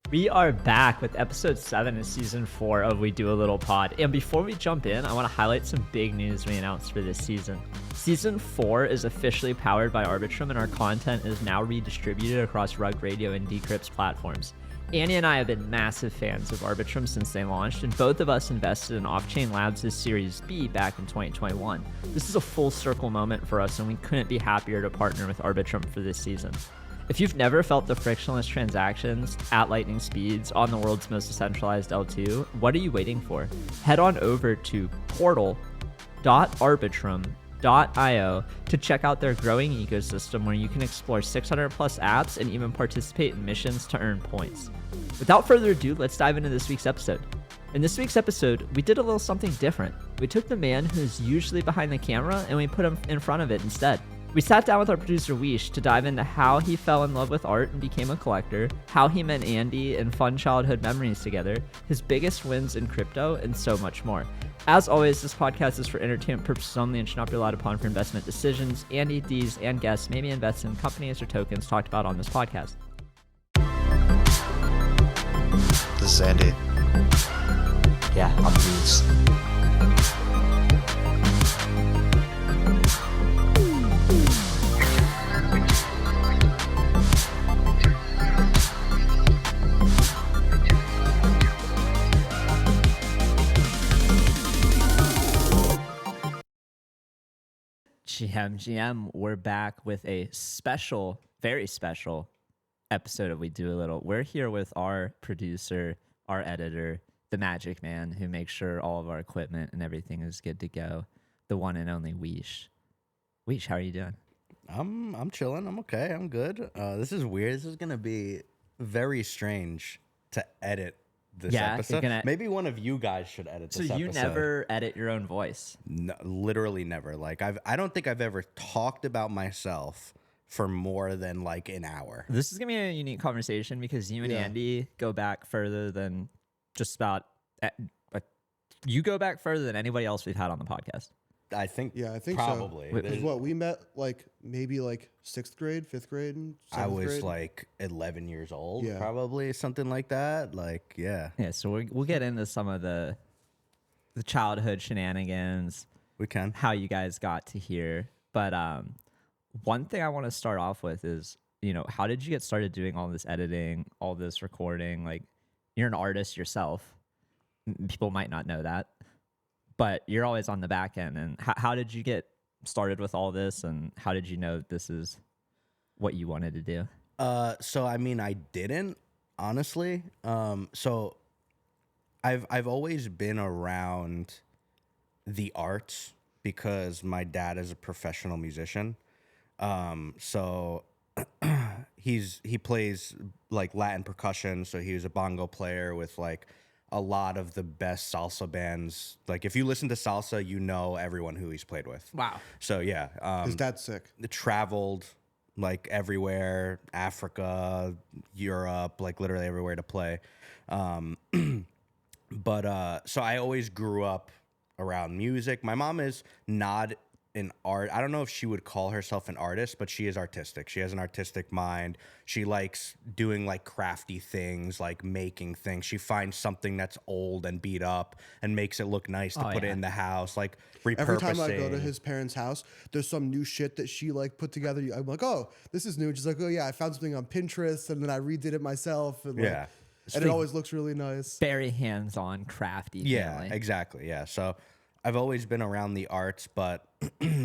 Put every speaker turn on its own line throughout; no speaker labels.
We are back with episode 7 of season 4 of We Do a Little Pod. And before we jump in, I want to highlight some big news we announced for this season. Season 4 is officially powered by Arbitrum, and our content is now redistributed across Rug Radio and Decrypt's platforms. Annie and I have been massive fans of Arbitrum since they launched, and both of us invested in Off-Chain Labs' Series B back in 2021. This is a full circle moment for us, and we couldn't be happier to partner with Arbitrum for this season. If you've never felt the frictionless transactions at lightning speeds on the world's most decentralized L2, what are you waiting for? Head on over to portal.arbitrum.io to check out their growing ecosystem where you can explore 600 plus apps and even participate in missions to earn points. Without further ado, let's dive into this week's episode. In this week's episode, we did a little something different. We took the man who's usually behind the camera and we put him in front of it instead. We sat down with our producer Weesh to dive into how he fell in love with art and became a collector, how he met Andy and fun childhood memories together, his biggest wins in crypto, and so much more. As always, this podcast is for entertainment purposes only and should not be relied upon for investment decisions. Andy, Dees, and guests may be invested in companies or tokens talked about on this podcast.
This is Andy.
Yeah, I'm Dees.
GM, we're back with a special, very special episode of We Do a Little. We're here with our producer, our editor, the magic man who makes sure all of our equipment and everything is good to go, the one and only Weesh. Weesh, how are you doing?
I'm chilling. I'm okay. I'm good. This is weird. This is gonna be very strange to edit this episode. Maybe one of you guys should edit this episode. So you
never edit your own voice?
No, literally never. Like I don't think I've ever talked about myself for more than like an hour.
This is gonna be a unique conversation because you and Andy go back further than just about. You go back further than anybody else we've had on the podcast.
I think
probably.
So.
Because what we met like maybe like 6th grade, 5th grade, and 7th
I was
grade?
like 11 years old, probably something like that. Like, yeah.
So we'll get into some of the childhood shenanigans.
We can.
How you guys got to here, but one thing I want to start off with is, how did you get started doing all this editing, all this recording? Like, you're an artist yourself. People might not know that. But you're always on the back end. And how did you get started with all this? And how did you know this is what you wanted to do?
So, I mean, I didn't, honestly. So I've always been around the arts because my dad is a professional musician. So he plays like Latin percussion. So he was a bongo player with like a lot of the best salsa bands. Like if you listen to salsa, you know everyone who he's played with.
Wow.
So yeah.
His dad's sick.
Traveled like everywhere, Africa, Europe, like literally everywhere to play. But so I always grew up around music. My mom is not an art. I don't know if she would call herself an artist, but she is artistic. She has an artistic mind. She likes doing like crafty things, like making things. She finds something that's old and beat up and makes it look nice to put it in the house, like repurposing.
Every time I go to his parents' house, there's some new shit that she like put together. I'm like, oh, this is new. She's like, oh yeah, I found something on Pinterest and then I redid it myself. And like, and it always looks really nice.
Very hands-on, crafty.
Yeah,
family.
Exactly. Yeah. So I've always been around the arts, but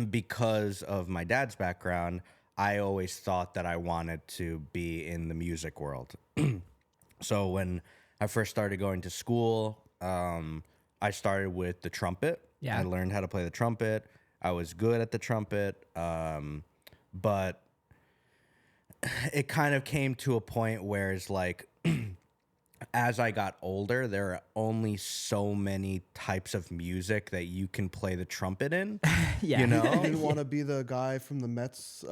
because of my dad's background, I always thought that I wanted to be in the music world. So when I first started going to school, I started with the trumpet.
Yeah.
I learned how to play the trumpet. I was good at the trumpet, but it kind of came to a point where it's like, as I got older, there are only so many types of music that you can play the trumpet in.
Yeah.
You know?
You didn't want to be the guy from the Mets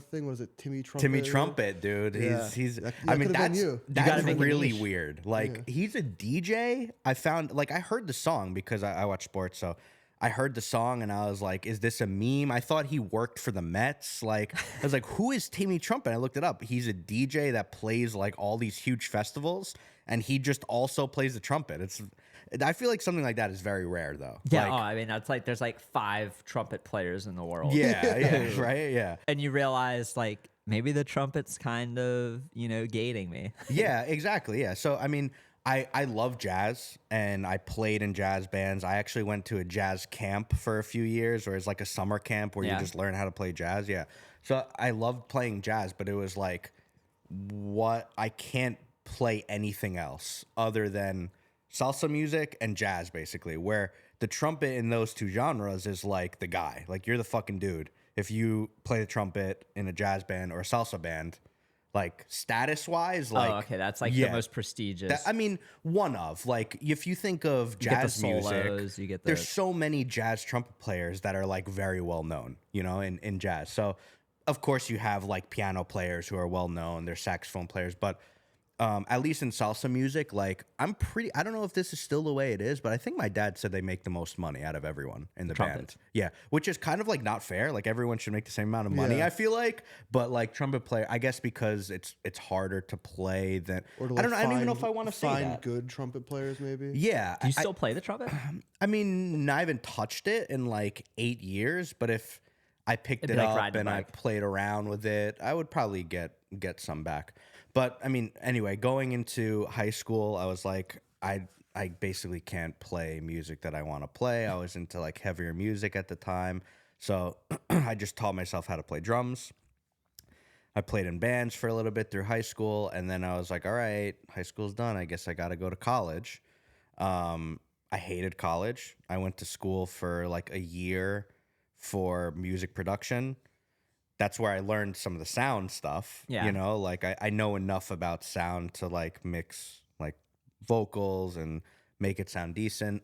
thing. Was it Timmy Trumpet?
Timmy Trumpet, dude.
Yeah.
He's
That
I mean,
could've been you.
that's
make a
really
niche.
weird. Like, he's a DJ. I found, like, I heard the song because I watch sports, so I heard the song and I was like, is this a meme? I thought he worked for the Mets. Like, I was like, who is Timmy Trumpet? I looked it up. He's a DJ that plays like all these huge festivals, and he just also plays the trumpet. I feel like something like that is very rare, though.
Yeah,
Like,
I mean, that's like there's like 5 trumpet players in the world.
yeah, right, yeah.
And you realize like maybe the trumpet's kind of, gating me.
Yeah, exactly. Yeah. So, I mean, I love jazz, and I played in jazz bands. I actually went to a jazz camp for a few years, or it's like a summer camp where you just learn how to play jazz. Yeah. So I loved playing jazz, but it was like, I can't play anything else other than salsa music and jazz, basically, where the trumpet in those two genres is like the guy. Like, you're the fucking dude. If you play the trumpet in a jazz band or a salsa band, like status wise, like,
oh, okay, that's like the most prestigious.
One of, like, if you think of jazz music, there's so many jazz trumpet players that are like very well known, in jazz. So of course you have like piano players who are well known, there's saxophone players, but at least in salsa music, like, I don't know if this is still the way it is, but I think my dad said they make the most money out of everyone in the band. Yeah, which is kind of like not fair. Like, everyone should make the same amount of money, I feel like. But like trumpet player, I guess because it's harder to play than,
Or to,
I don't know. I don't even know if I want to
find
say that.
good trumpet players, maybe.
Yeah.
Do you still play the trumpet?
I mean, I haven't touched it in like 8 years, but if I picked
It'd
it
be like
up
riding a
and I
bike.
played around with it, I would probably get some back. But I mean, anyway, going into high school, I was like, I basically can't play music that I want to play. I was into like heavier music at the time. So I just taught myself how to play drums. I played in bands for a little bit through high school. And then I was like, all right, high school's done. I guess I got to go to college. I hated college. I went to school for like a year for music production. That's where I learned some of the sound stuff.
Yeah.
Like I know enough about sound to like mix like vocals and make it sound decent.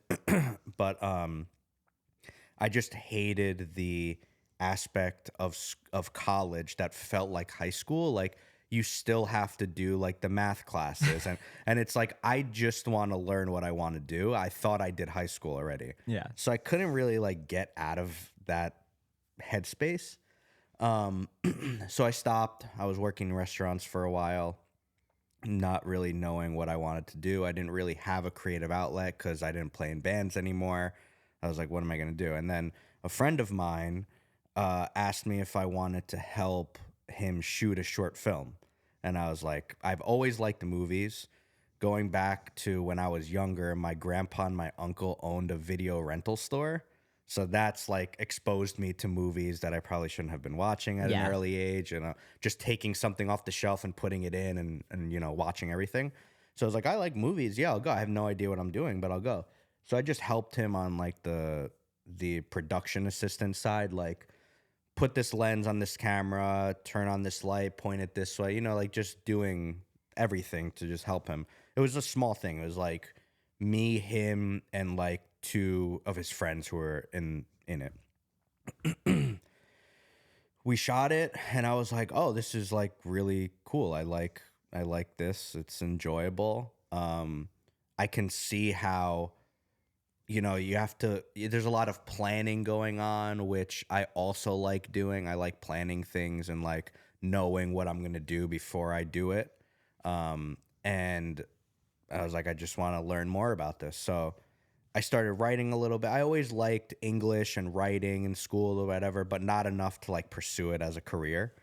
But I just hated the aspect of college that felt like high school. Like, you still have to do like the math classes and it's like, I just want to learn what I want to do. I thought I did high school already.
Yeah.
So I couldn't really like get out of that headspace. So I stopped. I was working in restaurants for a while, not really knowing what I wanted to do. I didn't really have a creative outlet because I didn't play in bands anymore. I was like, what am I going to do? And then a friend of mine asked me if I wanted to help him shoot a short film. And I was like, I've always liked the movies. Going back to when I was younger, my grandpa and my uncle owned a video rental store. So that's like exposed me to movies that I probably shouldn't have been watching at an early age, and just taking something off the shelf and putting it in and watching everything. So I was like, I like movies. Yeah, I'll go. I have no idea what I'm doing, but I'll go. So I just helped him on like the production assistant side, like put this lens on this camera, turn on this light, point it this way, like just doing everything to just help him. It was a small thing. It was like me, him, and like 2 of his friends who were in it. We shot it, and I was like, oh, this is like really cool. I like this. It's enjoyable. I can see how, there's a lot of planning going on, which I also like doing. I like planning things and like knowing what I'm going to do before I do it. And I was like, I just want to learn more about this. So I started writing a little bit. I always liked English and writing in school or whatever, but not enough to like pursue it as a career.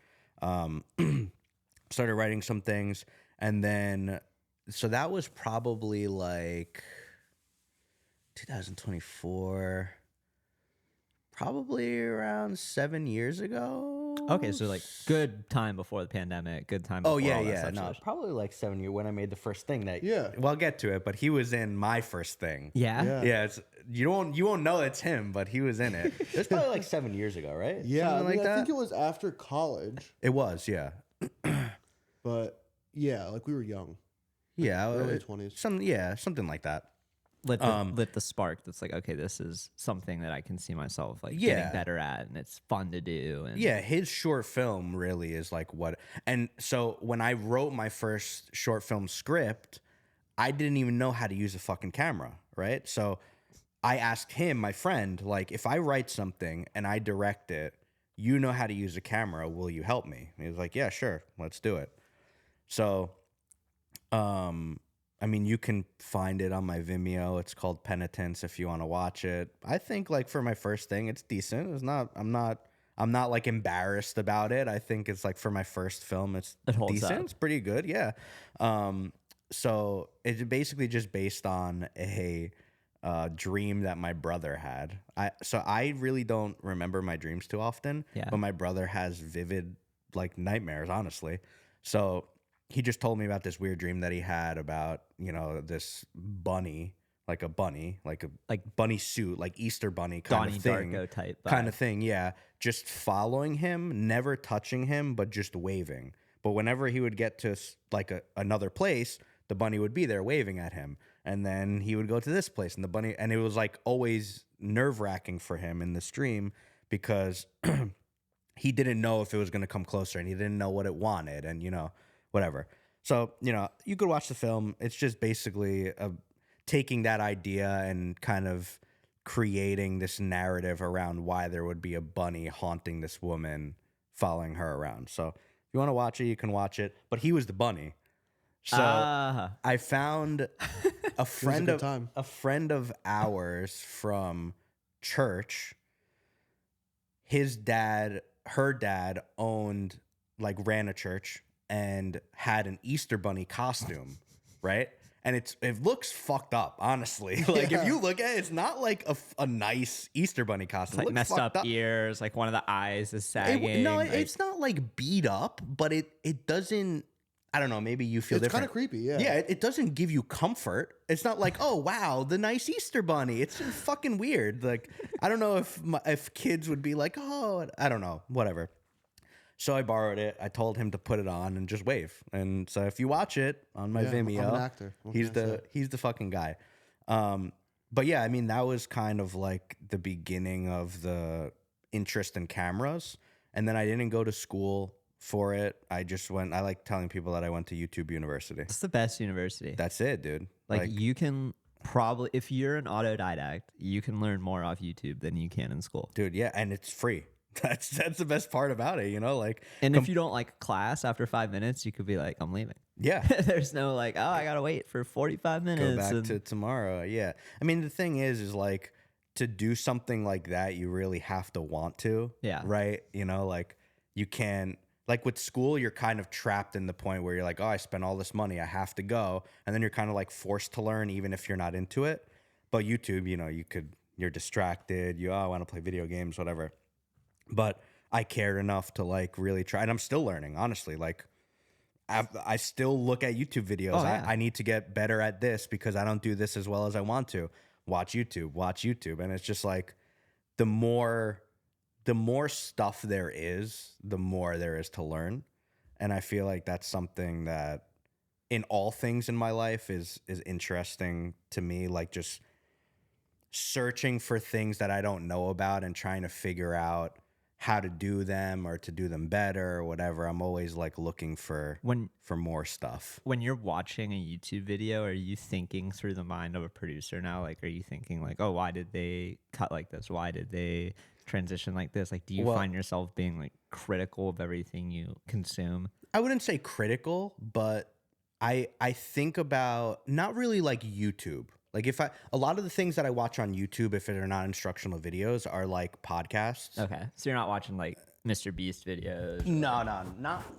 Started writing some things, and then so that was probably like 2024, probably around 7 years ago.
Okay, so like good time before the pandemic, good time before all that stuff.
No, probably like 7 years when I made the first thing that.
Yeah.
Well, I'll get to it, but he was in my first thing.
Yeah.
Yeah. You won't know it's him, but he was in it. It was probably like 7 years ago, right?
Yeah,
Something like
I
that.
think it was after college.
It was, yeah.
But yeah, like we were young.
Yeah,
Early 20s.
Something like that.
Lit the spark that's like, okay, this is something that I can see myself like getting better at, and it's fun to do. And
Yeah, his short film really is like what. And so when I wrote my first short film script, I didn't even know how to use a fucking camera, right? So I asked him, my friend, like, if I write something and I direct it, you know how to use a camera, will you help me? And he was like, yeah, sure, let's do it. So, I mean, you can find it on my Vimeo. It's called Penitence if you want to watch it. I think like for my first thing, it's decent. I'm not like embarrassed about it. I think it's like for my first film, it holds decent. Up. It's pretty good. Yeah. So it's basically just based on a dream that my brother had. So I really don't remember my dreams too often, but my brother has vivid like nightmares, honestly. So he just told me about this weird dream that he had about, you know, this bunny, like a bunny suit, like Easter bunny kind
Donnie
of thing.
Darko type vibe.
Kind of thing, yeah. Just following him, never touching him, but just waving. But whenever he would get to like another place, the bunny would be there waving at him. And then he would go to this place and the bunny, and it was like always nerve-wracking for him in this dream because he didn't know if it was going to come closer and he didn't know what it wanted and, you know, whatever. So, you know, you could watch the film. It's just basically taking that idea and kind of creating this narrative around why there would be a bunny haunting this woman, following her around. So if you want to watch it, you can watch it. But he was the bunny. So I found a friend of ours from church. Her dad ran a church and had an Easter bunny costume, right? And it looks fucked up, honestly. Like if you look at it, it's not like a nice Easter bunny costume.
It's like messed up ears, like one of the eyes is sagging.
It's not like beat up, but it doesn't. I don't know. Maybe you feel different.
It's kind of creepy, yeah.
Yeah, it doesn't give you comfort. It's not like, oh wow, the nice Easter bunny. It's fucking weird. Like I don't know if kids would be like, oh, I don't know, whatever. So I borrowed it. I told him to put it on and just wave. And so if you watch it on my Vimeo,
I'm an actor.
He's the fucking guy. But yeah, I mean that was kind of like the beginning of the interest in cameras. And then I didn't go to school for it. I like telling people that I went to YouTube University.
It's the best university.
That's it, dude.
Like you can probably, if you're an autodidact, you can learn more off YouTube than you can in school.
Dude, yeah, and it's free. That's the best part about it, you know, like.
And if you don't like class after 5 minutes, you could be like, I'm leaving.
Yeah.
There's no like, oh, I gotta wait for 45 minutes.
Go back to tomorrow. Yeah. I mean, the thing is like to do something like that, you really have to want to.
Yeah.
Right. You know, like you can't. Like with school, you're kind of trapped in the point where you're like, oh, I spent all this money, I have to go, and then you're kind of like forced to learn even if you're not into it. But YouTube, you know, you're distracted. I want to play video games, whatever. But I cared enough to like really try, and I'm still learning, honestly. Like I still look at YouTube videos.
Oh, yeah.
I need to get better at this because I don't do this as well as I want to. Watch YouTube, and it's just like the more stuff there is, the more there is to learn. And I feel like that's something that in all things in my life is interesting to me, like just searching for things that I don't know about and trying to figure out how to do them or to do them better or whatever. I'm always like looking for more stuff.
When you're watching a YouTube video, are you thinking through the mind of a producer now? Like, are you thinking like, oh, why did they cut like this? Why did they transition like this? Like, do you find yourself being like critical of everything you consume? I
wouldn't say critical, but I think about not really like YouTube. Like a lot of the things that I watch on YouTube, if they're not instructional videos, are like podcasts.
Okay, so you're not watching like Mr. Beast videos?
No,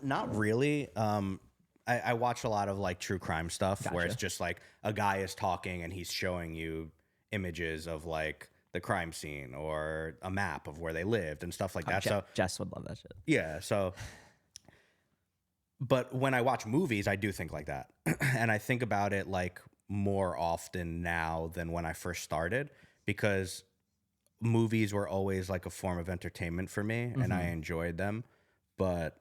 not really. I watch a lot of like true crime stuff where it's just like a guy is talking and he's showing you images of like the crime scene or a map of where they lived and stuff like that. So
Jess would love that shit.
Yeah. So, but when I watch movies, I do think like that, and I think about it like more often now than when I first started, because movies were always like a form of entertainment for me, and I enjoyed them. But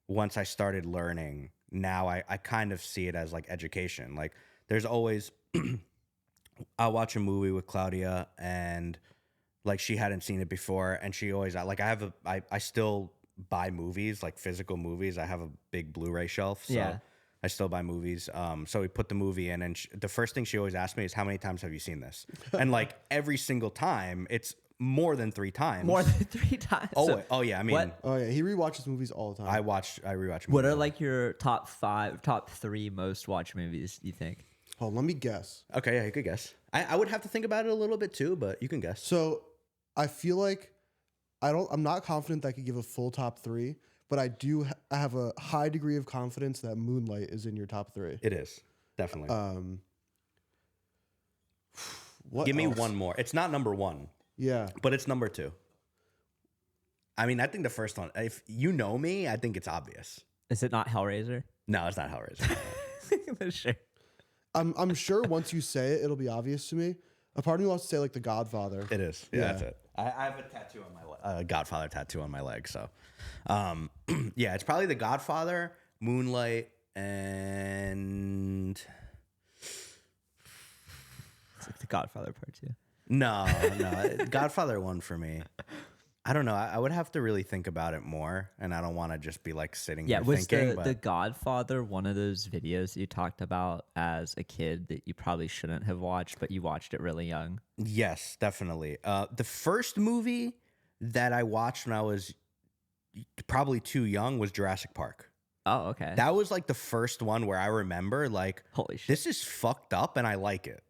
once I started learning, now I kind of see it as like education. Like there's always, I'll watch a movie with Claudia and like she hadn't seen it before, and she always like I still buy movies, like physical movies. I have a big Blu-ray shelf, so I still buy movies. So we put the movie in, and the first thing she always asks me is, how many times have you seen this? And like every single time, it's more than 3 times.
More than 3 times.
Oh yeah. I mean,
Oh yeah, he rewatches movies all the time.
I rewatch movies.
What are like your top 3 most watched movies, you think?
Oh, let me guess.
Okay, yeah, you could guess. I would have to think about it a little bit too, but you can guess.
So I feel like I'm not confident that I could give a full top 3, but I do I have a high degree of confidence that Moonlight is in your top 3.
It is definitely.
What
Give me
else?
one more. It's not number 1,
Yeah.
but it's number 2. I mean, I think the first one, if you know me, I think it's obvious.
Is it not Hellraiser?
No, it's not Hellraiser.
Sure.
I'm sure once you say it, it'll be obvious to me. A part of me wants to say like The Godfather.
It is. Yeah,
Yeah.
that's it. I have a tattoo on my leg, Godfather tattoo on my leg. So, yeah, it's probably The Godfather, Moonlight, and
It's like the Godfather Part 2.
no, Godfather 1 for me. I don't know. I would have to really think about it more, and I don't want to just be like sitting
Yeah,
here
was
thinking.
the Godfather one of those videos you talked about as a kid that you probably shouldn't have watched, but you watched it really young?
Yes, definitely. The first movie that I watched when I was probably too young was Jurassic Park.
Oh, okay.
That was like the first one where I remember like,
Holy shit.
this is fucked up and I like it.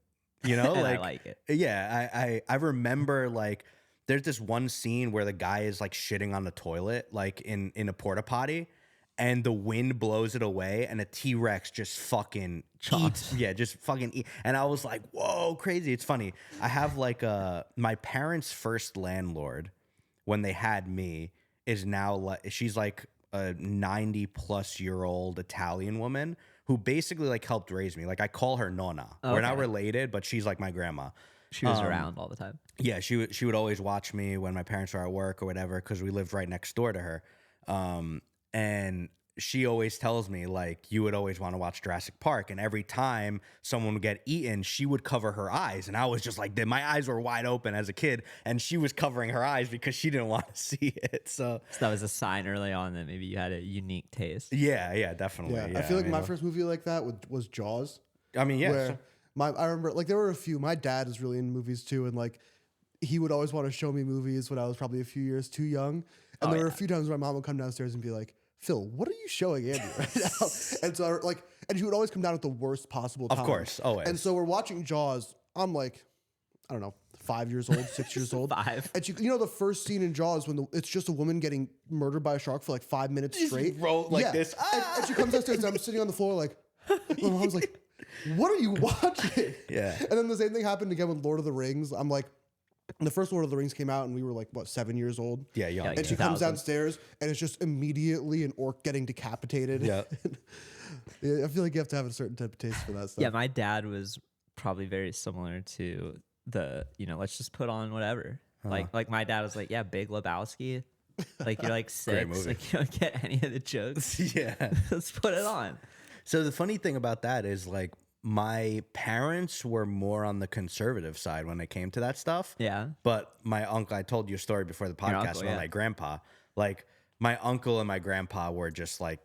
You know,
And
like
I like it.
Yeah, I remember like there's this one scene where the guy is like shitting on the toilet, like in a porta potty, and the wind blows it away, and a T-Rex just fucking eats. Yeah, just fucking eat. And I was like, whoa, crazy. It's funny. I have like my parents' first landlord when they had me is now like she's like a 90-plus-year-old Italian woman who basically like helped raise me. Like I call her Nonna. We're not
Okay.
related, but she's like my grandma.
She was around all the time.
Yeah, she would always watch me when my parents were at work or whatever because we lived right next door to her. And she always tells me like you would always want to watch Jurassic Park, and every time someone would get eaten, she would cover her eyes, and I was just like, my eyes were wide open as a kid, and she was covering her eyes because she didn't want to see it. So
that was a sign early on that maybe you had a unique taste.
yeah, definitely.
Yeah.
Yeah,
I feel like
mean,
my first movie like that was Jaws.
I mean, yeah.
Where I remember like there were a few. My dad is really into movies too, and like he would always want to show me movies when I was probably a few years too young. And there were a few times my mom would come downstairs and be like, "Phil, what are you showing Andy right now?" And so like, and she would always come down at the worst possible time.
Of course, always.
And so we're watching Jaws. I'm like, I don't know, 5 years old, 6 years old.
5.
And you know the first scene in Jaws when it's just a woman getting murdered by a shark for like 5 minutes straight.
roll like this.
And she comes downstairs and I'm sitting on the floor like, my mom's like, "What are you watching?"
Yeah.
And then the same thing happened again with Lord of the Rings. I'm like, the first Lord of the Rings came out and we were like, what, 7 years old?
Yeah, young.
like
And she comes
2000.
downstairs and it's just immediately an orc getting decapitated.
Yeah.
Yeah, I feel like you have to have a certain type of taste for that stuff.
Yeah, my dad was probably very similar to the, let's just put on whatever. Like my dad was like, yeah, Big Lebowski. Like you're like 6,
movie.
like you don't get any of the jokes.
Yeah.
Let's put it on.
So the funny thing about that is like my parents were more on the conservative side when it came to that stuff.
Yeah.
But my uncle, I told you a story before the podcast
uncle,
about
yeah.
my grandpa. Like my uncle and my grandpa were just like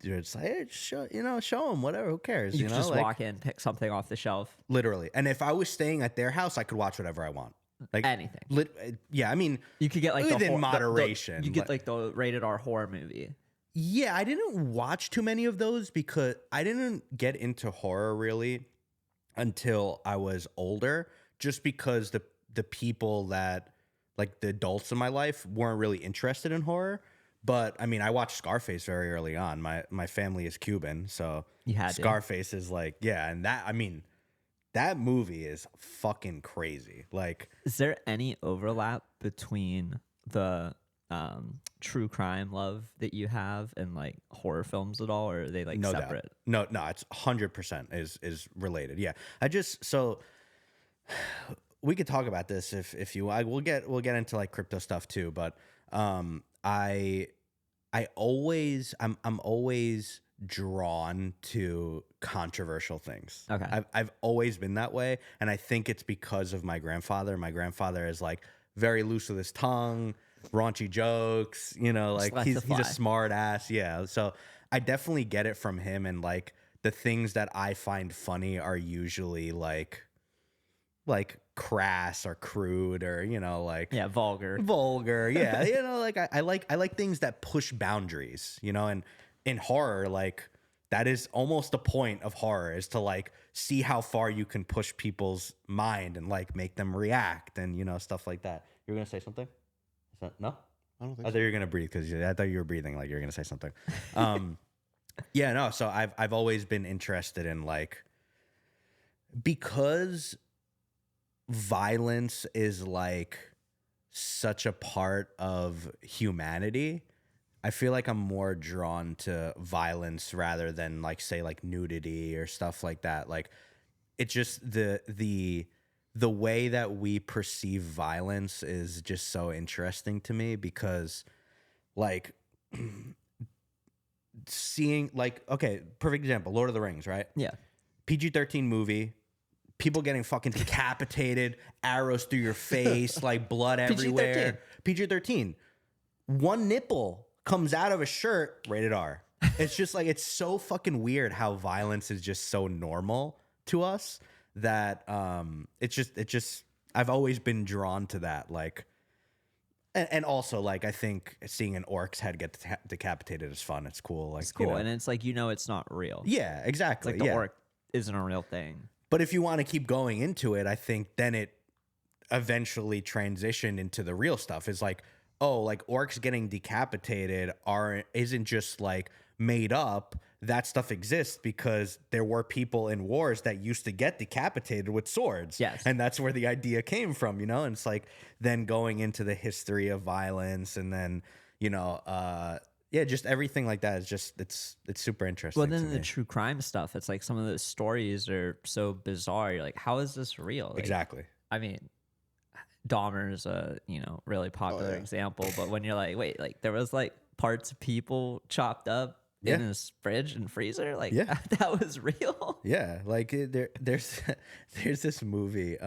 you're just like, hey, show them whatever. Who cares?
You
know,
just
like,
walk in, pick something off the shelf.
literally. And if I was staying at their house, I could watch whatever I want. Like
Anything.
Yeah, I mean,
You could get like
within
the
moderation.
you get like the rated R horror movie.
Yeah, I didn't watch too many of those because I didn't get into horror really until I was older, just because the people that like the adults in my life weren't really interested in horror. But I mean, I watched Scarface very early on. My family is Cuban, so
You had to.
Scarface is like, yeah, and that movie is fucking crazy. Like,
Is there any overlap between the true crime love that you have and like horror films at all, or are they like
no
separate?
doubt. No, it's 100% is related. Yeah, we could talk about this if you. We'll get into like crypto stuff too, but I'm always drawn to controversial things.
Okay.
I've always been that way, and I think it's because of my grandfather. My grandfather is like very loose with his tongue, raunchy jokes, like
lets
he's
it
a
fly.
smart ass. Yeah. So I definitely get it from him, and like the things that I find funny are usually like crass or crude or like vulgar. Yeah, like I like things that push boundaries, and in horror, like that is almost the point of horror, is to like see how far you can push people's mind and like make them react and stuff like that. You're gonna say something? No,
I don't think
I thought you were gonna breathe, because I thought you were breathing like you were gonna say something. Yeah, no. So I've always been interested in, like, because violence is like such a part of humanity, I feel like I'm more drawn to violence rather than like, say, like nudity or stuff like that. Like, it's just the way that we perceive violence is just so interesting to me, because like seeing, like, okay, perfect example, Lord of the Rings, right?
Yeah.
PG-13 movie, people getting fucking decapitated, arrows through your face, like blood everywhere. PG-13. One nipple comes out of a shirt, rated R. It's just like, it's so fucking weird how violence is just so normal to us that it's just I've always been drawn to that, like. And also, like, I think seeing an orc's head get decapitated is fun. It's cool. Like,
It's cool, and it's like, it's not real.
Yeah, exactly.
It's like the orc isn't a real thing.
But if you want to keep going into it, I think then it eventually transitioned into the real stuff. Is like, oh, like orcs getting decapitated isn't just like made up. That stuff exists because there were people in wars that used to get decapitated with swords.
Yes.
And that's where the idea came from, And it's like then going into the history of violence, and then, just everything like that is just, it's super interesting.
Well, then
to
the
me.
true crime stuff, it's like some of those stories are so bizarre. You're like, how is this real? Like,
Exactly.
I mean, Dahmer's a, really popular example, but when you're like, wait, like there was like parts of people chopped up in his fridge and freezer, like that was real.
Yeah, like there's this movie.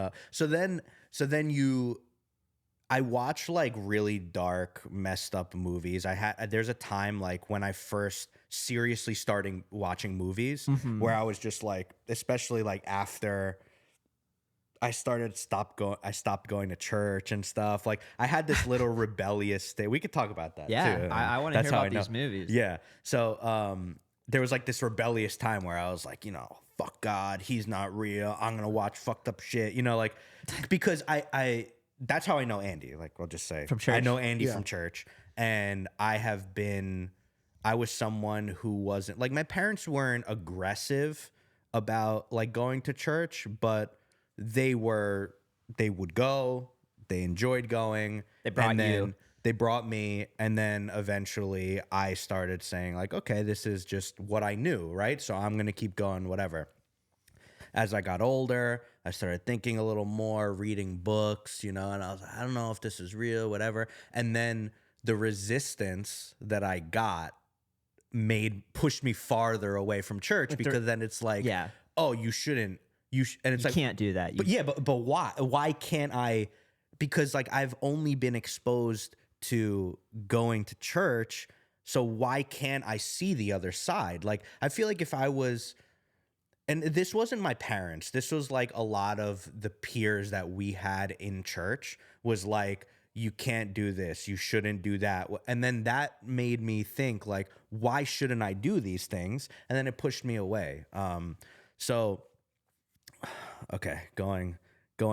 I watch like really dark, messed up movies. There's a time like when I first seriously started watching movies where I was just like, especially like after I stopped going to church and stuff. Like I had this little rebellious state. We could talk about that.
Yeah,
too.
I want to hear about these movies.
Yeah. So there was like this rebellious time where I was like, fuck God, he's not real. I'm gonna watch fucked up shit. Like because I that's how I know Andy. Like I'll just say
from church.
I know Andy from church, and I was someone who wasn't like, my parents weren't aggressive about like going to church, but they would go, they enjoyed going. They brought me, and then eventually I started saying like, okay, this is just what I knew, right? So I'm going to keep going, whatever. As I got older, I started thinking a little more, reading books, and I was like, I don't know if this is real, whatever. And then the resistance that I got pushed me farther away from church, because then it's like, oh, you shouldn't. And it's
you
like,
can't do that.
But why? Why can't I? Because like I've only been exposed to going to church, so why can't I see the other side? Like I feel like if I was, and this wasn't my parents, this was like a lot of the peers that we had in church was like, you can't do this, you shouldn't do that. And then that made me think like, why shouldn't I do these things? And then it pushed me away. Okay, going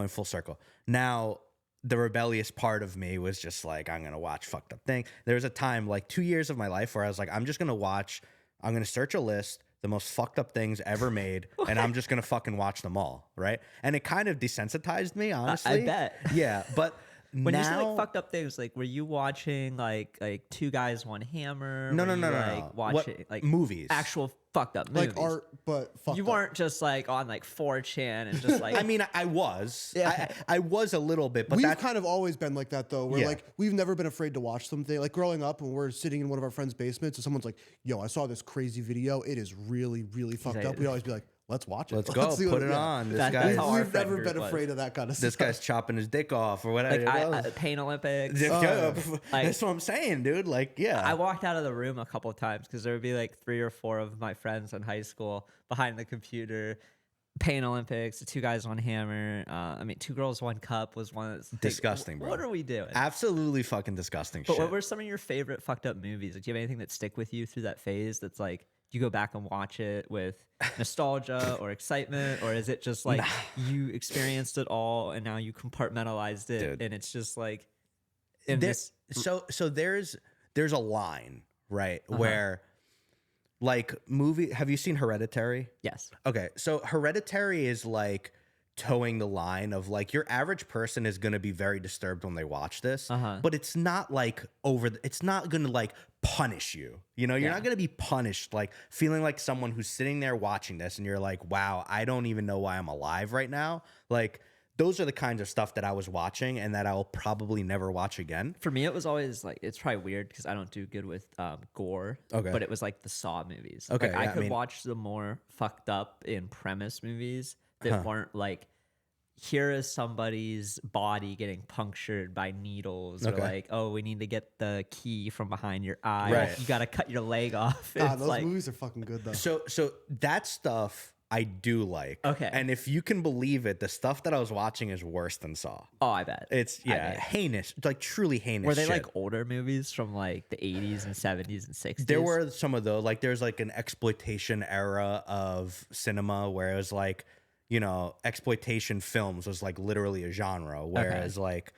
full circle. Now, the rebellious part of me was just like, I'm going to watch fucked up thing. There was a time, like 2 years of my life, where I was like, I'm going to search a list, the most fucked up things ever made, and I'm just going to fucking watch them all, right? And it kind of desensitized me, honestly.
I bet.
Yeah, but
when
now,
you say like fucked up things, like were you watching like Two Guys One Hammer?
No.
Like watching like
movies,
actual fucked up movies,
like art, but fucked
you
up.
weren't just like on like 4chan and just like.
I mean, I was, I was a little bit, but
we've kind of always been like that though. Where
Yeah.
like we've never been afraid to watch something. Like growing up, when we're sitting in one of our friends' basements, and someone's like, "Yo, I saw this crazy video. It is really, really fucked up." We'd always be like, let's watch it.
Let's go.
see
Put
what
it on. This
That's
guy's
how our
We've
friend
never
group
been
was.
afraid of that kind of stuff.
this guy's chopping his dick off or whatever.
Like Pain Olympics.
Yeah,
Like-
that's what I'm saying, dude. Like, yeah.
I walked out of the room a couple of times because there would be like 3 or 4 of my friends in high school behind the computer. Pain Olympics, the 2 guys, 1 hammer. 2 girls, 1 cup was one that's like,
Disgusting, bro.
What are we doing?
Absolutely fucking disgusting
But
shit.
what were some of your favorite fucked up movies? Like, do you have anything that stick with you through that phase that's like you go back and watch it with nostalgia or excitement, or is it just like you experienced it all and now you compartmentalized it,
Dude.
and it's just like in
There-
this
so there's a line, right, where like have you seen Hereditary?
yes.
Okay, so Hereditary is like towing the line of like your average person is going to be very disturbed when they watch this, but it's not like it's not going to like punish you. You know, you're not going to be punished like feeling like someone who's sitting there watching this and you're like, wow, I don't even know why I'm alive right now. Like those are the kinds of stuff that I was watching and that I'll probably never watch again.
For me, it was always like, it's probably weird because I don't do good with gore.
Okay.
But it was like the Saw movies.
Okay,
Like, I
yeah, I
could
mean-
watch the more fucked up in premise movies that weren't like, here is somebody's body getting punctured by needles, or
Okay.
like, oh, we need to get the key from behind your eye.
Right.
You got to cut your leg off.
God,
It's
those
like,
movies are fucking good though.
So that stuff I do like.
Okay.
And if you can believe it, the stuff that I was watching is worse than Saw.
oh, I bet.
It's
I bet.
heinous, like truly heinous.
Were they
shit.
like older movies from like the 80s and 70s and 60s?
There were some of those. Like there's like an exploitation era of cinema where it was like, you know, exploitation films was like literally a genre. Whereas like,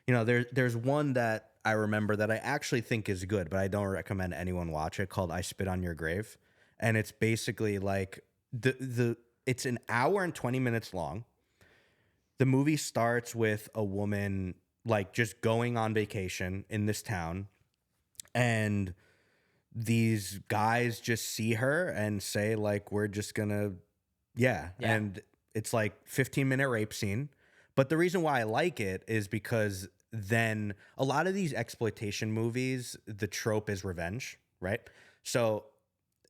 you know, there's one that I remember that I actually think is good, but I don't recommend anyone watch it, called I Spit on Your Grave. And it's basically like it's an hour and 20 minutes long. The movie starts with a woman like just going on vacation in this town, and these guys just see her and say like, we're just gonna and it's like 15-minute rape scene. But the reason why I like it is because then a lot of these exploitation movies, the trope is revenge, right? So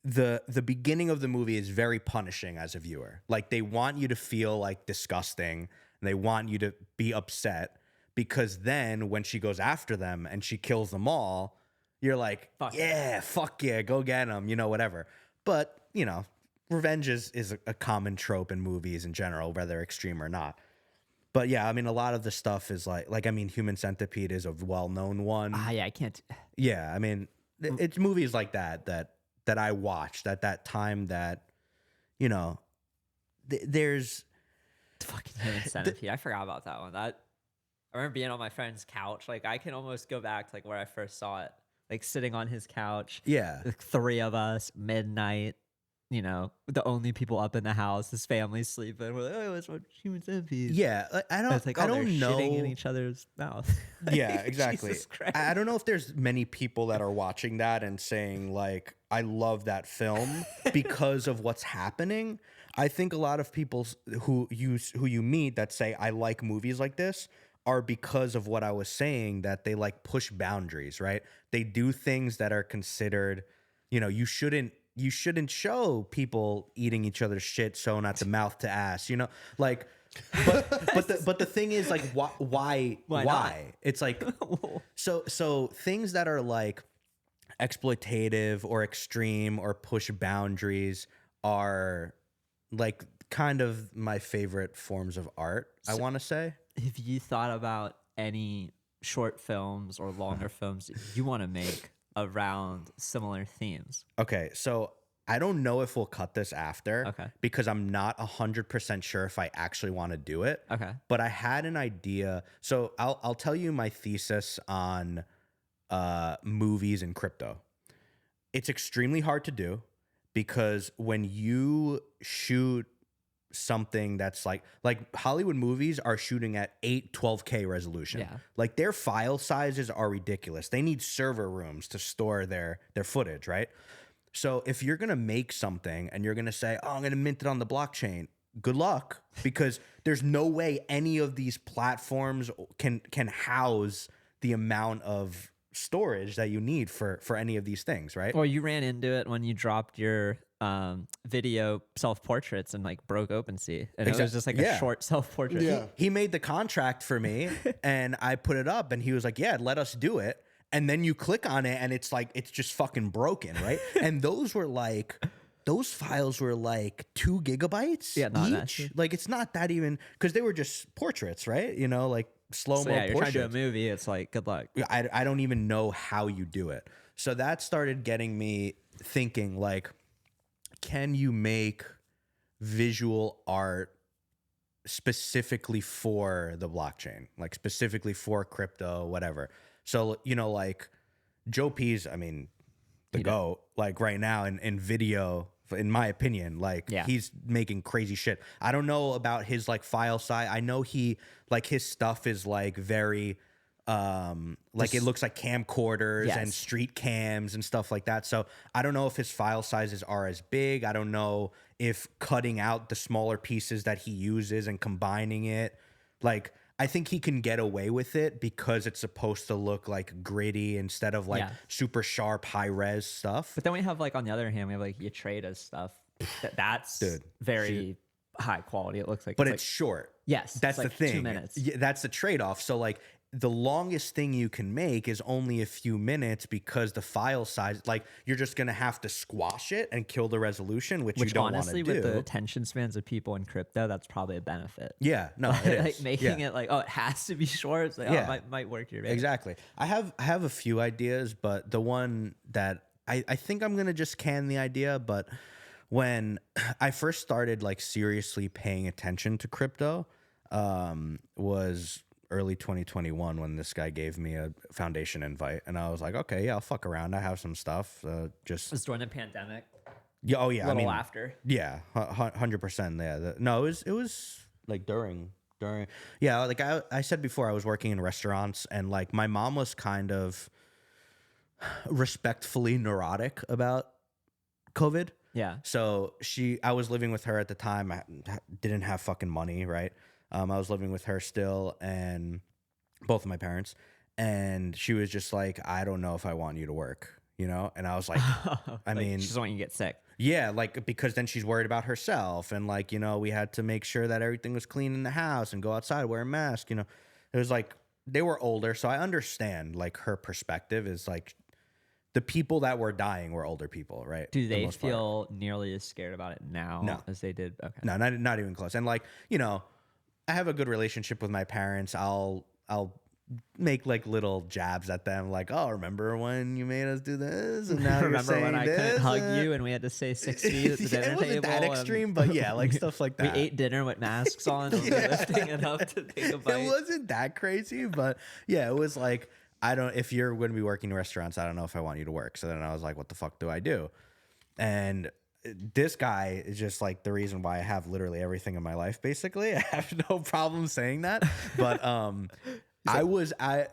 the beginning of the movie is very punishing as a viewer. Like they want you to feel like disgusting and they want you to be upset, because then when she goes after them and she kills them all, you're like, fuck yeah, go get them, you know, whatever. But, you know, revenge is a common trope in movies in general, whether extreme or not. But yeah, I mean, a lot of the stuff is like I mean, Human Centipede is a well-known one.
Yeah, I can't.
Yeah, I mean, it's movies like that I watched at that time that, you know, there's
Fucking Human Centipede. I forgot about that one. I remember being on my friend's couch. Like, I can almost go back to like where I first saw it. Like sitting on his couch.
yeah.
The 3 of us, midnight. You know, the only people up in the house. His family's sleeping. We're like, oh, let's watch Human Centipede.
Yeah, I
And
don't.
it's like,
I
oh, they're
don't know.
shitting in each other's mouth.
Yeah, exactly.
Jesus Christ.
I don't know if there's many people that are watching that and saying like, I love that film because of what's happening. I think a lot of people who you meet that say I like movies like this are because of what I was saying, that they like push boundaries, right? They do things that are considered, you know, you shouldn't show people eating each other's shit sewn at the mouth to ass, you know, like, but the thing is like, why?
not?
It's like, so things that are like exploitative or extreme or push boundaries are like kind of my favorite forms of art, I want to say.
Have you thought about any short films or longer films that you want to make around similar themes?
Okay, so I don't know if we'll cut this after,
Okay.
because I'm not 100% sure if I actually want to do it.
Okay.
But I had an idea. So I'll tell you my thesis on movies and crypto. It's extremely hard to do because when you shoot something that's like Hollywood movies are shooting at 12K resolution.
Yeah.
Like their file sizes are ridiculous. They need server rooms to store their footage, right? So if you're going to make something and you're going to say, "Oh, I'm going to mint it on the blockchain." Good luck, because there's no way any of these platforms can house the amount of storage that you need for any of these things, right?
Or you ran into it when you dropped your video self-portraits and like broke OpenSea, and it was just like a short self-portrait.
Yeah.
He made the contract for me and I put it up and he was like, yeah, let us do it. And then you click on it and it's like, it's just fucking broken, right? And those files were like 2 gigabytes each. Like, it's not that even, because they were just portraits, right? You know, like slow-mo
So yeah, you're trying
portraits.
to do a movie, it's like, good luck.
I don't even know how you do it. So that started getting me thinking, like, can you make visual art specifically for the blockchain, like specifically for crypto, whatever? So, you know, like Joe P's, I mean, the GOAT, like right now in video, in my opinion, like he's making crazy shit. I don't know about his like file size. I know he, like, his stuff is like very, like it looks like camcorders and street cams and stuff like that. So I don't know if his file sizes are as big. I don't know if cutting out the smaller pieces that he uses and combining it, like, I think he can get away with it because it's supposed to look like gritty instead of like super sharp, high res stuff.
But then we have like, on the other hand, we have like Yatreda's stuff. That's very high quality. It looks like,
but it's short.
Yes,
that's
like
the thing.
2 minutes.
Yeah, that's the trade-off. So like the longest thing you can make is only a few minutes because the file size, like, you're just gonna have to squash it and kill the resolution, which you don't want to
honestly,
do.
with the attention spans of people in crypto, that's probably a benefit.
Yeah, no, it is.
Like making it like, oh, it has to be short. It's like, oh, it might work here.
Exactly. I have a few ideas, but the one that I think I'm gonna just can the idea. But when I first started like seriously paying attention to crypto, was early 2021 when this guy gave me a foundation invite, and I was like, okay, yeah, I'll fuck around. I have some stuff. Just
It's during the pandemic.
Yeah. Oh yeah.
A little after.
Yeah. 100%. Yeah. No, it was like during. Yeah. Like I said before, I was working in restaurants, and like my mom was kind of respectfully neurotic about COVID.
Yeah.
So I was living with her at the time. I didn't have fucking money, right? I was living with her still, and both of my parents. And she was just like, I don't know if I want you to work, you know? And I was like, I mean,
she doesn't want you to get sick.
Yeah, like, because then she's worried about herself. And like, you know, we had to make sure that everything was clean in the house and go outside, wear a mask, you know? It was like, they were older. So I understand like her perspective is like, the people that were dying were older people, right?
Do they feel nearly as scared about it now as they did? Okay.
No, not even close. And like, you know, I have a good relationship with my parents. I'll make like little jabs at them, like, oh, remember when you made us do this? And now
remember
you're
when I couldn't hug you and we had to stay 6 feet at the dinner
it wasn't
table?
that extreme, but yeah, like stuff like that.
We ate dinner with masks on and we were lifting it up to take a bite.
It wasn't that crazy, but yeah, it was like, if you're going to be working in restaurants, I don't know if I want you to work. So then I was like, what the fuck do I do? And this guy is just like the reason why I have literally everything in my life, basically. I have no problem saying that. But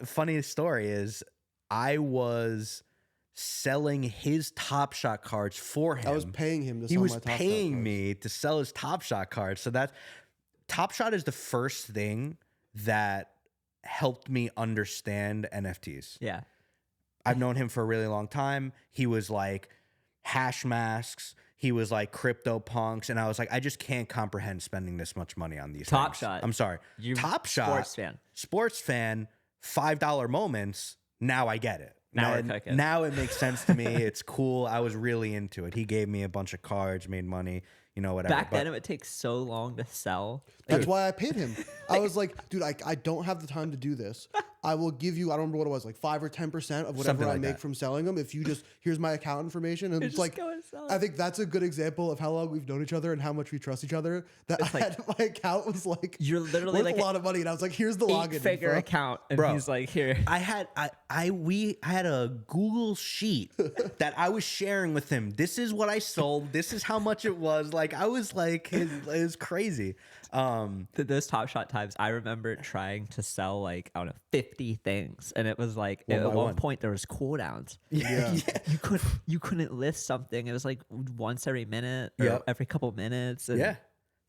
funny story is I was selling his Top Shot cards for him.
I was paying him to sell
He was
my Top Shot
paying
cards.
me to sell his Top Shot cards. So that Top Shot is the first thing that helped me understand NFTs.
Yeah.
I've known him for a really long time. He was like hash masks. He was like crypto punks. And I was like, I just can't comprehend spending this much money on these
Top
things.
Shot.
I'm sorry. Top Shot. Sports fan. $5 moments. Now I get it. Now it makes sense to me. It's cool. I was really into it. He gave me a bunch of cards, made money, you know, whatever.
Back then, it would take so long to sell.
That's why I paid him. I was like, dude, I don't have the time to do this. I will give you, I don't remember what it was, like 5 or 10% of whatever I make from selling them. If you just, here's my account information. And it's like, I think that's a good example of how long we've known each other and how much we trust each other. That I had, my account was like,
you're literally like
a lot of money. And I was like, here's the login.
8-figure account. And
Bro,
he's like, here.
I had a Google sheet that I was sharing with him. This is what I sold. This is how much it was. Like, I was like, it was crazy.
Those Top Shot times, I remember trying to sell like, I don't know, 50 things. And it was like, at one point there was cooldowns.
Yeah.
You couldn't list something. It was like once every minute or every couple minutes. And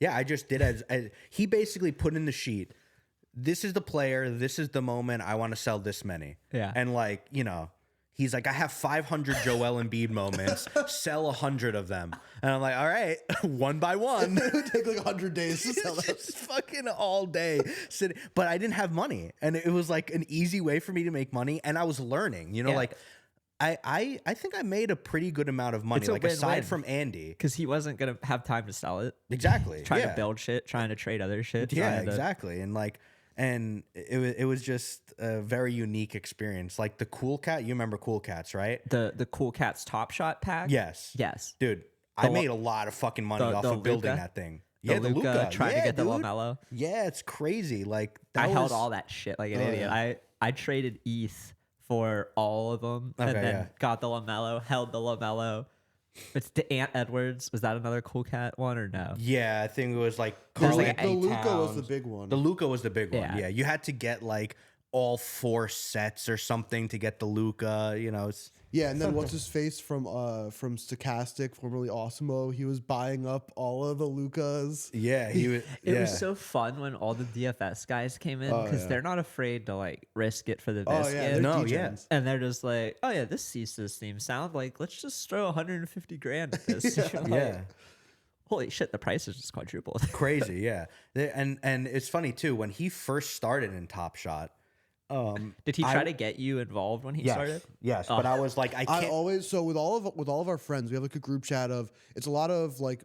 Yeah. I just did as he basically put in the sheet, this is the player, this is the moment, I want to sell this many.
Yeah.
And like, you know, He's like, I have 500 Joel Embiid moments. Sell 100 of them. And I'm like, all right, one by one.
It would take like 100 days to sell that.
Just fucking all day sitting. But I didn't have money. And it was like an easy way for me to make money. And I was learning, you know, like I think I made a pretty good amount of money.
It's a
like
win-win.
aside from Andy.
Because he wasn't going to have time to sell it.
Exactly.
Trying to build shit, trying to trade other shit.
Yeah, exactly. And like, and it was just a very unique experience. Like the Cool Cat, you remember Cool Cats, right?
The Cool Cats Top Shot pack?
Yes.
Yes.
Dude, I made a lot of fucking money off of building that thing. Yeah, the Luka.
Trying to get the LaMelo.
Yeah, it's crazy. Like
I held all that shit like an idiot.
yeah.
I traded ETH for all of them and then got the LaMelo, held the LaMelo. It's the Ant Edwards. Was that another Cool Cat one or no?
Yeah, I think it was like
There's
Carl
like
The
Anthony
Luka was
Towns.
the big one.
The Luka was the big one.
Yeah.
Yeah, you had to get like all 4 sets or something to get the Luka. You know, it's
Yeah, and then what's his face from Stochastic, formerly Osmo, he was buying up all of the Lukas.
yeah, he was.
It was so fun when all the DFS guys came in because they're not afraid to like risk it for the biscuit.
Oh yeah, they're
No,
degens.
And they're just like, oh yeah, this Thesis theme sound like, let's just throw 150 grand at this. You're like,
yeah.
Holy shit, the price is just quadrupled.
Crazy, yeah. And it's funny too, when he first started in Top Shot,
Did he try to get you involved when he started?
Yes, but I was like, I can't.
I always with all of our friends, we have like a group chat of it's a lot of like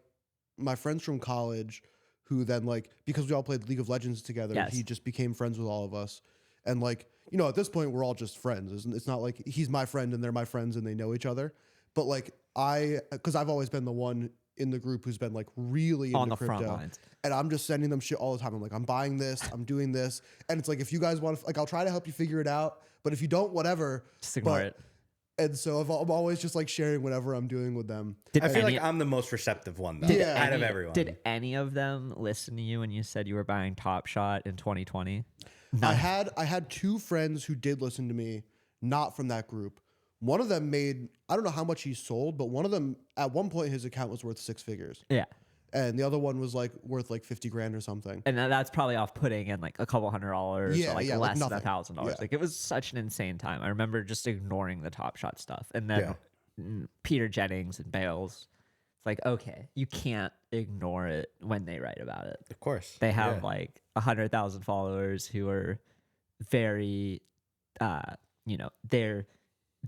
my friends from college who then like because we all played League of Legends together,
Yes.
he just became friends with all of us. And like, you know, at this point we're all just friends. It's not like he's my friend and they're my friends and they know each other. But like because I've always been the one in the group who's been like really into
On the
crypto.
front lines.
And I'm just sending them shit all the time. I'm like, I'm buying this, I'm doing this. And it's like, if you guys want to, like, I'll try to help you figure it out. But if you don't, whatever.
Just ignore
But-
it.
And so I'm always just like sharing whatever I'm doing with them.
I feel like I'm the most receptive one though,
Yeah.
out of everyone.
Did any of them listen to you when you said you were buying Top Shot in 2020?
I had 2 friends who did listen to me, not from that group. One of them made, I don't know how much he sold, but one of them, at one point, his account was worth 6 figures.
Yeah.
And the other one was like worth like 50 grand or something.
And that's probably off putting in like a couple $100
Yeah,
or like
yeah, like
less than
nothing.
$1,000.
Yeah.
Like it was such an insane time. I remember just ignoring the Top Shot stuff. And then Peter Jennings and Bales. It's like, okay, you can't ignore it when they write about it.
Of course.
They have like 100,000 followers who are very, you know,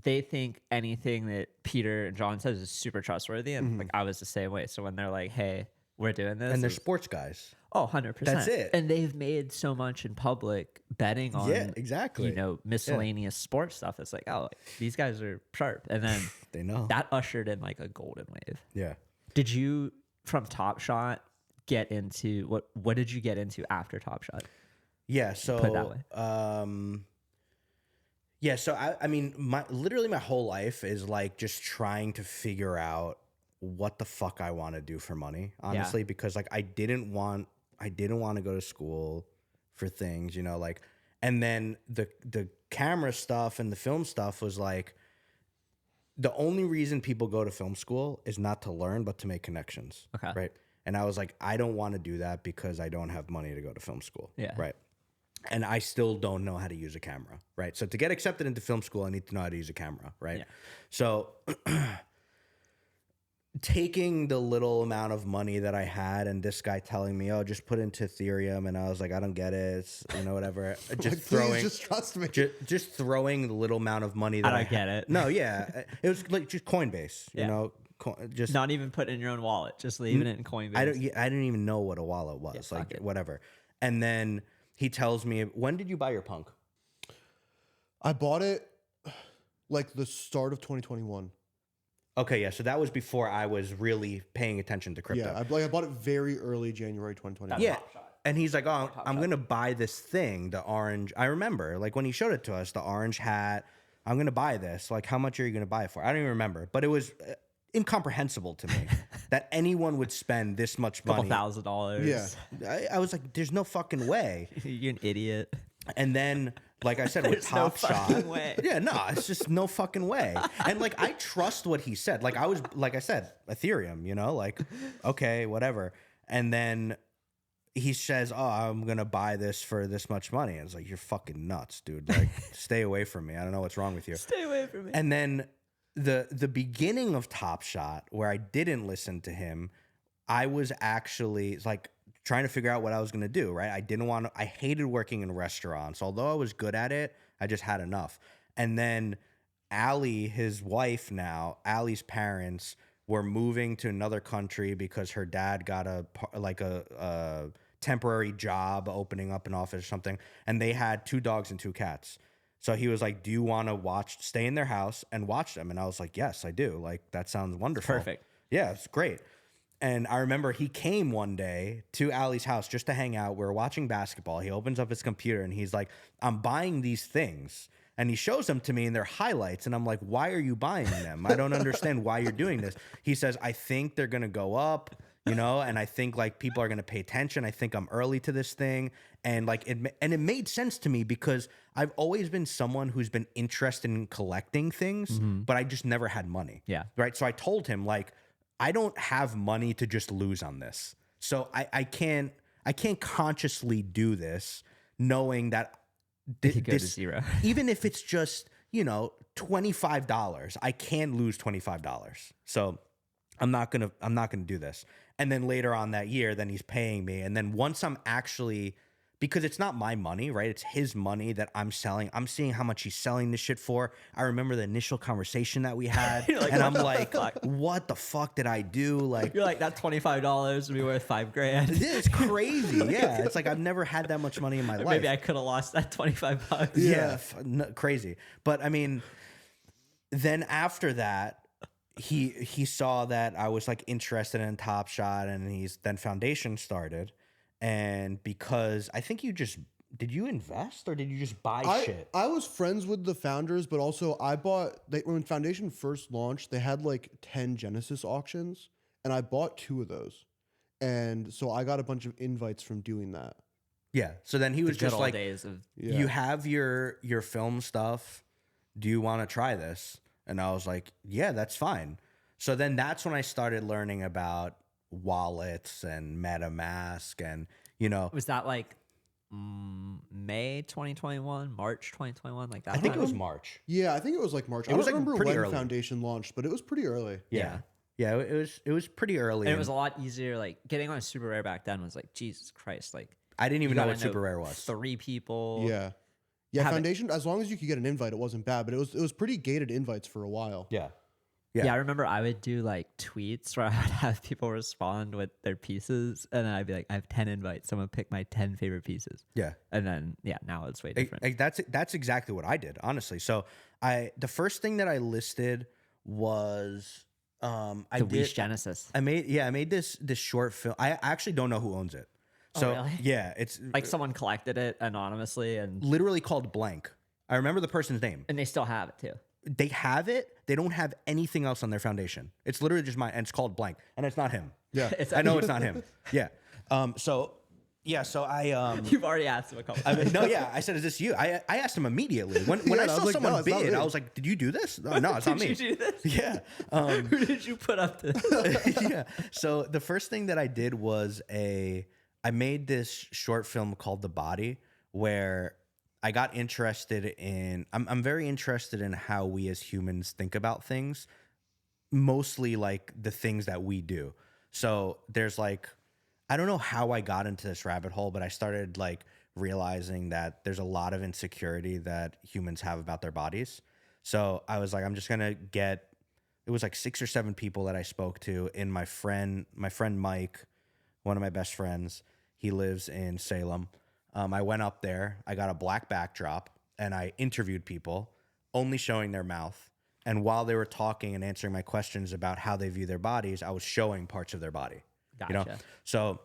they think anything that Peter and John says is super trustworthy. And like I was the same way. So when they're like, hey, we're doing this.
And they're sports guys.
Oh, 100%.
That's it.
And they've made so much in public betting on,
exactly.
you know, miscellaneous sports stuff. It's like, oh, like, these guys are sharp. And then
They know.
that ushered in like a golden wave.
Yeah.
Did you, from Top Shot, get into, what did you get into after Top Shot?
Yeah. So,
Put it that way.
Yeah, so I mean, literally my whole life is like just trying to figure out what the fuck I want to do for money, honestly, because like I didn't want to go to school for things, you know, like, and then the camera stuff and the film stuff was like, the only reason people go to film school is not to learn, but to make connections.
Okay.
Right. And I was like, I don't want to do that because I don't have money to go to film school.
Yeah.
Right. And I still don't know how to use a camera, right? So to get accepted into film school, I need to know how to use a camera, right?
Yeah.
So taking the little amount of money that I had and this guy telling me, oh, just put into Ethereum. And I was like, I don't get it. It's, you know, whatever. Just
Like,
throwing,
please just trust me.
just throwing the little amount of money that
I don't get it.
No, yeah. It was like just Coinbase, you
Yeah.
know, just
Not even put it in your own wallet, just leaving it in Coinbase.
I didn't even know what a wallet was,
fuck
like
it.
whatever. And then he tells me, when did you buy your punk?
I bought it like the start of 2021.
Okay, yeah. So that was before I was really paying attention to crypto.
Yeah, I bought it very early January 2021.
Yeah. And he's like, oh, I'm going to buy this thing, the orange. I remember, like, when he showed it to us, the orange hat. I'm going to buy this. Like, how much are you going to buy it for? I don't even remember. But it was incomprehensible to me that anyone would spend this much money.
$1,000.
Yeah.
I was like, there's no fucking way.
You're an idiot.
And then, like I said, with
There's no
Top Shot,
fucking way.
yeah, no, it's just no fucking way. And like, I trust what he said. Like, I said, Ethereum, you know, like, okay, whatever. And then he says, "Oh, I'm gonna buy this for this much money." And it's like, you're fucking nuts, dude. Like, stay away from me. I don't know what's wrong with you.
Stay away from me.
And then the beginning of Top Shot, where I didn't listen to him, I was actually like trying to figure out what I was gonna do. Right? I hated working in restaurants. Although I was good at it, I just had enough. And then Allie, his wife now, Allie's parents were moving to another country because her dad got a temporary job opening up an office or something, and they had 2 dogs and 2 cats. So he was like, "Do you want to stay in their house and watch them?" And I was like, "Yes, I do. Like, that sounds wonderful."
Perfect.
Yeah, it's great. And I remember he came one day to Allie's house just to hang out. We were watching basketball. He opens up his computer and he's like, "I'm buying these things." And he shows them to me and they're highlights. And I'm like, "Why are you buying them? I don't understand why you're doing this." He says, "I think they're going to go up, and I think like people are going to pay attention. I think I'm early to this thing." And like, it made sense to me because I've always been someone who's been interested in collecting things, but I just never had money.
Yeah.
Right. So I told him, like, I don't have money to just lose on this. So I can't consciously do this knowing that
It could go to zero.
even if it's just, $25, I can lose $25. So I'm not going to do this. And then later on that year, then he's paying me. And then once I'm actually, because it's not my money, right? It's his money that I'm selling. I'm seeing how much he's selling this shit for. I remember the initial conversation that we had.
You're like,
and I'm
what the
like,
fuck?
what the fuck did I do? Like,
You're like, that $25 would be worth $5,000.
it's crazy. Yeah. It's like, I've never had that much money in my life.
Maybe I could have lost that $25.
Yeah, crazy. But I mean, then after that, he saw that I was like interested in Top Shot, and then Foundation started. And because I think did you invest or did you just buy shit?
I was friends with the founders, but also when Foundation first launched, they had like 10 Genesis auctions, and I bought 2 of those. And so I got a bunch of invites from doing that.
Yeah. So then he was just like,
days of
"You have your film stuff. Do you want to try this?" And I was like, "Yeah, that's fine." So then that's when I started learning about wallets and MetaMask, and
Was that like May 2021, March 2021, like that?
I think it
time?
was March.
Yeah, I think it was like March.
It
I
was,
don't
like,
remember
pretty
when
early.
Foundation launched, but it was pretty early.
Yeah. It was pretty early.
And it was a lot easier. Like getting on a super rare back then was like, Jesus Christ, like
I didn't even
you
know
gotta
what super rare was.
3 people.
Yeah. Foundation. As long as you could get an invite, it wasn't bad. But it was pretty gated invites for a while.
Yeah.
Yeah, I remember I would do like tweets where I would have people respond with their pieces, and then I'd be like, "I have 10 invites. Someone pick my 10 favorite pieces."
Yeah.
And then now it's way different.
That's exactly what I did, honestly. So the first thing that I listed was
The Weesh Genesis.
I made this short film. I actually don't know who owns it. So
really?
yeah, it's
Like someone collected it anonymously, and
literally called Blank. I remember the person's name.
they still have it too.
They have it. They don't have anything else on their foundation. It's literally just mine, and it's called Blank, and it's not him.
Yeah.
I know it's not him. Yeah. So I
You've already asked him a couple times.
I said, "Is this you?" I asked him immediately when I
I
saw
was like,
someone
"No, it's not
bid.
me."
I was like, "Did you do this?" No, it's not me.
Did you do this?
Yeah.
Who did you put up to this?
Yeah. So the first thing that I did was I made this short film called The Body, where I got interested in, I'm very interested in how we as humans think about things, mostly like the things that we do. So there's like, I don't know how I got into this rabbit hole, but I started like realizing that there's a lot of insecurity that humans have about their bodies. So I was like, I'm just gonna it was like 6 or 7 people that I spoke to, and my friend Mike, one of my best friends, he lives in Salem. I went up there, I got a black backdrop, and I interviewed people, only showing their mouth. And while they were talking and answering my questions about how they view their bodies, I was showing parts of their body.
Gotcha.
So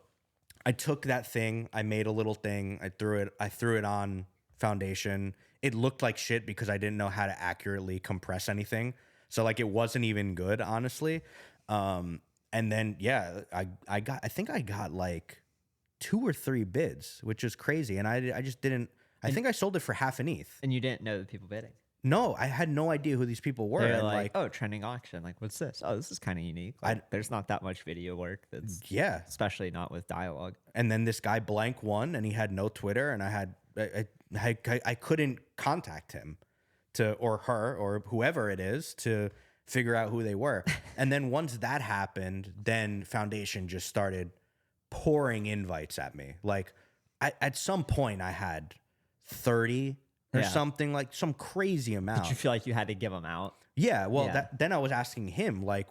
I took that thing, I made a little thing, I threw it on Foundation. It looked like shit because I didn't know how to accurately compress anything. So like it wasn't even good, honestly. And then I think I got like 2 or 3 bids, which is crazy. And I just didn't. I think I sold it for half an ETH.
And you didn't know the people bidding.
No, I had no idea who these people were.
They're
And
like, oh, trending auction. Like, what's this? Oh, this is kind of unique. Like, there's not that much video work. That's
yeah.
especially not with dialogue.
And then this guy blank won, and he had no Twitter, and I couldn't contact him or her or whoever it is to figure out who they were. And then once that happened, then Foundation just started pouring invites at me. Like at some point I had 30 or something, like some crazy amount.
Did you feel like you had to give them out?
Yeah. Well, then I was asking him, like,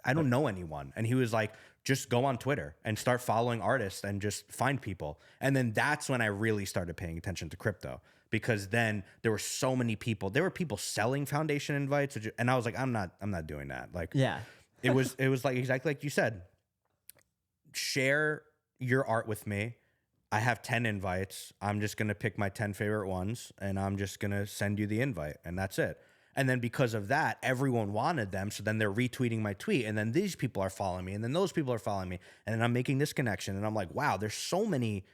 I don't know anyone. And he was like, just go on Twitter and start following artists and just find people. And then that's when I really started paying attention to crypto, because then there were so many people. There were people selling Foundation invites, and I was like, I'm not doing that. Like, it was like exactly like you said. Share your art with me. I have 10 invites. I'm just going to pick my 10 favorite ones, and I'm just going to send you the invite, and that's it. And then because of that, everyone wanted them. So then they're retweeting my tweet, and then these people are following me, and then those people are following me, and then I'm making this connection, and I'm like, wow, there's so many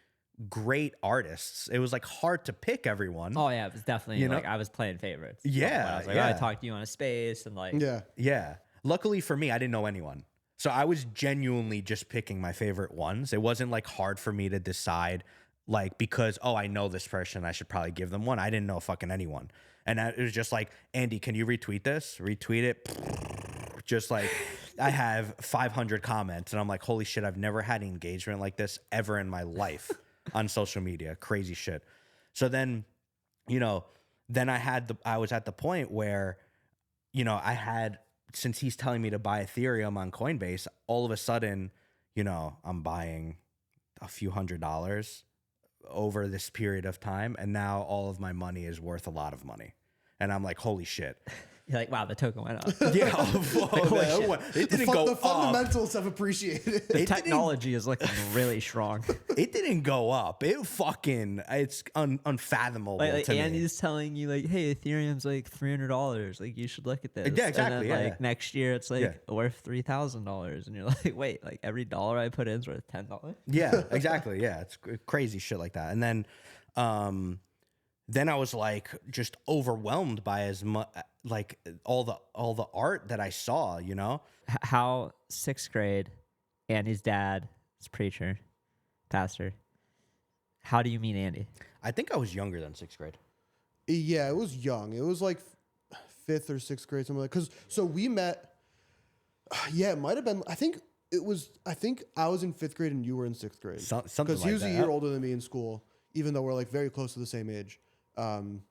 great artists. It was like hard to pick everyone.
Oh yeah, it was definitely like I was playing favorites.
Yeah,
I was like, I talked to you on a space, and like
yeah. Luckily for me, I didn't know anyone. So I was genuinely just picking my favorite ones. It wasn't like hard for me to decide, like, because, oh, I know this person, I should probably give them one. I didn't know fucking anyone. And it was just like, Andy, can you retweet this? Retweet it. Just like, I have 500 comments, and I'm like, holy shit, I've never had engagement like this ever in my life on social media. Crazy shit. So then, then I was at the point where, since he's telling me to buy Ethereum on Coinbase, all of a sudden, I'm buying a few $100s over this period of time. And now all of my money is worth a lot of money. And I'm like, holy shit.
You're like, wow, the token went up.
Yeah. It didn't go
The
up.
fundamentals have appreciated.
The technology is looking really strong.
It didn't go up. It's unfathomable
Like
to me.
Andy's telling you, like, hey, Ethereum's like $300. Like, you should look at this.
Yeah, exactly.
And then, like, next year it's like worth $3,000. And you're like, wait, like every dollar I put in is worth $10?
Yeah, exactly. Yeah, it's crazy shit like that. And then I was like just overwhelmed by as much, like all the art that I saw,
How 6th grade, Andy's dad is preacher, pastor. How do you meet Andy?
I think I was younger than 6th grade.
Yeah, it was young. It was like 5th or 6th grade, something like. So we met. Yeah, it might have been. I think I was in 5th grade and you were in 6th grade.
Something like that.
Because he was a year older than me in school, even though we're like very close to the same age. And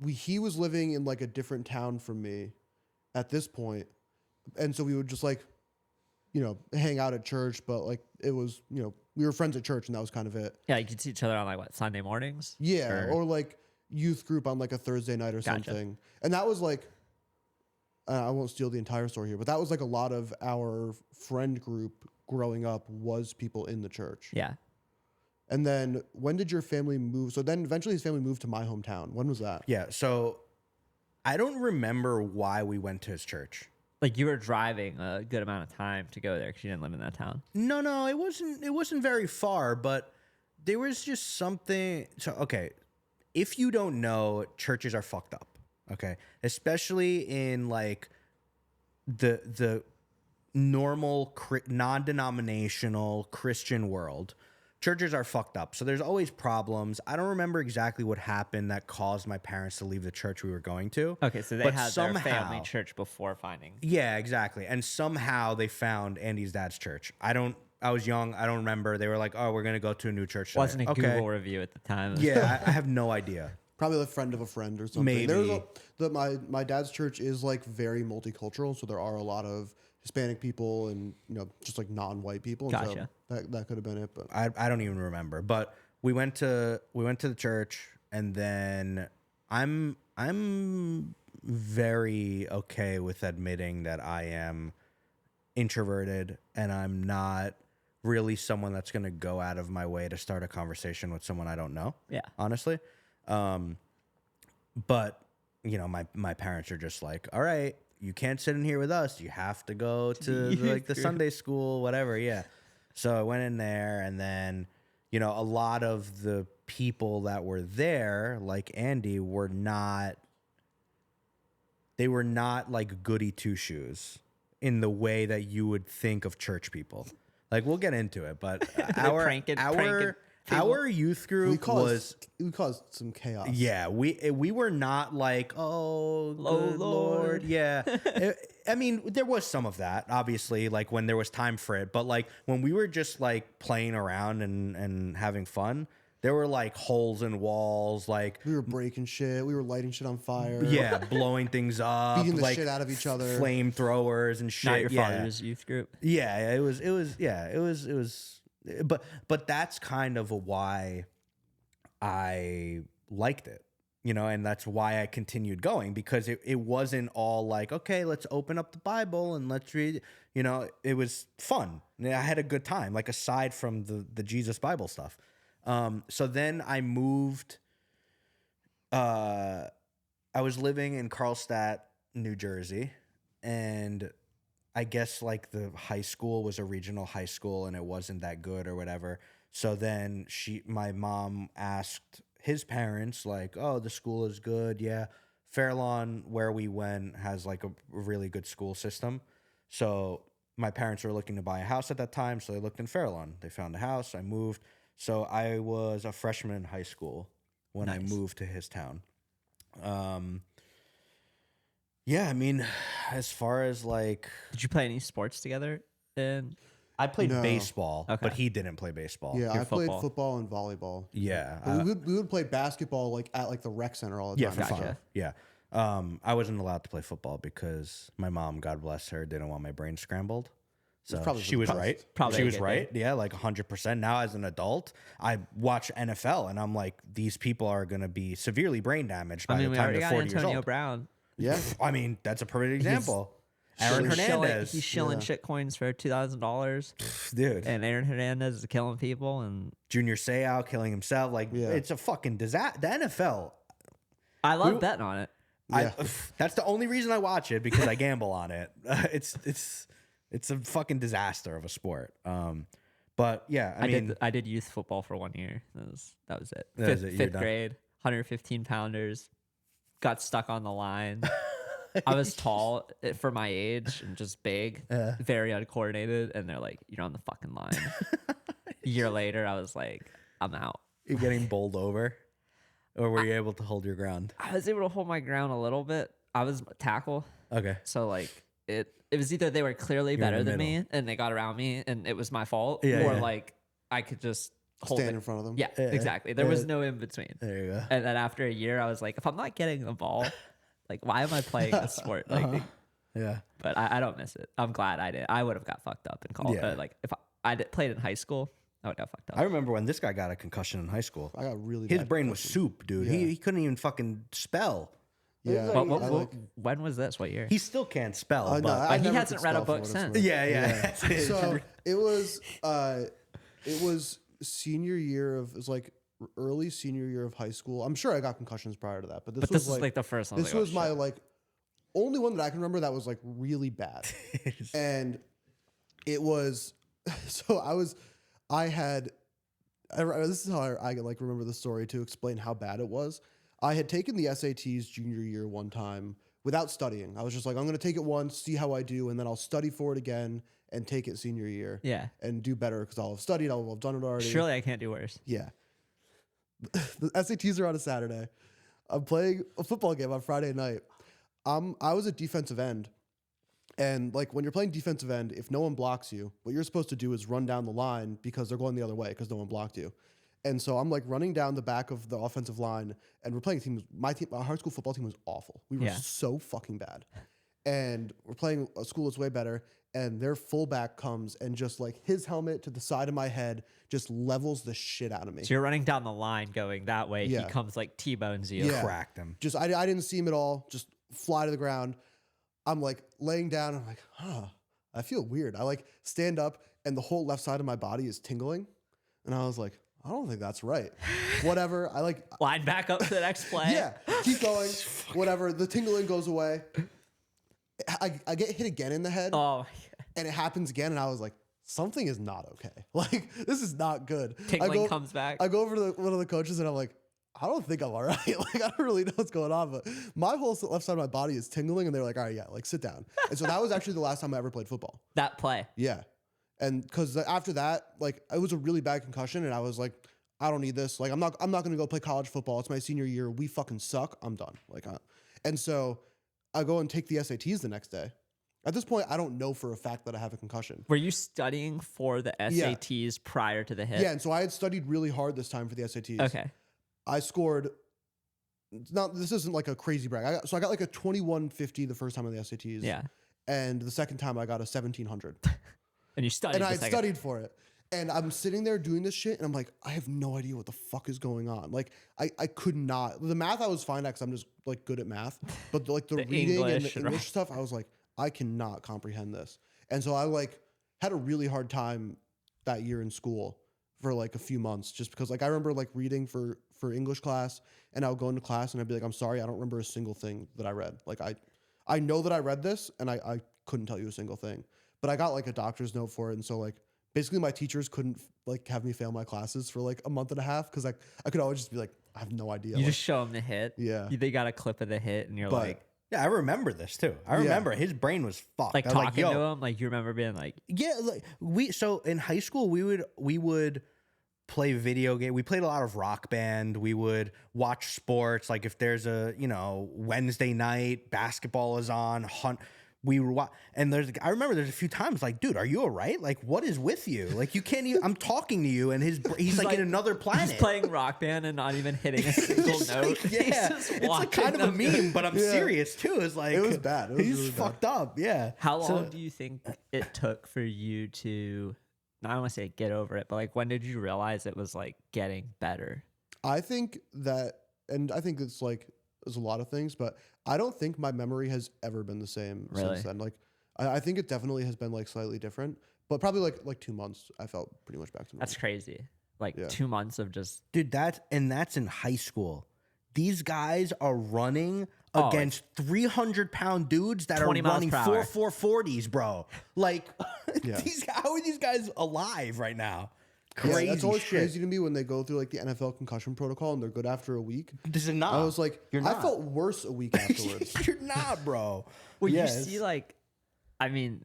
he was living in like a different town from me at this point. And so we would just like, hang out at church, but like it was, we were friends at church and that was kind of it.
Yeah, you could see each other on like what, Sunday mornings?
Yeah. Or like youth group on like a Thursday night or something. And that was like, I won't steal the entire story here, but that was like a lot of our friend group growing up was people in the church.
Yeah.
And then when did your family move? So then eventually his family moved to my hometown. When was that?
Yeah. So I don't remember why we went to his church.
Like you were driving a good amount of time to go there because you didn't live in that town.
No, it wasn't very far, but there was just something. So, okay. If you don't know, churches are fucked up. Okay. Especially in like the normal non-denominational Christian world. Churches are fucked up. So there's always problems. I don't remember exactly what happened that caused my parents to leave the church we were going to.
Okay, so they had their family church before finding.
Yeah, exactly. And somehow they found Andy's dad's church. I was young. I don't remember. They were like, oh, we're going to go to a new church tonight.
Wasn't a Google review at the time.
Yeah, I have no idea.
Probably a friend of a friend or something.
Maybe.
My dad's church is like very multicultural. So there are a lot of Hispanic people and just like non-white people.
Gotcha.
So that could have been it, but
I don't even remember. But we went to the church, and then I'm very okay with admitting that I am introverted and I'm not really someone that's going to go out of my way to start a conversation with someone I don't know.
Yeah,
honestly. But my parents are just like, all right, you can't sit in here with us. You have to go to the Sunday school, whatever. Yeah. So I went in there, and then, a lot of the people that were there, like Andy, were not like goody two shoes in the way that you would think of church people. Like, we'll get into it, but
pranking
our youth group
we caused some chaos.
Yeah, we were not like, oh, good Lord. Yeah. I mean, there was some of that, obviously, like when there was time for it. But like when we were just like playing around and having fun, there were like holes in walls, like
We were breaking shit. We were lighting shit on fire.
yeah, blowing things up,
Beating the
like
shit out of each other.
flamethrowers and shit.
Not your
yeah.
father's youth group.
Yeah, it was. But that's kind of why I liked it, you know, and that's why I continued going, because it wasn't all like, okay, let's open up the Bible and let's read, you know, it was fun. I had a good time, like aside from the Jesus Bible stuff. So then I moved, I was living in Carlstadt, New Jersey, and I guess like the high school was a regional high school and it wasn't that good or whatever. So then my mom asked his parents, like, oh, the school is good. Yeah. Fairlawn, where we went, has like a really good school system. So my parents were looking to buy a house at that time. So they looked in Fairlawn. They found a house. I moved. So I was a freshman in high school when I moved to his town. Yeah, I mean, as far as like...
Did you play any sports together?
I played
No.
baseball,
Okay.
but he didn't play baseball.
Yeah,
Your
I played
football.
football and volleyball.
Yeah.
But we would play basketball like at like the rec center all the
Yeah,
time.
for
Gotcha.
fun. Yeah. I wasn't allowed to play football because my mom, God bless her, didn't want my brain scrambled. So
probably
she
for
was
the best.
right.
Probably
she
a
was
good
right. Yeah, like 100%. Now as an adult, I watch NFL and I'm like, these people are going to be severely brain damaged by
I mean,
the
we
time
already
they're
got
40 years
Antonio
old.
Brown.
Yeah.
I mean, that's a perfect example. Aaron Hernandez.
He's shilling shit coins for $2,000,
Dude.
and Aaron Hernandez is killing people. And
Junior Seau killing himself. Like,
Yeah.
it's a fucking disaster. The NFL,
I love betting on it.
Yeah.
that's the only reason I watch it, because I gamble on it. It's a fucking disaster of a sport. But yeah,
I did youth football for 1 year. That was it.
That was it. You're
Fifth
done.
grade, 115 pounders, got stuck on the line. I was tall for my age and just big, very uncoordinated, and they're like, "You're on the fucking line." A year later, I was like, "I'm out."
You're getting bowled over, or were you able to hold your ground?
I was able to hold my ground a little bit. I was tackle,
Okay.
so like it was either they were clearly
in
better
the
than me
middle.
and they got around me and it was my fault,
Yeah,
or
yeah.
like I could just hold
Stand
it.
in front of them.
Yeah, exactly. There was no in between.
There you go.
And then after a year, I was like, if I'm not getting the ball, like, why am I playing this sport? Like,
Yeah.
but I don't miss it. I'm glad I did. I would have got fucked up in college.
Yeah.
Like, if played in high school, I would have got fucked up.
I remember when this guy got a concussion in high school.
I got really
His
bad
brain was
concussion.
soup, dude.
Yeah.
He couldn't even fucking spell.
Yeah.
When was this? What year?
He still can't spell.
No,
but
But he
never
hasn't
could
read a
spell for
book
what it's
since.
worth.
yeah.
So it was senior year of, it was like early senior year of high school. I'm sure I got concussions prior to that, but this
But
was
this is like the first one.
this was my like only one that I can remember that was like really bad. And it was, so this is how I like remember the story to explain how bad it was. I had taken the SATs junior year one time without studying. I was just like, I'm going to take it once, see how I do, and then I'll study for it again and take it senior year.
Yeah.
And do better because I'll have studied, I'll have done it already.
Surely I can't do worse.
Yeah. The SATs are on a Saturday. I'm playing a football game on Friday night. I was a defensive end. And like when you're playing defensive end, if no one blocks you, what you're supposed to do is run down the line because they're going the other way because no one blocked you. And so I'm like running down the back of the offensive line, and we're playing a team. My high school football team was awful. We were so fucking bad. And we're playing a school that's way better. And their fullback comes and just like his helmet to the side of my head just levels the shit out of me.
So you're running down the line going that way.
Yeah.
He comes like T-bones you.
Yeah.
Cracked him.
Just I didn't see him at all. Just fly to the ground. I'm like laying down. I'm like, I feel weird. I like stand up and the whole left side of my body is tingling. And I was like, I don't think that's right. Whatever. I like
Line back up to the next play.
yeah, keep going. Whatever. The tingling goes away. I get hit again in the head,
Oh,
and it happens again. And I was like, something is not okay. Like, this is not good.
Tingling comes back.
I go over to one of the coaches and I'm like, I don't think I'm all right. Like, I don't really know what's going on, but my whole left side of my body is tingling. And they're like, all right, yeah, like sit down. And so that was actually the last time I ever played football.
That play.
Yeah. And because after that, like, it was a really bad concussion. And I was like, I don't need this. Like, I'm not going to go play college football. It's my senior year. We fucking suck. I'm done. Like, and so I go and take the SATs the next day. At this point, I don't know for a fact that I have a concussion.
Were you studying for the SATs prior to the hit?
Yeah. And so I had studied really hard this time for the SATs.
Okay.
I scored. Now, this isn't like a crazy brag. I got like a 2150 the first time on the SATs.
Yeah.
And the second time I got a 1700.
And you studied.
And I had studied for it. And I'm sitting there doing this shit, and I'm like, I have no idea what the fuck is going on. Like, I could not. The math I was fine at because I'm just like good at math. But like the reading
English,
and the English stuff, I was like, I cannot comprehend this. And so I like had a really hard time that year in school for like a few months, just because like I remember like reading for English class, and I would go into class and I'd be like, I'm sorry, I don't remember a single thing that I read. Like I know that I read this, and I couldn't tell you a single thing. But I got like a doctor's note for it, and so like basically my teachers couldn't like have me fail my classes for like a month and a half because I could always just be like, I have no idea.
You
like,
just show them the hit.
Yeah.
They got a clip of the hit, and you're
But-
like
Yeah, I remember this too. I remember his brain was fucked. I was
talking
yo.
to him. Like you remember being like,
Yeah, like so in high school we would play video game. We played a lot of Rock Band. We would watch sports. Like if there's a Wednesday night basketball is on, we were and I remember there's a few times like, dude, are you all right? Like, what is with you? Like, you can't even. I'm talking to you, and he's like in another planet.
He's playing Rock Band and not even hitting a single note.
Like, yeah, it's like kind of a meme, but I'm serious too. It's like
It was bad. It was
he's
really bad.
fucked up. Yeah.
How long do you think it took for you to? I don't want to say get over it, but like when did you realize it was like getting better?
I think that, and I think it's like there's a lot of things, but I don't think my memory has ever been the same since then. Like I think it definitely has been like slightly different, but probably like 2 months I felt pretty much back to normal.
That's crazy. Like 2 months of just
Dude, that's in high school. These guys are running against 300-pound dudes that are
20 miles
running
per hour.
440s, bro. Like,
Yeah.
how are these guys alive right now? Crazy
that's always
shit.
crazy to me when they go through like the NFL concussion protocol and they're good after a week.
This is not.
I was like,
You're
I
not.
felt worse a week afterwards.
You're not, bro.
well,
Yes.
you see, like, I mean,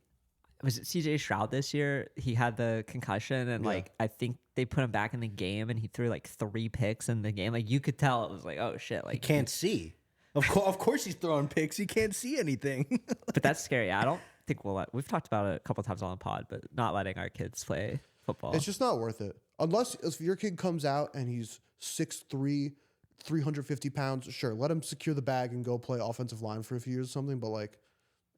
was it CJ Stroud this year? He had the concussion, and like I think they put him back in the game, and he threw like 3 picks in the game. Like you could tell it was like, oh shit, like
Can't see. Of course he's throwing picks. He can't see anything.
But that's scary. I don't think we've talked about it a couple times on the pod, but not letting our kids play football.
It's just not worth it. Unless if your kid comes out and he's 6'3", 350 pounds, sure, let him secure the bag and go play offensive line for a few years or something, but like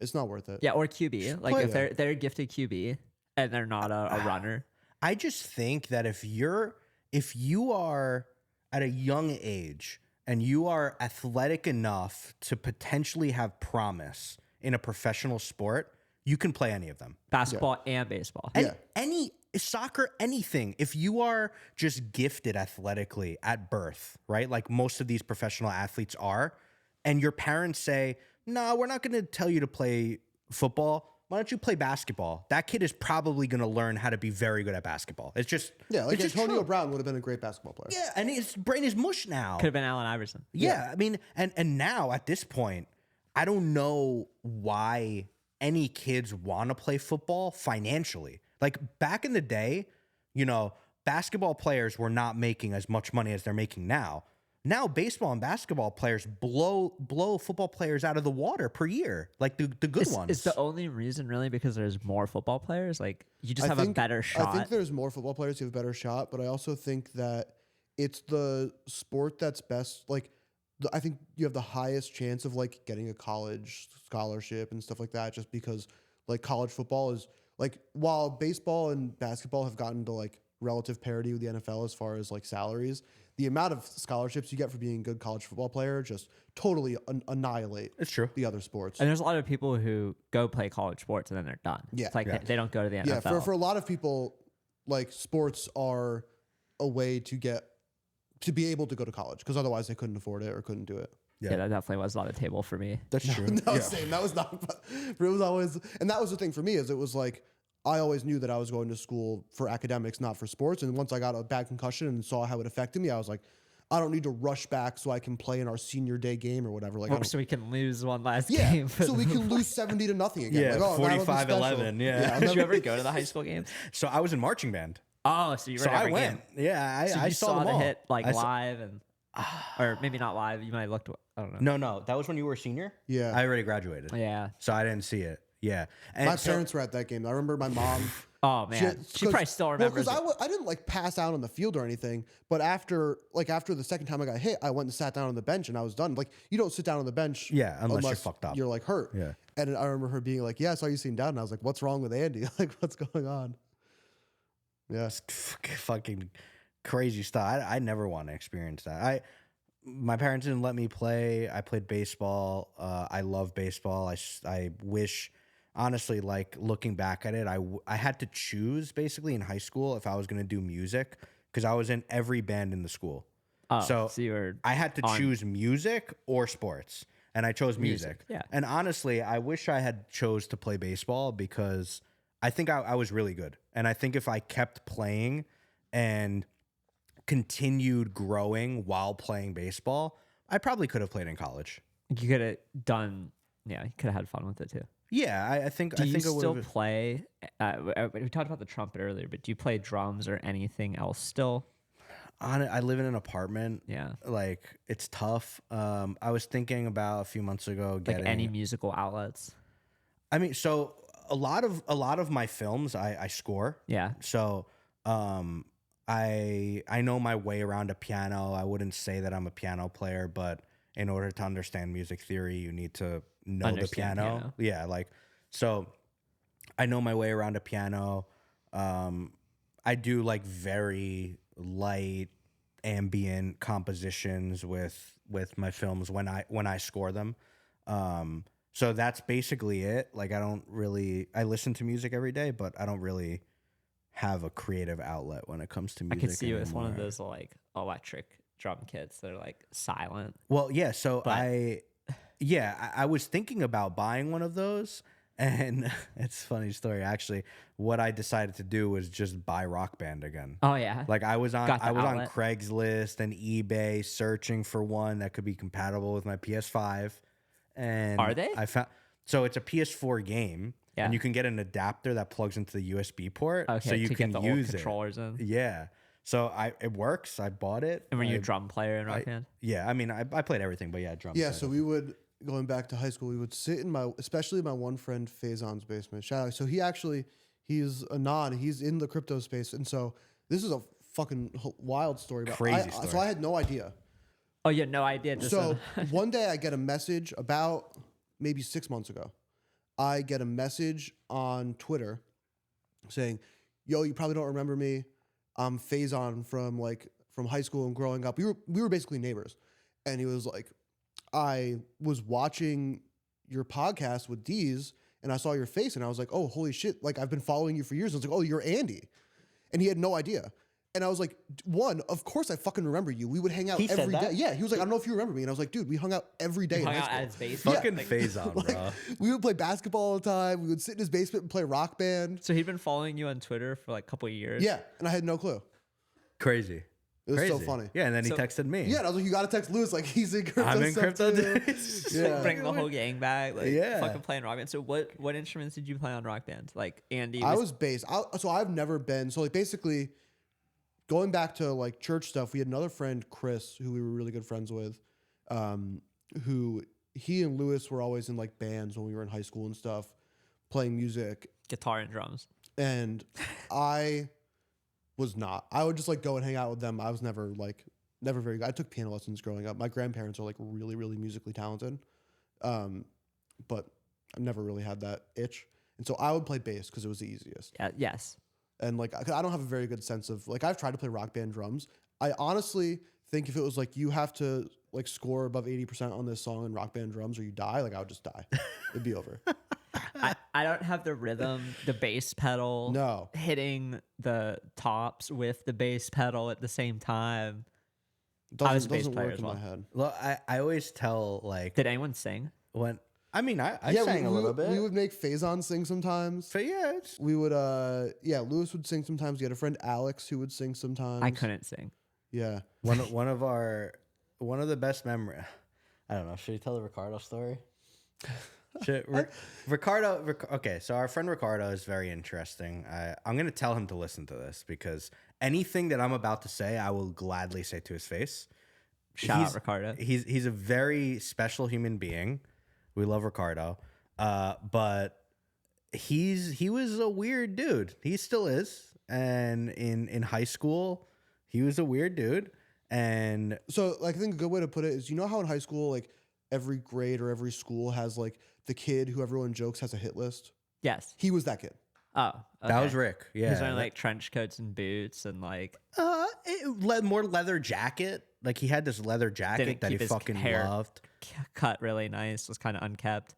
it's not worth it.
yeah, or QB. Like
play
if
it.
they're a gifted QB and they're not a runner.
I just think that if you are at a young age and you are athletic enough to potentially have promise in a professional sport, you can play any of them.
Basketball and baseball.
And any soccer, anything. If you are just gifted athletically at birth, right? Like most of these professional athletes are, and your parents say, no, we're not going to tell you to play football. Why don't you play basketball? That kid is probably going to learn how to be very good at basketball. It's just
Like
it's just
Antonio
true.
Brown would have been a great basketball player.
Yeah, and his brain is mush now.
Could have been Allen Iverson.
Yeah, I mean, and now at this point, I don't know why any kids want to play football financially. Like back in the day, basketball players were not making as much money as they're making now. Now baseball and basketball players blow football players out of the water per year, like the good ones.
It's the only reason really because there's more football players. Like you just have a better shot.
I think there's more football players who have a better shot, but I also think that it's the sport that's best. Like, I think you have the highest chance of like getting a college scholarship and stuff like that, just because like college football is like, while baseball and basketball have gotten to like relative parity with the NFL as far as like salaries, the amount of scholarships you get for being a good college football player just totally annihilate
It's true.
the other sports.
and there's a lot of people who go play college sports and then they're done.
Yeah.
It's like they don't go to the NFL.
Yeah, for a lot of people, like sports are a way to be able to go to college, because otherwise they couldn't afford it or couldn't do it.
yeah, that definitely was on the table for me.
That's true.
No, same. That was not. But it was always, and that was the thing for me, is it was like I always knew that I was going to school for academics, not for sports. And once I got a bad concussion and saw how it affected me, I was like, I don't need to rush back so I can play in our senior day game or whatever. Like,
so we can lose one last
yeah,
game.
so we can lose 70-0 again.
Yeah,
like, oh, that'll be
45-11.
special.
Yeah.
Did you ever go to the high school games?
So I was in marching band.
Oh, so you were
So
at
I
every
went.
game.
Yeah,
So
I
you
saw
saw
them
the
all.
hit like
I saw-
live and, or maybe not live. You might have looked. I don't know.
No, that was when you were a senior.
Yeah.
I already graduated.
Yeah.
So I didn't see it. Yeah, and
My parents were at that game. I remember my mom.
Oh man, she probably still remembers.
Because I didn't like pass out on the field or anything, but after the second time I got hit, I went and sat down on the bench and I was done. Like, you don't sit down on the bench,
unless you're fucked up.
You're like hurt.
Yeah.
And I remember her being like, "Yeah, I saw you sitting down," and I was like, "What's wrong with Andy? Like, what's going on?" Yeah,
Fucking crazy stuff. I never want to experience that. My parents didn't let me play. I played baseball. I love baseball. I wish. Honestly, like looking back at it, I had to choose basically in high school if I was going to do music because I was in every band in the school.
Oh,
so
you were
I had to choose music or sports, and I chose music.
Yeah.
And honestly, I wish I had chose to play baseball because I think I was really good. And I think if I kept playing and continued growing while playing baseball, I probably could have played in college.
You could have done. Yeah, you could have had fun with it too.
Yeah, I think.
Do you
I
still play? We talked about the trumpet earlier, but do you play drums or anything else still?
I live in an apartment.
Yeah,
like it's tough. I was thinking about a few months ago getting
like any musical outlets.
I mean, so a lot of my films I score.
Yeah.
So I know my way around a piano. I wouldn't say that I'm a piano player, but in order to understand music theory, you need to know the piano. Yeah, like so I know my way around a piano. I do like very light ambient compositions with my films when I score them. So that's basically it. Like I listen to music every day, but I don't really have a creative outlet when it comes to music.
I could see you
anymore.
as one of those like electric drum kits that are like silent.
Well, yeah. So
But-
I was thinking about buying one of those, and it's a funny story actually. What I decided to do was just buy Rock Band again.
Oh yeah.
Like I was on
Got the
on
outlet.
Craigslist and eBay searching for one that could be compatible with my PS5. And
Are they?
I found so it's a PS4 game,
Yeah.
and you can get an adapter that plugs into the USB port,
Okay,
so you
to
can
get the old
use it.
controllers in.
Yeah, so it works. I bought it.
And were you a
I-
drum player in Rock Band?
Yeah, I mean, I played everything, but yeah, drums.
yeah. So we would, going back to high school, we would sit in especially my one friend Faison's basement. Shout out. So he's a non. He's in the crypto space, and so this is a fucking wild story.
Crazy story.
So I had no idea.
Oh, you had no idea. Just
So one day I get a message about maybe 6 months ago. I get a message on Twitter saying, "Yo, you probably don't remember me. I'm Faison from high school and growing up. We were basically neighbors." And he was like, "I was watching your podcast with Deez and I saw your face and I was like, oh, holy shit. Like I've been following you for years." I was like, "Oh, you're Andy." And he had no idea. And I was like, one, of course I fucking remember you. We would hang out
He said
every day.
that?
Yeah. He was like, "I don't know if you remember me." And I was like, "Dude, we hung out every day in
hung
high
out
school."
at his basement.
Fucking
Like-
Faison, bro.
We would play basketball all the time. We would sit in his basement and play Rock Band.
So he'd been following you on Twitter for like a couple of years.
Yeah. And I had no clue.
Crazy.
It was so
Crazy.
funny.
Yeah, and then he
So-
texted me.
Yeah. And I was like, "You got to text Lewis. Like he's in crypto
I'm in
stuff
crypto.
too."
Dude.
Yeah.
Bring the whole gang back. Like,
Yeah.
fucking playing Rock Band. So what instruments did you play on Rock Band? Like Andy
I was bass. So I've never been. So like basically going back to like church stuff, we had another friend, Chris, who we were really good friends with, who he and Lewis were always in like bands when we were in high school and stuff, playing music.
guitar and drums.
And I was not. I would just like go and hang out with them. I was never very good. I took piano lessons growing up. My grandparents are like really, really musically talented. But I've never really had that itch. And so I would play bass because it was the easiest.
Yeah, yes.
And like, I don't have a very good sense of like, I've tried to play Rock Band drums. I honestly think if it was like, you have to like score above 80% on this song in Rock Band drums or you die, like I would just die. It'd be over.
I don't have the rhythm, the bass pedal.
No.
Hitting the tops with the bass pedal at the same time.
It
I was a bass
doesn't
player
work
as
in
well.
my head.
Well, I always tell like
Did anyone sing?
when I mean, I
Yeah,
sang a little bit.
We would make Faison sing sometimes.
So yeah,
We would, Lewis would sing sometimes. We had a friend Alex who would sing sometimes.
I couldn't sing.
Yeah.
one of the best memory. I don't know. Should you tell the Ricardo story? Ricardo. Okay, so our friend Ricardo is very interesting. I'm gonna tell him to listen to this because anything that I'm about to say, I will gladly say to his face.
Shout out Ricardo.
He's a very special human being. We love Ricardo, but he was a weird dude. He still is, and in high school, he was a weird dude. And
so, like, I think a good way to put it is, you know how in high school, like, every grade or every school has, like, the kid who everyone jokes has a hit list?
Yes.
He was that kid.
Oh, okay.
that was Rick. Yeah,
He's wearing like trench coats and boots and like
more leather jacket. Like he had this leather jacket
Didn't
that he
keep his
fucking
hair
loved.
cut really nice. Was kind of unkept.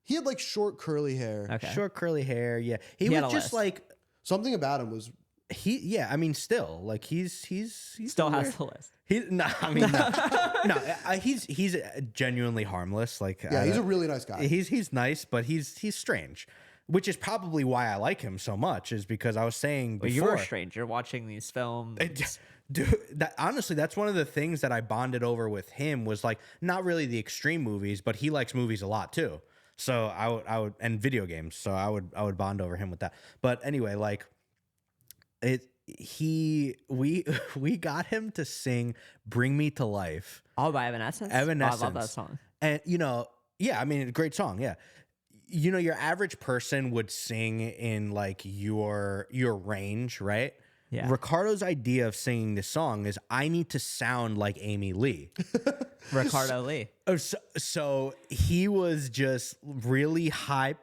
He had, like, short curly hair.
Okay.
Short curly hair. Yeah, he
He had
was
a
just
list.
like
Something about him was...
Yeah, I mean, still, like he's
Still
weird.
has the list.
He's genuinely harmless. Like
Yeah, he's a really nice guy.
He's nice, but he's strange, which is probably why I like him so much. Is because I was saying
But
before,
you're a stranger watching these films.
Dude, honestly, that's one of the things that I bonded over with him was like not really the extreme movies, but he likes movies a lot too. So I would and video games. So I would bond over him with that. But anyway, like we got him to sing "Bring Me to Life."
Oh, by Evanescence. Oh, I love that song.
And yeah, I mean, great song. Yeah. Your average person would sing in like your range, right?
Yeah.
Ricardo's idea of singing this song is I need to sound like Amy Lee.
Ricardo Lee.
So he was just really high.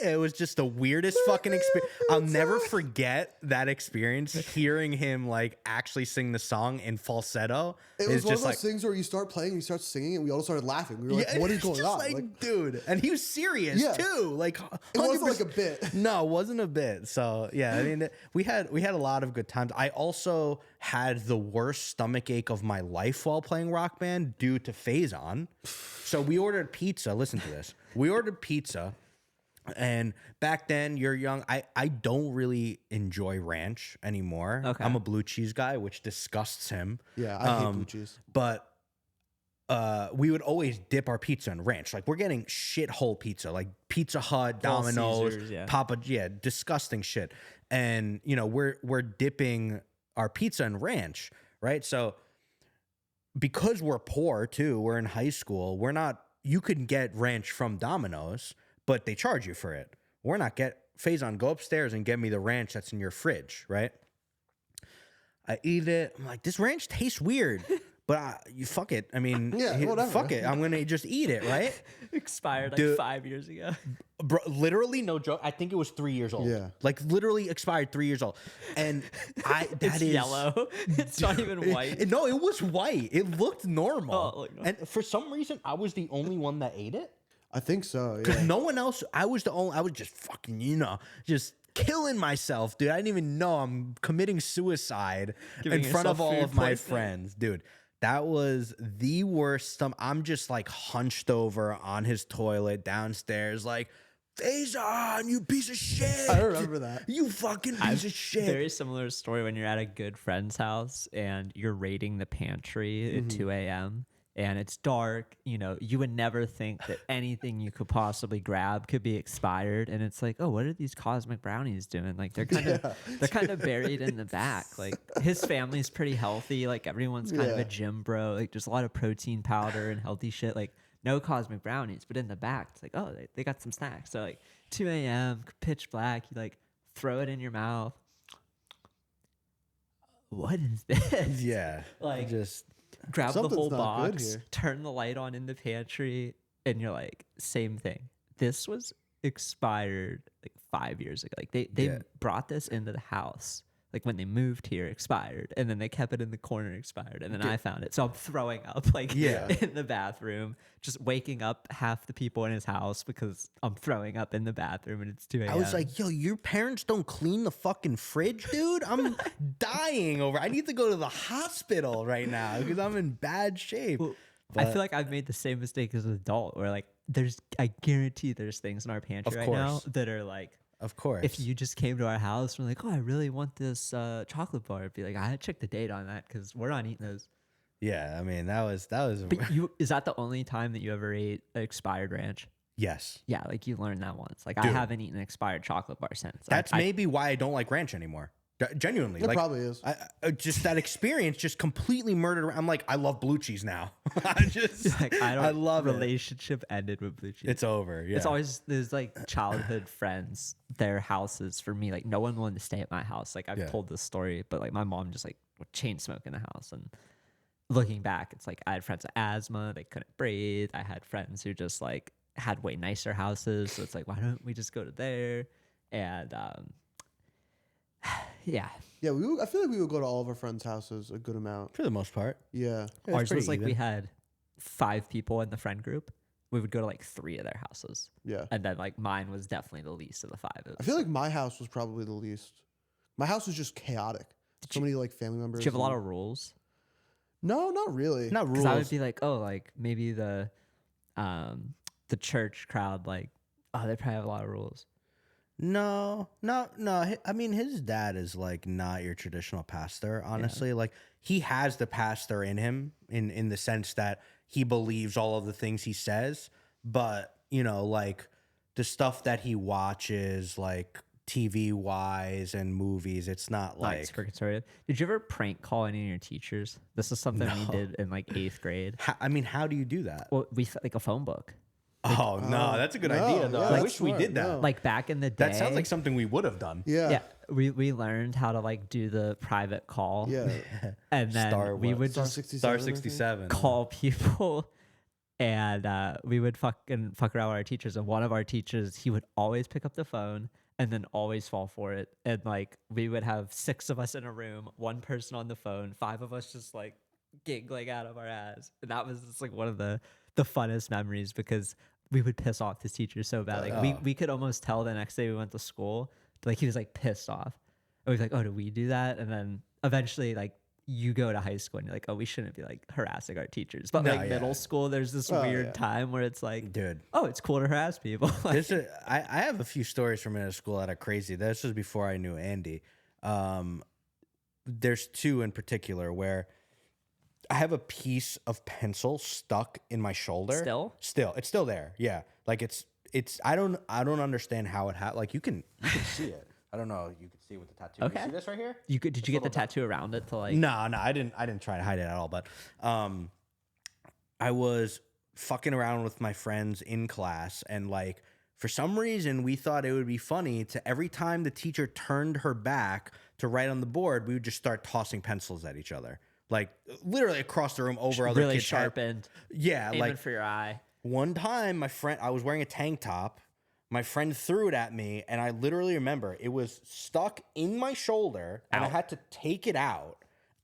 It was just the weirdest fucking experience. I'll never forget that experience, hearing him like actually sing the song in falsetto.
It was one of
just
those things where you start playing, you start singing, and we all started laughing. We were like, "What is going on?"
Like, dude, and he was serious too. Like,
it wasn't like a bit.
No, it wasn't a bit. So yeah, I mean, we had a lot of good times. I also had the worst stomach ache of my life while playing Rock Band due to Faison. So we ordered pizza. Listen to this. We ordered pizza. And back then, you're young. I don't really enjoy ranch anymore.
Okay.
I'm a blue cheese guy, which disgusts him.
Yeah, I hate blue cheese.
But we would always dip our pizza in ranch. Like we're getting shithole pizza, like Pizza Hut,
Little
Domino's,
Caesars, yeah.
Papa, disgusting shit. And we're dipping our pizza in ranch, right? So because we're poor too, we're in high school. We're not. You can get ranch from Domino's, but they charge you for it. We're not Faison, go upstairs and get me the ranch that's in your fridge, right? I eat it. I'm like, this ranch tastes weird, but you fuck it. I mean,
whatever.
Fuck it. I'm going to just eat it, right?
Expired like
Dude.
5 years ago.
Bro, literally, no joke. I think it was 3 years old.
Yeah.
Like literally expired 3 years old. And
It's yellow. It's not even white.
No, it was white. It looked normal.
Oh, it looked normal.
And for some reason, I was the only one that ate it.
I think so.
Because
Yeah.
no one else, I was just fucking, just killing myself, dude. I didn't even know I'm committing suicide
Giving
in front of
yourself
all
food
of my
poisoning.
friends. Dude, that was the worst. I'm just like hunched over on his toilet downstairs, like, Faison, you piece of shit.
I remember that.
You fucking piece of shit.
Very similar story when you're at a good friend's house and you're raiding the pantry at 2 a.m. and it's dark. You would never think that anything you could possibly grab could be expired. And it's like, oh, what are these cosmic brownies doing? Like they're kind of buried in the back. Like his family's pretty healthy. Like everyone's kind of a gym bro. Like there's a lot of protein powder and healthy shit. Like no cosmic brownies, but in the back, it's like, oh, they got some snacks. So like 2 a.m., pitch black, you like throw it in your mouth. What is this?
Yeah.
Like
just
grab the
Something's
whole
not good
box,
here.
turn the light on in the pantry, and you're like, same thing. This was expired like 5 years ago. Like they brought this into the house. Like when they moved here, expired, and then they kept it in the corner, expired, and then I found it. So I'm throwing up like in the bathroom, just waking up half the people in his house because I'm throwing up in the bathroom and it's 2 a.m.
I was like, yo, your parents don't clean the fucking fridge, dude? I'm dying over. I need to go to the hospital right now because I'm in bad shape.
Well, I feel like I've made the same mistake as an adult where like I guarantee there's things in our pantry
Of
right now
course.
that are like,
Of course.
if you just came to our house and were like, oh, I really want this chocolate bar, I'd be like, I check the date on that because we're not eating those.
Yeah, I mean that was
But is that the only time that you ever ate expired ranch?
yes.
Yeah, like you learned that once. Like
Dude.
I haven't eaten an expired chocolate bar since.
That's
I
maybe why I don't like ranch anymore. Genuinely,
It
like
probably is.
just that experience just completely murdered. I'm like, I love blue cheese now. I love it.
relationship ended with blue cheese.
It's over. Yeah,
It's always there's like childhood friends, their houses for me. Like no one wanted to stay at my house. Like I've
Yeah.
told this story, but like my mom just like would chain smoke in the house. And looking back, it's like I had friends with asthma, they couldn't breathe. I had friends who just like had way nicer houses. So it's like, why don't we just go to there? And yeah,
Yeah, I feel like we would go to all of our friends' houses a good amount.
for the most part.
Yeah.
Yeah,
ours
it's pretty
was like we
even.
had 5 people in the friend group. We would go to like 3 of their houses.
Yeah.
And then like mine was definitely the least of the 5.
I feel like my house was probably the least. My house was just chaotic. So many like family members.
Did you have a lot
and-
of rules?
No, not really.
Not
Because I would
rules.
be like, oh, like maybe the church crowd, like, oh, they probably have a lot of rules.
No. I mean, his dad is like not your traditional pastor. Honestly, like he has the pastor in him in the sense that he believes all of the things he says, but you know, like the stuff that he watches, like TV wise and movies, it's not
Like,
like.
super conservative. Did you ever prank call any of your teachers? This is something we did in like 8th grade.
I mean, how do you do that?
Well, we like a phone book.
Oh no, that's a good
no,
idea though.
yeah,
I
that's
wish we
smart,
did that.
no.
Like back in the day.
That sounds like something we would have done.
Yeah.
Yeah, we learned how to like do the private call.
Yeah.
And then
Star
we
what?
would
Star
just
67.
Star
I think.
67.
call people and we would fuck around with our teachers, and one of our teachers, he would always pick up the phone and then always fall for it. And like we would have 6 of us in a room, 1 person on the phone, 5 of us just like giggling out of our ass. And that was just like one of the funnest memories because we would piss off this teacher so bad. Like we could almost tell the next day we went to school, like he was like pissed off. And we was like, oh, do we do that? And then eventually like you go to high school and you're like, oh, we shouldn't be like harassing our teachers. But
No,
like
yeah.
middle school, there's this
Oh,
weird
yeah.
time where it's like,
Dude.
oh, it's cool to harass people. Like,
I have a few stories from middle school that are crazy. This was before I knew Andy. There's 2 in particular where I have a piece of pencil stuck in my shoulder.
Still?
It's still there. Yeah. Like it's I don't understand how it happened. Like you can see it. I don't know. You can see it with the tattoo.
Okay.
You see this right here?
did you get the tattoo around it to like?
No, I didn't try to hide it at all. But I was fucking around with my friends in class, and like for some reason we thought it would be funny to every time the teacher turned her back to write on the board, we would just start tossing pencils at each other, like literally across the room over other
really
kids' head.
sharpened.
Yeah,
Aiming
like
for your eye.
one time, I was wearing a tank top. My friend threw it at me, and I literally remember it was stuck in my shoulder, and I had to take it out.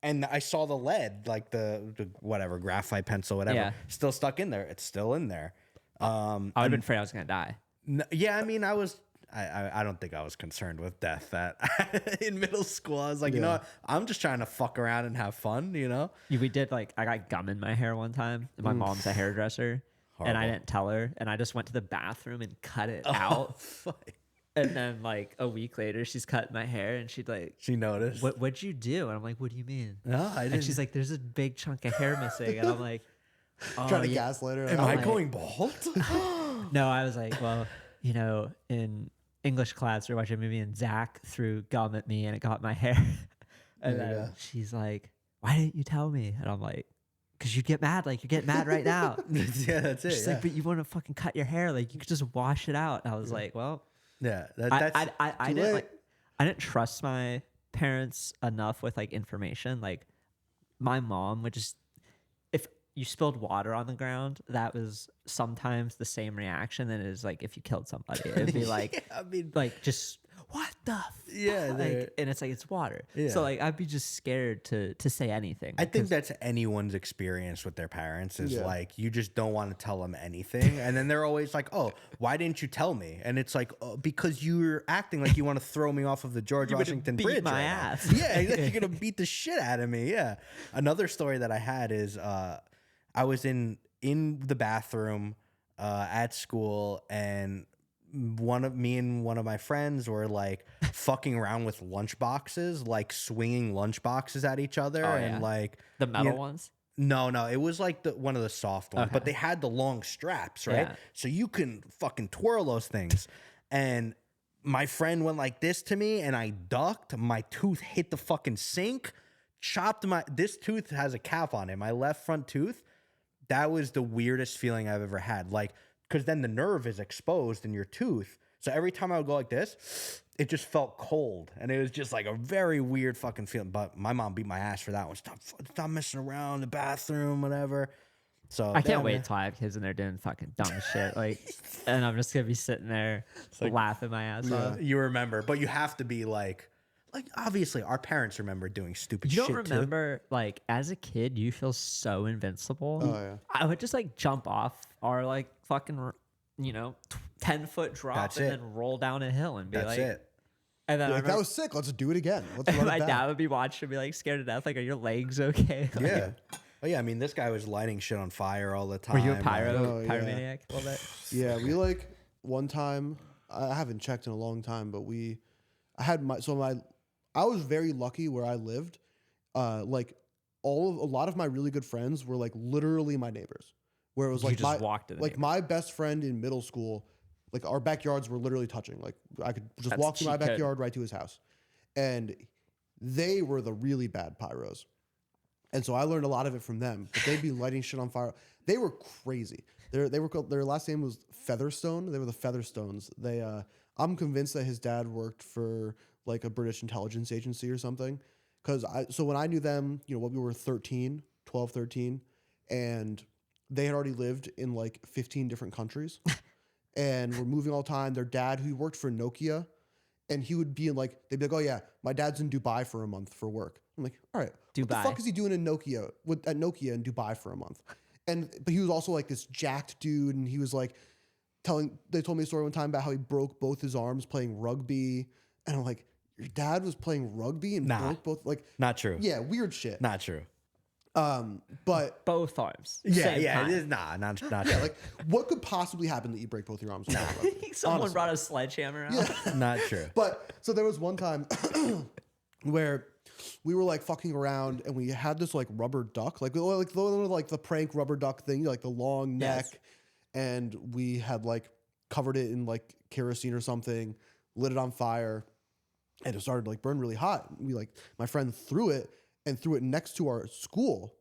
And I saw the lead, like the whatever graphite pencil, whatever,
Yeah.
still stuck in there. It's still in there.
I would have been afraid I was gonna die.
Yeah, I mean, I don't think I was concerned with death in middle school. I was like, you know what? I'm just trying to fuck around and have fun, you know?
We did like I got gum in my hair one time. And my mom's a hairdresser, and I
Horrible.
didn't tell her, and I just went to the bathroom and cut it out.
Fuck.
And then like a week later, she's cutting my hair, and she'd like,
She noticed.
what'd you do? And I'm like, what do you mean?
No, I didn't.
And she's like, there's a big chunk of hair missing, and I'm like, oh,
Trying to
yeah.
gaslight her.
Am
like,
I
like-
going bald?
No, I was like, well, you know, in English class, we were watching a movie, and Zach threw gum at me, and it got my hair. And
There you
then
go.
she's like, why didn't you tell me? And I'm like, because you'd get mad. Like, you're getting mad right now.
Yeah, that's it.
She's
yeah.
like, but you want to fucking cut your hair. Like, you could just wash it out. And I was like, well,
Yeah,
I
too
didn't
late.
like, I didn't trust my parents enough with like information. Like, my mom would just, if you spilled water on the ground, that was sometimes the same reaction that is like if you killed somebody. It'd be like,
I mean,
like just what the
Yeah,
fuck?
they're-
Like, and it's like it's water.
Yeah.
So like I'd be just scared to say anything.
I think
because-
that's anyone's experience with their parents is
Yeah.
like you just don't want to tell them anything, and then they're always like, "Oh, why didn't you tell me?" And it's like, oh, because you're acting like you want to throw me off of the George
You're gonna
Washington
beat
Bridge.
my
right now.
ass.
Yeah, you're gonna beat the shit out of me. Yeah. Another story that I had is I was in the bathroom. at school, and me and one of my friends were like fucking around with lunch boxes, like swinging lunch boxes at each other, and like
the metal ones.
No, it was like one of the soft ones, but they had the long straps, right?
Yeah.
So you can fucking twirl those things. And my friend went like this to me, and I ducked. My tooth hit the fucking sink, chopped this tooth has a cap on it, my left front tooth. That was the weirdest feeling I've ever had. Like, because then the nerve is exposed in your tooth. So every time I would go like this, it just felt cold. And it was just like a very weird fucking feeling. But my mom beat my ass for that one. Stop messing around in the bathroom, whatever. So
I can't wait till I have kids and they're doing fucking dumb shit. Like, and I'm just going to be sitting there laughing my ass off.
You remember, but you have to be like obviously our parents remember doing stupid shit.
You don't remember, like, as a kid, you feel so invincible.
Oh, yeah.
I would just like jump off our like fucking, 10-foot drop then roll down a hill and be
That's
like,
it.
And then
Like, that was sick. Let's do it again. Let's
and
run
my
it back.
dad would be watching and be like scared to death. Like, are your legs okay? Like,
Yeah. Oh yeah, I mean, this guy was lighting shit on fire all the time.
Were you a
like-
pyromaniac a little bit?
Yeah, we like one time. I haven't checked in a long time, but I was very lucky where I lived. Like a lot of my really good friends were like literally my neighbors. Where it was like
walked to the
like my best friend in middle school, like our backyards were literally touching. Like I could just
That's
walk through my
cheat code.
backyard right to his house, and they were the really bad pyros. And so I learned a lot of it from them. But they'd be lighting shit on fire. They were crazy. They were called, their last name was Featherstone. They were the Featherstones. I'm convinced that his dad worked for like a British intelligence agency or something. So when I knew them, we were 13, and they had already lived in like 15 different countries and were moving all the time. Their dad, who worked for Nokia, and he would be in like, they'd be like, oh yeah, my dad's in Dubai for a month for work. I'm like, all right, what the
Dubai.
fuck is he doing at Nokia in Dubai for a month? But he was also like this jacked dude, and he was like they told me a story one time about how he broke both his arms playing rugby. And I'm like, your dad was playing rugby and broke both, like,
Not true.
yeah, weird shit.
Not true.
But
Both arms.
Yeah,
Same
yeah.
time.
It is not true.
like, what could possibly happen that you break both your arms? playing rugby?
Someone
Honestly.
brought a sledgehammer out.
Not true.
But so there was one time where we were like fucking around, and we had this like rubber duck, like the prank rubber duck thing, like the long neck,
Yes.
and we had like covered it in like kerosene or something, lit it on fire, and it started to like burn really hot. My friend threw it next to our school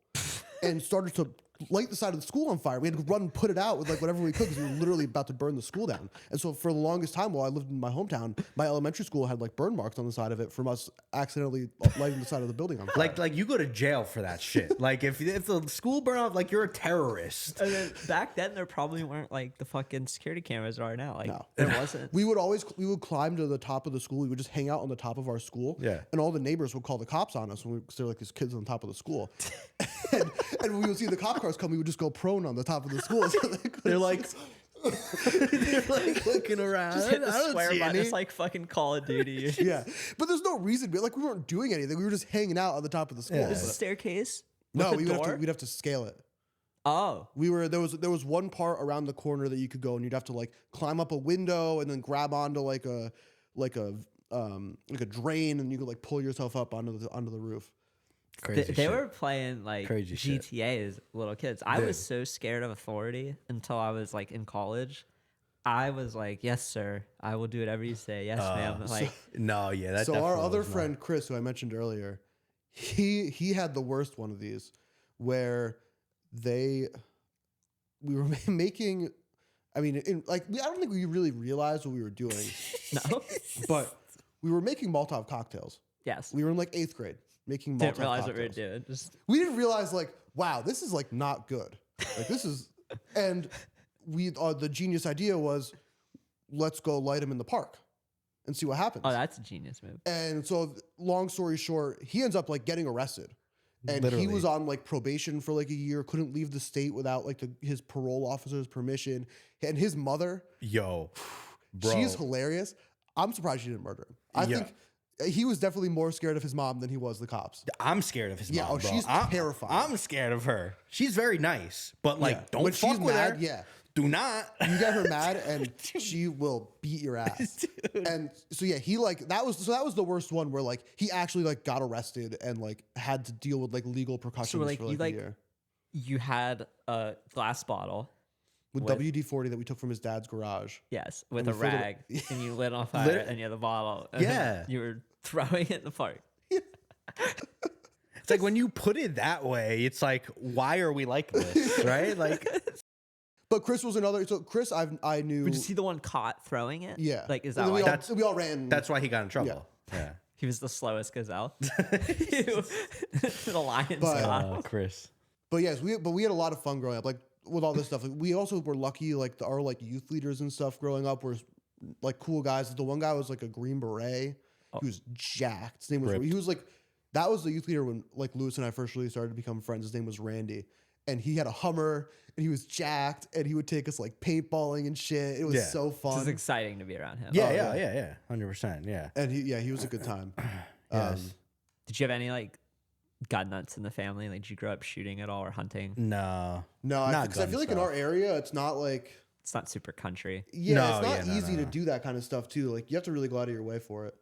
and started to light the side of the school on fire. We had to run and put it out with like whatever we could, because we were literally about to burn the school down. And so for the longest time while I lived in my hometown, my elementary school had like burn marks on the side of it from us accidentally lighting the side of the building on fire.
Like you go to jail for that shit. Like if the school burn out, like you're a terrorist.
And then back then, there probably weren't like the fucking security cameras are now. Like,
No.
there wasn't.
We would climb to the top of the school. We would just hang out on the top of our school.
Yeah.
And all the neighbors would call the cops on us because they're like these kids on top of the school. and when we would see the cop cars come, we would just go prone on the top of the school. So
They're like, they're like looking around.
Just hit the
I don't
swear
see
button.
any.
It's like fucking Call of Duty.
yeah. But there's no reason. Like we weren't doing anything. We were just hanging out on the top of the school.
Yeah.
Is the staircase?
No,
with the door?
we'd have to scale it.
Oh.
There was one part around the corner that you could go, and you'd have to like climb up a window and then grab onto like a drain, and you could like pull yourself up onto the roof.
Crazy
They
shit.
were playing like
Crazy shit.
GTA as little kids. I was so scared of authority until I was like in college. I was like, yes, sir. I will do whatever you say. Yes, ma'am. Like,
No, yeah. That
So our
definitely
other
was not-
friend Chris, who I mentioned earlier, he had the worst one of these, where we were making. I mean, I don't think we really realized what we were doing,
no.
but we were making Molotov cocktails.
Yes.
We were in like 8th grade making Molotov
Didn't realize
cocktails.
what we were doing. Just
We didn't realize like, wow, this is like not good. Like this is, and the genius idea was, let's go light them in the park and see what happens.
oh, that's a genius move.
And so, long story short, he ends up like getting arrested, and he
Literally.
was on like probation for like a year, couldn't leave the state without like his parole officer's permission. And his mother,
Yo, bro.
she's hilarious. I'm surprised she didn't murder him. I
Yeah.
think he was definitely more scared of his mom than he was the cops.
I'm scared of his mom.
Yeah,
bro.
she's
I'm
terrifying.
I'm scared of her. She's very nice, but like,
Yeah.
don't
When
fuck
she's
with
mad,
her.
yeah.
do not.
You get her mad and she will beat your ass. Dude. And so yeah, he like that was the worst one where like he actually like got arrested and like had to deal with like legal repercussions
So like
for like a year.
You had a glass bottle
With WD-40 that we took from his dad's garage.
Yes, with
And
a
we filled
rag, and you lit on fire, and you had the bottle. And
Yeah.
you were throwing it in the park.
It's like when you put it that way, it's like, why are we like this, right? Like,
But Chris was another. So Chris, I knew.
Did you see the one caught throwing it?
Yeah.
Like, is
And
that
then
why?
we all ran.
that's why he got in trouble. Yeah.
He was the slowest gazelle. The lion's
But-
caught.
Chris.
But yes, we had a lot of fun growing up. Like with all this stuff, like, we also were lucky. Like our like youth leaders and stuff growing up were like cool guys. The one guy was like a Green Beret. He was jacked. His name was.
Ripped.
He was like that was the youth leader when like Lewis and I first really started to become friends. His name was Randy, and he had a Hummer, and he was jacked, and he would take us like paintballing and shit. It was
Yeah.
so
This
fun.
is exciting to be around him.
Yeah. 100%. Yeah.
And he was a good time.
Yes.
Did you have any like gun nuts in the family? Like, did you grow up shooting at all or hunting?
No.
No,
Not
because I
gun
feel like in
stuff.
our area, it's not like.
It's not super country.
Yeah,
No,
it's not
yeah, no,
easy
no,
to
no.
do that kind of stuff too. Like you have to really go out of your way for it.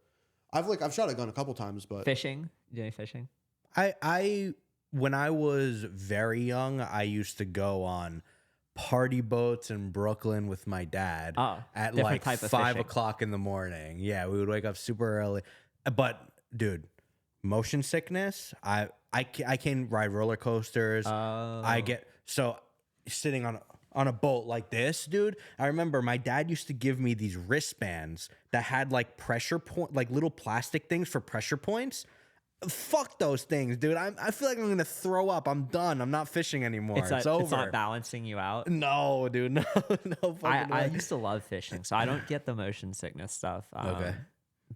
I've shot a gun a couple times, but
Fishing? You do any fishing?
I when I was very young, I used to go on party boats in Brooklyn with my dad
Oh,
at
different
like
type of
5
fishing.
o'clock in the morning. Yeah, we would wake up super early. But dude, motion sickness. I can ride roller coasters. I get so sitting on a boat like this, dude. I remember my dad used to give me these wristbands that had like pressure point, like little plastic things for pressure points. Fuck those things, dude. I feel like I'm gonna throw up. I'm done. I'm not fishing anymore. It's over.
It's not balancing you out.
No, dude. No, no fucking
I
way.
used to love fishing, so I don't get the motion sickness stuff.
Okay.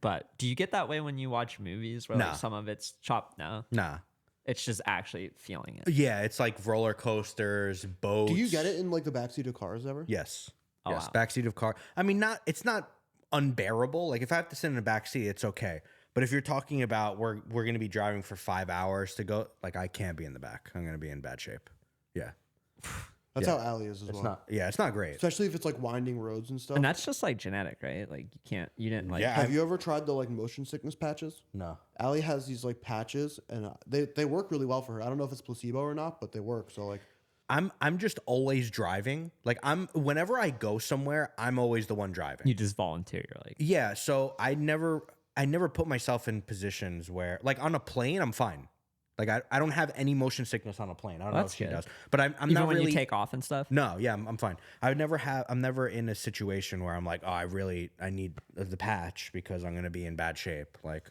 But do you get that way when you watch movies where
No.
like some of it's chopped? No.
Nah.
It's just actually feeling it.
Yeah, it's like roller coasters, boats.
do you get it in like the backseat of cars ever?
Yes.
Oh,
Yes.
wow.
Backseat of car. I mean, it's not unbearable. Like if I have to sit in the backseat, it's okay. But if you're talking about we're going to be driving for 5 hours to go, like I can't be in the back. I'm going to be in bad shape. Yeah.
That's how Allie is as
It's
well.
not. Yeah, it's not great.
Especially if it's like winding roads and stuff.
And that's just like genetic, right? Like you didn't like.
Yeah.
Have you ever tried the like motion sickness patches?
No.
Allie has these like patches, and they work really well for her. I don't know if it's placebo or not, but they work. So like,
I'm just always driving. Like whenever I go somewhere, I'm always the one driving.
You just volunteer. You're like,
Yeah, so I never put myself in positions where, like, on a plane, I'm fine. Like, I don't have any motion sickness on a plane. I don't know if
That's
she
good.
does, but I'm
even
not
when
really.
you take off and stuff.
No, yeah, I'm fine. I'm never in a situation where I'm like, oh, I need the patch because I'm gonna be in bad shape. Like,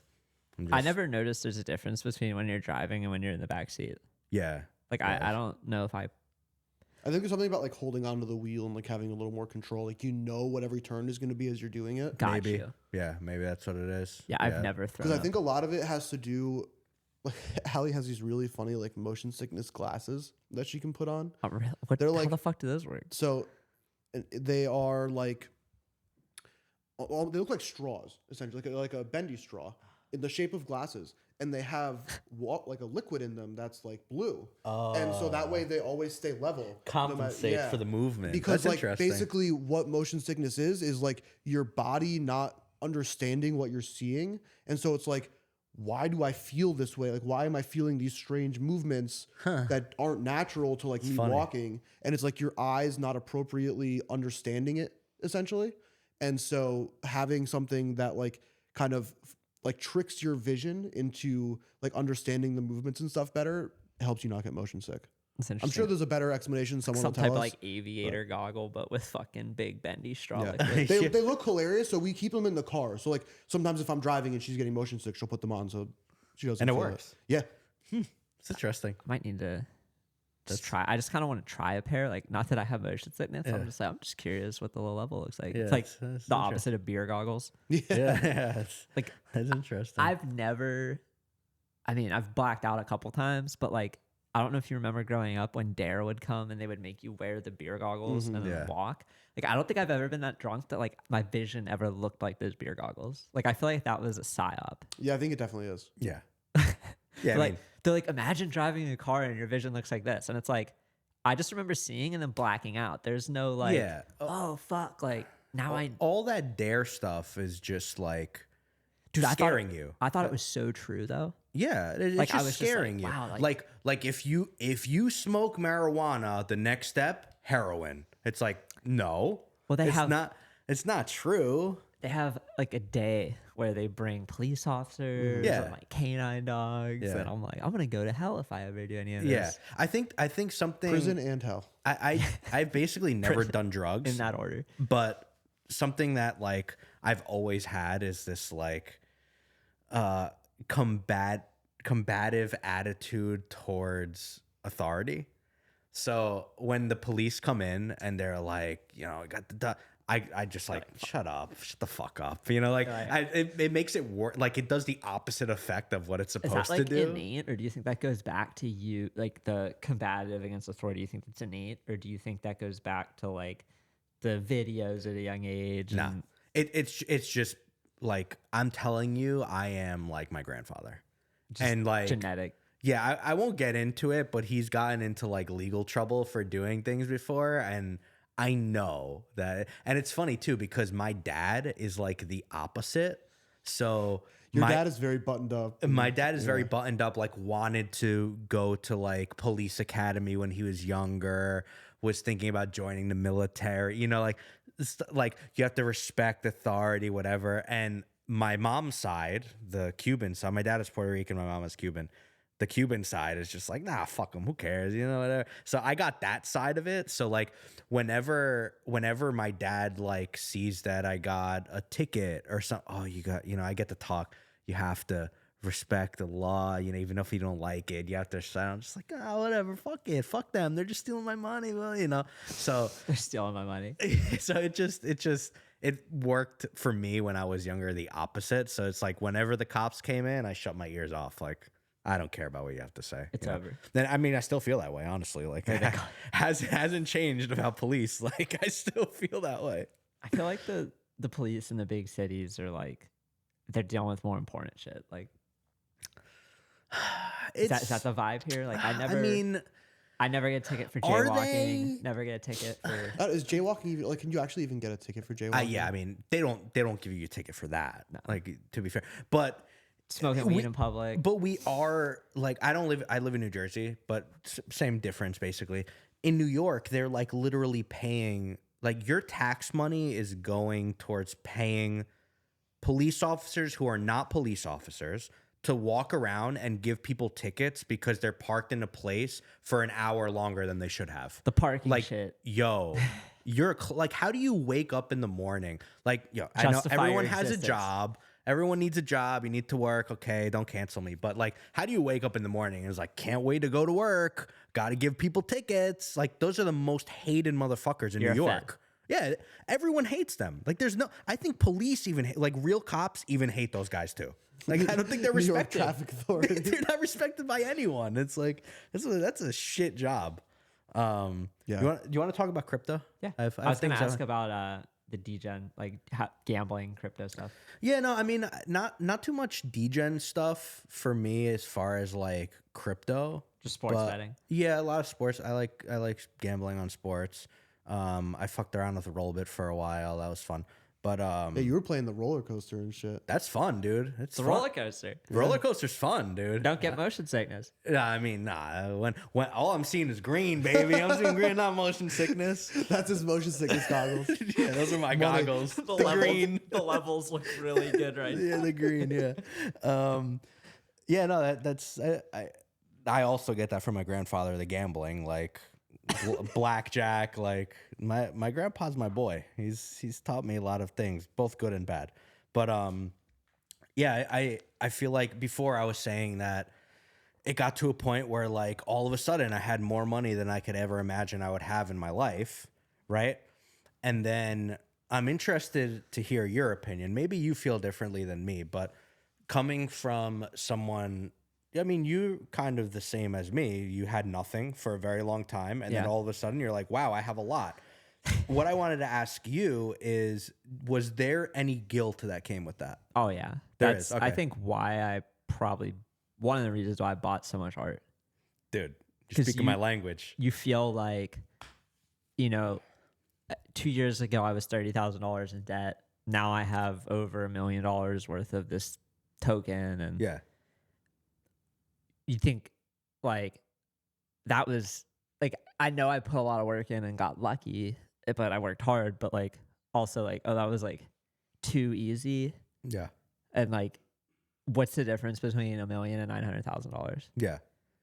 I'm just,
I never noticed there's a difference between when you're driving and when you're in the back seat.
Yeah,
Like I don't know if I.
I think there's something about like holding onto the wheel and like having a little more control. Like you know what every turn is going to be as you're doing it.
Got
maybe.
you.
Yeah, maybe that's what it is.
Yeah, I've never thrown.
Because I think a lot of it has to do. Like Allie has these really funny like motion sickness glasses that she can put on.
Oh, really? What?
They're
How
like-
the fuck do those work?
So they are like they look like straws essentially, like a bendy straw in the shape of glasses, and they have like a liquid in them that's like blue, and so that way they always stay level.
Compensate for the movement
Because
That's
like
interesting.
basically what motion sickness is like your body not understanding what you're seeing, and so it's like, why do I feel this way? Like, why am I feeling these strange movements that aren't natural to like me
funny.
walking? And it's like your eyes not appropriately understanding it, essentially. And so having something that like kind of like tricks your vision into like understanding the movements and stuff better helps you not get motion sick.
It's
I'm
interesting.
sure there's a better explanation. Someone
some
will tell
type
us.
of like aviator goggle, but with fucking big bendy straw.
Yeah.
Liquid.
They look hilarious, so we keep them in the car. So like sometimes if I'm driving and she's getting motion sick, she'll put them on so she doesn't.
And it
feel
works.
Yeah.
It's interesting.
Might need to just try. I just kind of want to try a pair. Like, not that I have motion sickness.
Yeah.
I'm just curious what the low level looks like.
Yeah,
it's like
it's
the
interesting.
opposite of beer goggles.
Yeah,
Like,
that's interesting.
I've blacked out a couple times, but like, I don't know if you remember growing up when Dare would come and they would make you wear the beer goggles and then
Yeah.
walk. Like, I don't think I've ever been that drunk that like my vision ever looked like those beer goggles. Like, I feel like that was a psyop.
Yeah, I think it definitely is.
Yeah. Yeah.
They're like, imagine driving a car and your vision looks like this. And it's like, I just remember seeing and then blacking out. There's no like,
Yeah.
oh fuck, like now I
All that dare stuff is just like
dude,
scaring you.
I thought it was so true though.
Yeah, it's
Like, I
just
was just like,
scaring you.
wow,
Like if you smoke marijuana, the next step, heroin. It's like, no.
Well,
it's not true.
They have like a day where they bring police officers
Yeah.
and like canine dogs,
Yeah.
and I'm like, I'm gonna go to hell if I ever do any of
Yeah.
this.
I think something
Prison and hell.
I've basically never done drugs
In that order.
but something that like I've always had is this like combative attitude towards authority. So when the police come in and they're like, you know, I got the I just like shut the fuck up, you know, like it makes it work, like it does the opposite effect of what it's
Is
supposed
that like
to do.
innate, or do you think that goes back to you, like the combative against authority? Do you think that's innate, or do you think that goes back to like the videos at a young age?
No,
and-
it's just like I'm telling you, I am like my grandfather, and like
genetic.
Yeah, I won't get into it, but he's gotten into like legal trouble for doing things before, and I know that. And it's funny too because my dad is like the opposite. So
Your dad is very buttoned up.
my dad is very buttoned up, like wanted to go to like police academy when he was younger, was thinking about joining the military, you know, like you have to respect authority, whatever. And my mom's side, the Cuban side, my dad is Puerto Rican, my mom is Cuban. The Cuban side is just like, nah, fuck them, who cares, you know, whatever. So I got that side of it. So like whenever my dad like sees that I got a ticket or something, oh, you got, you know, I get to talk, you have to respect the law, you know, even if you don't like it, you have to sound just like, oh, whatever, fuck it, fuck them, they're just stealing my money, well, you know. So
They're stealing my money.
so it worked for me when I was younger, the opposite. So it's like whenever the cops came in, I shut my ears off, like I don't care about what you have to say.
It's
you know?
over.
Then I mean, I still feel that way, honestly. Like hasn't changed about police. Like I still feel that way.
I feel like the police in the big cities are like, they're dealing with more important shit. Like, is that the vibe here? Like, I never get a ticket for
Are
jaywalking.
they?
Never get a ticket for.
Is jaywalking even, like, can you actually even get a ticket for jaywalking?
Yeah, I mean, they don't give you a ticket for that. No. Like, to be fair, but
Smoking weed in public.
But we are like, I live in New Jersey, but same difference basically. In New York, they're like literally paying, like your tax money is going towards paying police officers who are not police officers to walk around and give people tickets because they're parked in a place for an hour longer than they should have.
The parking
like,
shit.
Yo, like, how do you wake up in the morning? Like, yo, I know
Justify
everyone
your
has
existence.
a job. Everyone needs a job. You need to work. Okay, don't cancel me. But like, how do you wake up in the morning and it's like, can't wait to go to work. Got to give people tickets. Like, those are the most hated motherfuckers in New York. Yeah, everyone hates them. Like, I think police even, like real cops even hate those guys too. Like, I don't think they're
New York
respected.
Traffic Authority.
They're not respected by anyone. It's like, that's a shit job. Yeah. Do you want to talk about crypto?
Yeah.
I
was going to ask about the degen, like gambling, crypto stuff.
Yeah, no, I mean, not too much degen stuff for me as far as like crypto.
Just sports betting.
Yeah, a lot of sports. I like gambling on sports. I fucked around with a roll bit for a while. That was fun. But
Yeah, you were playing the roller coaster and shit.
that's fun, dude. It's
The
fun.
roller coaster.
Roller coaster's fun, dude.
Don't get motion sickness.
I mean, nah. When all I'm seeing is green, baby. I'm seeing green, not motion sickness.
That's his motion sickness goggles.
Yeah, those are my goggles. The green.
The levels look really good right now.
Yeah, the green. Yeah. Yeah. No, that's I also get that from my grandfather. The gambling, like blackjack. Like my grandpa's my boy. He's taught me a lot of things, both good and bad. But yeah, I feel like before I was saying that it got to a point where like all of a sudden I had more money than I could ever imagine I would have in my life, right? And then I'm interested to hear your opinion. Maybe you feel differently than me, but coming from someone, I mean, you kind of the same as me. You had nothing for a very long time, and then all of a sudden you're like, wow, I have a lot. What I wanted to ask you is, was there any guilt that came with that?
Oh yeah,
There
that's
is, okay.
I think why I probably one of the reasons why I bought so much art.
Dude, You're speaking my language.
You feel like, 2 years ago I was $30,000 in debt. Now I have over $1 million worth of this token, and you think like that was like, I know I put a lot of work in and got lucky, but I worked hard, but like also like, oh, that was like too easy.
Yeah.
And like, what's the difference between $1 million and $900,000?
Yeah.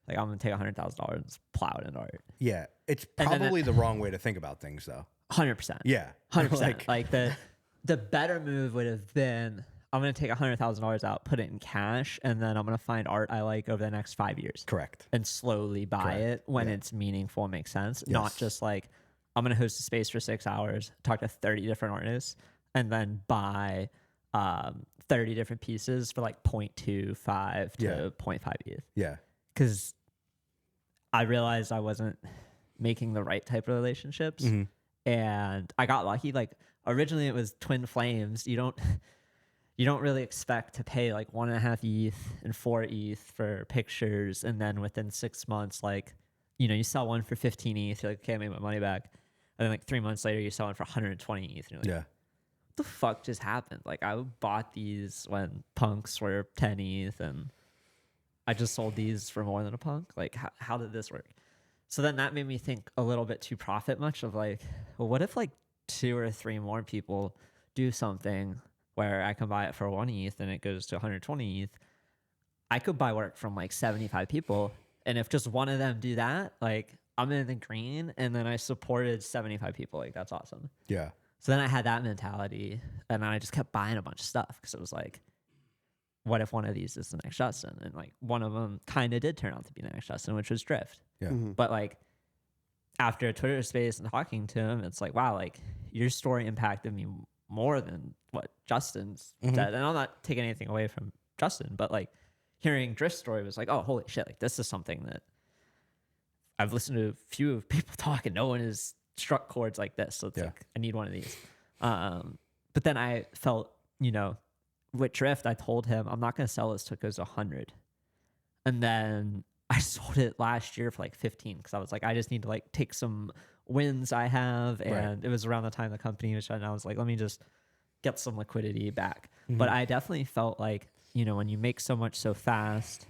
Like, I'm gonna take $100,000 and just plow it into art.
Yeah. It's probably the wrong way to think about things, though.
100%.
Yeah.
100%. Like the better move would have been, I'm going to take $100,000 out, put it in cash, and then I'm going to find art I like over the next 5 years.
Correct.
And slowly buy it when it's meaningful and makes sense.
Yes.
Not just like, I'm going to host a space for 6 hours, talk to 30 different artists, and then buy 30 different pieces for like 0.25 to 0.5 ETH.
Yeah.
Because I realized I wasn't making the right type of relationships.
Mm-hmm.
And I got lucky. Like, originally it was twin flames. You don't really expect to pay like 1.5 ETH and 4 ETH for pictures, and then within 6 months, like, you sell one for 15 ETH, you're like, okay, I made my money back. And then like 3 months later, you sell one for 120 ETH, and you're like, what the fuck just happened? Like, I bought these when punks were 10 ETH, and I just sold these for more than a punk. Like, how did this work? So then that made me think a little bit too profit much of like, well, what if like 2 or 3 more people do something where I can buy it for 1 ETH and it goes to 120 ETH? I could buy work from like 75 people. And if just one of them do that, like, I'm in the green, and then I supported 75 people. Like, that's awesome.
Yeah.
So then I had that mentality, and I just kept buying a bunch of stuff because it was like, what if one of these is the next Justin? And like, one of them kind of did turn out to be the next Justin, which was Drift.
Yeah.
Mm-hmm.
But like, after a Twitter space and talking to him, it's like, wow, like, your story impacted me more than what Justin's said. And I'm not taking anything away from Justin, but like, hearing Drift's story was like, oh, holy shit, like, this is something that I've listened to a few people talk, and no one has struck chords like this. So it's like, I need one of these. But then I felt, with Drift, I told him, I'm not going to sell this till it goes to 100. And then I sold it last year for like 15, because I was like, I just need to like take some wins I have. And it was around the time the company was shut, and I was like, let me just get some liquidity back. But I definitely felt like, when you make so much so fast,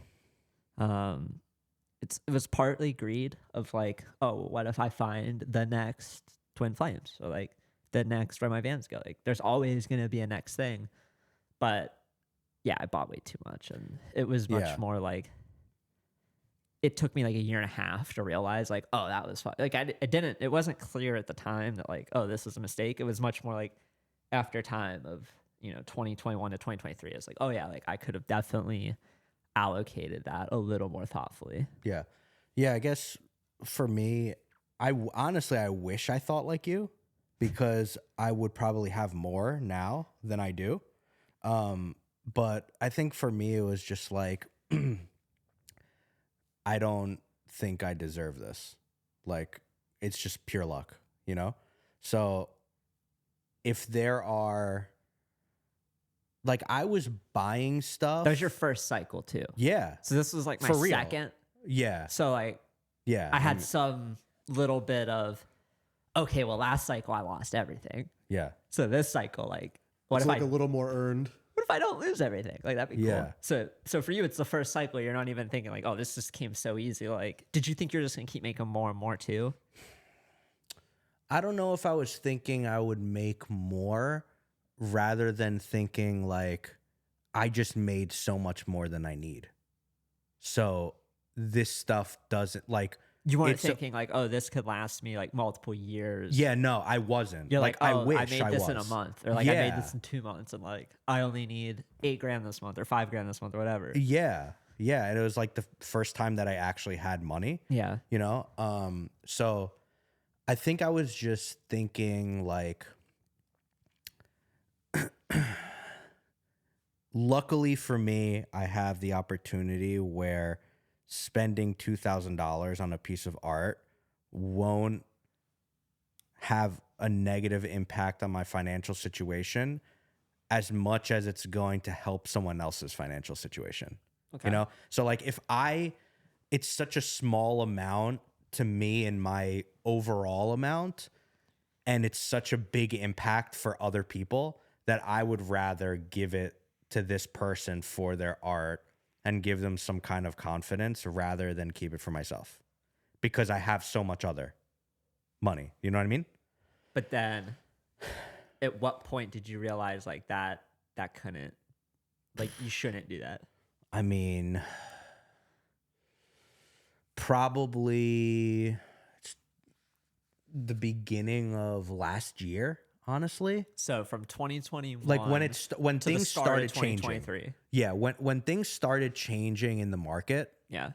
it was partly greed of like, oh, what if I find the next Twin Flames? So like the next Where My Vans Go. Like, there's always going to be a next thing. But yeah, I bought way too much, and it was much more like, it took me like 1.5 years to realize like, oh, that was fun. Like, it wasn't clear at the time that like, oh, this was a mistake. It was much more like after time of, 2021 to 2023. It's like, oh yeah, like, I could have definitely allocated that a little more thoughtfully.
Yeah. Yeah. I guess for me, honestly, I wish I thought like you, because I would probably have more now than I do. But I think for me, it was just like, I don't think I deserve this. Like, it's just pure luck, So if there are, like, I was buying stuff.
That was your first cycle too.
Yeah.
So this was like my
For real.
second.
Yeah.
So like,
Yeah.
I had some little bit of, okay, well, last cycle I lost everything.
Yeah.
So this cycle, like, what
It's
if
like a little more earned.
what if I don't lose everything? Like, that'd be
Yeah.
cool. So for you, it's the first cycle. You're not even thinking like, oh, this just came so easy. Like, did you think you're just gonna keep making more and more too?
I don't know if I was thinking I would make more, rather than thinking like, I just made so much more than I need. So this stuff doesn't, like,
You weren't thinking like, oh, this could last me like multiple years.
yeah, no, I wasn't.
You're like, oh,
I wish
I made this in a
was.
month, or like, I made
Yeah.
this in 2 months, and like, I only need $8,000 this month or $5,000 this month or whatever.
Yeah. Yeah. And it was like the first time that I actually had money,
Yeah.
So I think I was just thinking like, luckily for me, I have the opportunity where spending $2,000 on a piece of art won't have a negative impact on my financial situation as much as it's going to help someone else's financial situation.
Okay.
So like, if it's such a small amount to me in my overall amount, and it's such a big impact for other people that I would rather give it to this person for their art and give them some kind of confidence rather than keep it for myself, because I have so much other money. You know what I mean?
But then at what point did you realize like that couldn't, like you shouldn't do that?
I mean, probably the beginning of last year, honestly.
So from 2021,
Like when
to the
things
start of
started changing.
2023.
Yeah, when things started changing in the market,
Yeah.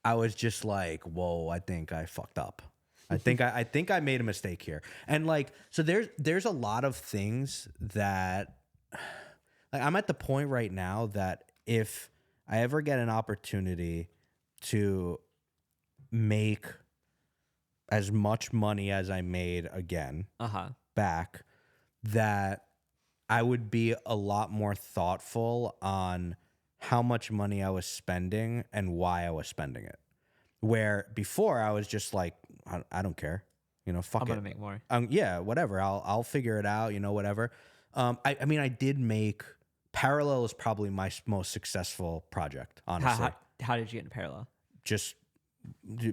I was just like, whoa, I think I fucked up. I think I made a mistake here. And like, so there's a lot of things that, like, I'm at the point right now that if I ever get an opportunity to make as much money as I made again back, that I would be a lot more thoughtful on how much money I was spending and why I was spending it. Where before I was just like, I don't care, you know, fuck it.
I'm gonna make more.
Yeah, whatever. I'll figure it out, you know, whatever. I mean, I did make Parallel is probably my most successful project, honestly.
How did you get in Parallel?
Just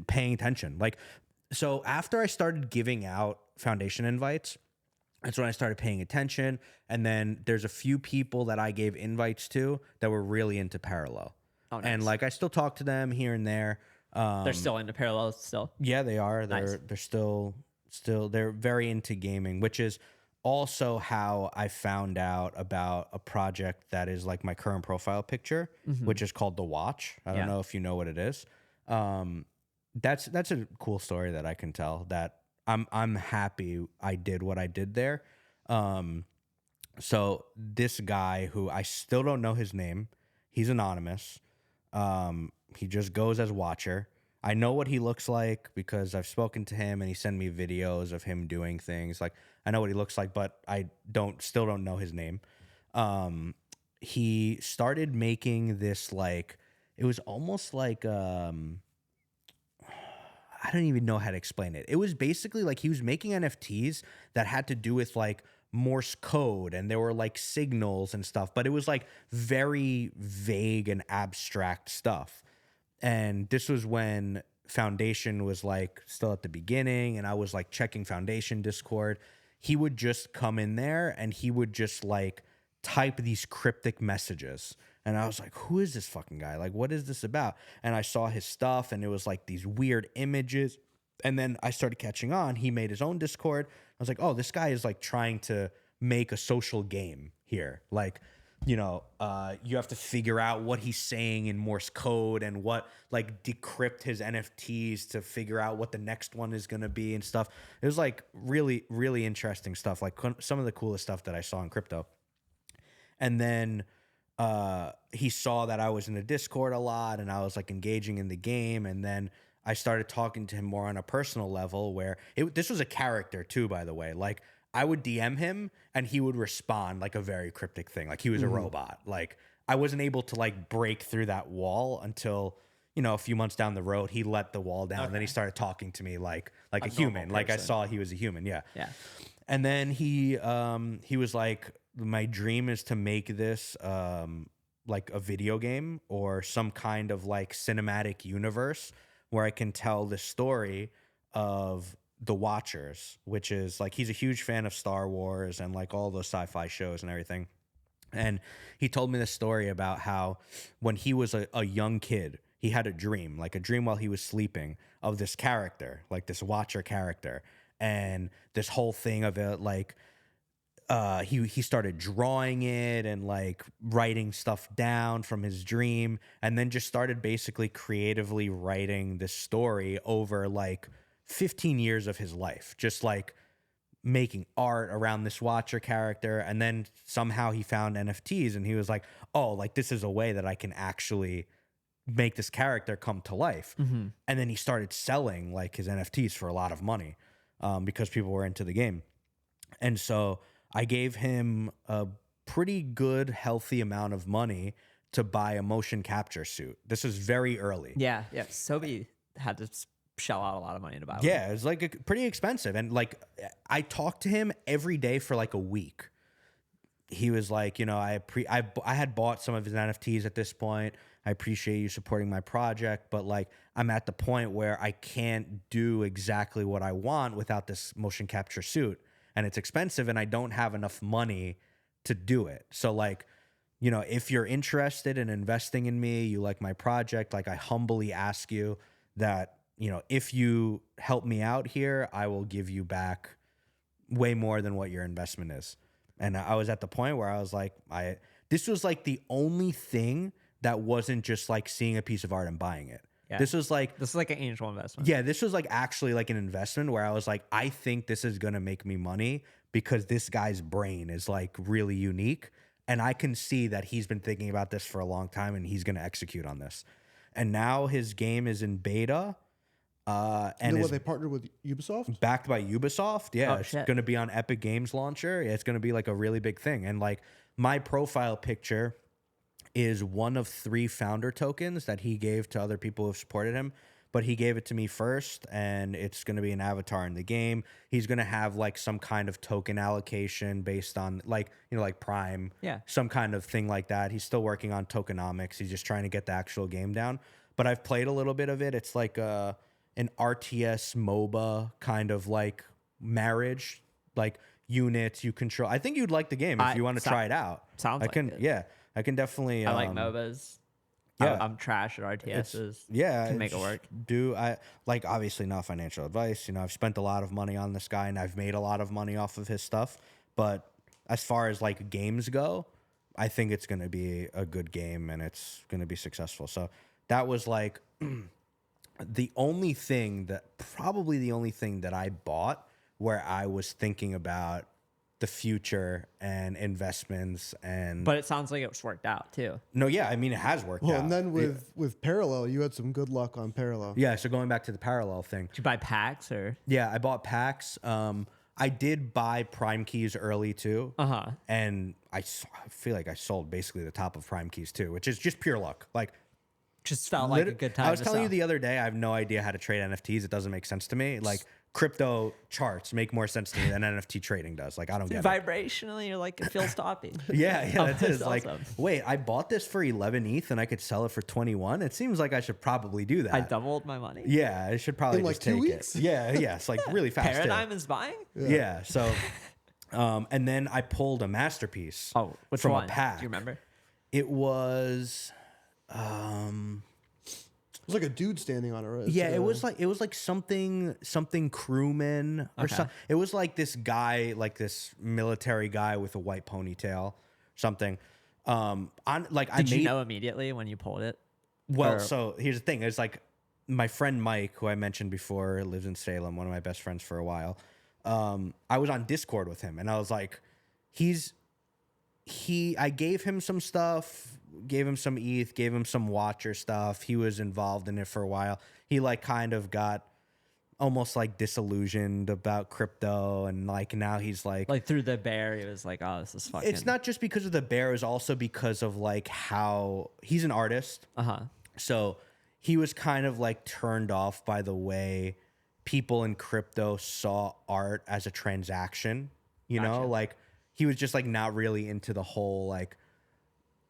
paying attention. Like, so after I started giving out foundation invites, that's when I started paying attention. And then there's a few people that I gave invites to that were really into Parallel.
Oh, nice.
And like, I still talk to them here and there.
They're still into Parallel still?
Yeah, they are.
Nice.
They're still they're very into gaming, which is also how I found out about a project that is like my current profile picture, which is called The Watch. I don't know if you know what it is. That's a cool story that I can tell, that I'm happy I did what I did there. So this guy, who I still don't know his name, he's anonymous. He just goes as Watcher. I know what he looks like because I've spoken to him and he sent me videos of him doing things. Like, I know what he looks like, but I still don't know his name. He started making this, like, it was almost like, I don't even know how to explain it. It was basically like he was making NFTs that had to do with like Morse code, and there were like signals and stuff, but it was like very vague and abstract stuff. And this was when Foundation was like still at the beginning, and I was like checking Foundation Discord. He would just come in there and he would just like type these cryptic messages. And I was like, who is this fucking guy? Like, what is this about? And I saw his stuff and it was like these weird images. And then I started catching on. He made his own Discord. I was like, oh, this guy is like trying to make a social game here. Like, you know, you have to figure out what he's saying in Morse code and what, like, decrypt his NFTs to figure out what the next one is going to be and stuff. It was like really, really interesting stuff. Like some of the coolest stuff that I saw in crypto. And then he saw that I was in the Discord a lot and I was like engaging in the game. And then I started talking to him more on a personal level, where this was a character too, by the way. Like, I would DM him and he would respond like a very cryptic thing. Like he was a robot. Like, I wasn't able to like break through that wall until, you know, a few months down the road, he let the wall down. And then he started talking to me like a human. Like, I saw he was a human. Yeah.
Yeah.
And then he was like, my dream is to make this like a video game or some kind of like cinematic universe where I can tell the story of the Watchers, which is like, he's a huge fan of Star Wars and like all those sci-fi shows and everything. And he told me this story about how when he was a young kid, he had a dream while he was sleeping, of this character, like this Watcher character. And this whole thing of it, like, he started drawing it and like writing stuff down from his dream, and then just started basically creatively writing this story over like 15 years of his life, just like making art around this Watcher character. And then somehow he found NFTs and he was like, oh, like this is a way that I can actually make this character come to life. And then he started selling like his NFTs for a lot of money because people were into the game. And so I gave him a pretty good, healthy amount of money to buy a motion capture suit. This was very early.
Yeah. Sobe had to shell out a lot of money to buy one.
Yeah, it was like pretty expensive. And like I talked to him every day for like a week. He was like, you know, I had bought some of his NFTs at this point. I appreciate you supporting my project, but like I'm at the point where I can't do exactly what I want without this motion capture suit, and it's expensive and I don't have enough money to do it. So like, you know, if you're interested in investing in me, you like my project, like I humbly ask you that, you know, if you help me out here, I will give you back way more than what your investment is. And I was at the point where I was like, this was like the only thing that wasn't just like seeing a piece of art and buying it.
Yeah.
This is like
an angel investment.
Yeah, this was like actually like an investment where I was like, I think this is gonna make me money because this guy's brain is like really unique. And I can see that he's been thinking about this for a long time and he's gonna execute on this. And now his game is in beta. And
they partnered with Ubisoft?
Backed by Ubisoft. Yeah, it's
shit.
going to be on Epic Games Launcher. Yeah, it's going to be like a really big thing. And like my profile picture is one of 3 founder tokens that he gave to other people who have supported him. But he gave it to me first, and it's going to be an avatar in the game. He's going to have like some kind of token allocation based on like, you know, like Prime.
Yeah.
Some kind of thing like that. He's still working on tokenomics. He's just trying to get the actual game down. But I've played a little bit of it. It's like an RTS MOBA kind of like marriage, like units you control. I think you'd like the game if you want to try it out.
Sounds
I
like
can,
it.
yeah, I can definitely.
I like MOBAs.
Yeah.
I'm trash at RTSs.
Yeah,
Can make it work.
I like obviously not financial advice. You know, I've spent a lot of money on this guy and I've made a lot of money off of his stuff. But as far as like games go, I think it's going to be a good game and it's going to be successful. So that was like the only thing that I bought where I was thinking about the future and investments. And
But it sounds like it's worked out too.
no, yeah, I mean it has worked
Well,
out.
and then with Parallel, you had some good luck on Parallel.
Yeah, so going back to the parallel thing.
Did you buy packs or?
Yeah, I bought packs. I did buy Prime keys early too. And I feel like I sold basically the top of Prime keys too, which is just pure luck. Like
Just felt like a good time.
I was
to
telling you
sell.
the other day, I have no idea how to trade NFTs. It doesn't make sense to me. Like crypto charts make more sense to me than NFT trading does. Like I don't get it.
Vibrationally, you're like, it feels stopping.
Yeah, that's it. It's
That's
like,
awesome.
wait, I bought this for 11 ETH and I could sell it for 21. It seems like I should probably do that.
I doubled my money.
Yeah, I should probably
In, like,
just
2
take
weeks?
it. Yeah, it's like really fast. too.
Paradigm is buying.
Yeah. So, and then I pulled a masterpiece.
Oh, which
from
one?
a pack.
Do you remember?
It was,
It was like a dude standing on it, right?
yeah, it was like something crewman or something. It was like this guy, like this military guy with a white ponytail, something.
Did you know immediately when you pulled it?
Well,
Or-
so here's the thing. It's like my friend Mike, who I mentioned before, lives in Salem, one of my best friends for a while. I was on Discord with him and I was like, I gave him some stuff, gave him some ETH, gave him some Watcher stuff. He was involved in it for a while. He like kind of got almost like disillusioned about crypto and like now he's like
Like through the bear, he was like, oh, this is fucking.
it's not just because of the bear, it's also because of like how he's an artist. So he was kind of like turned off by the way people in crypto saw art as a transaction, you know, like he was just like not really into the whole, like,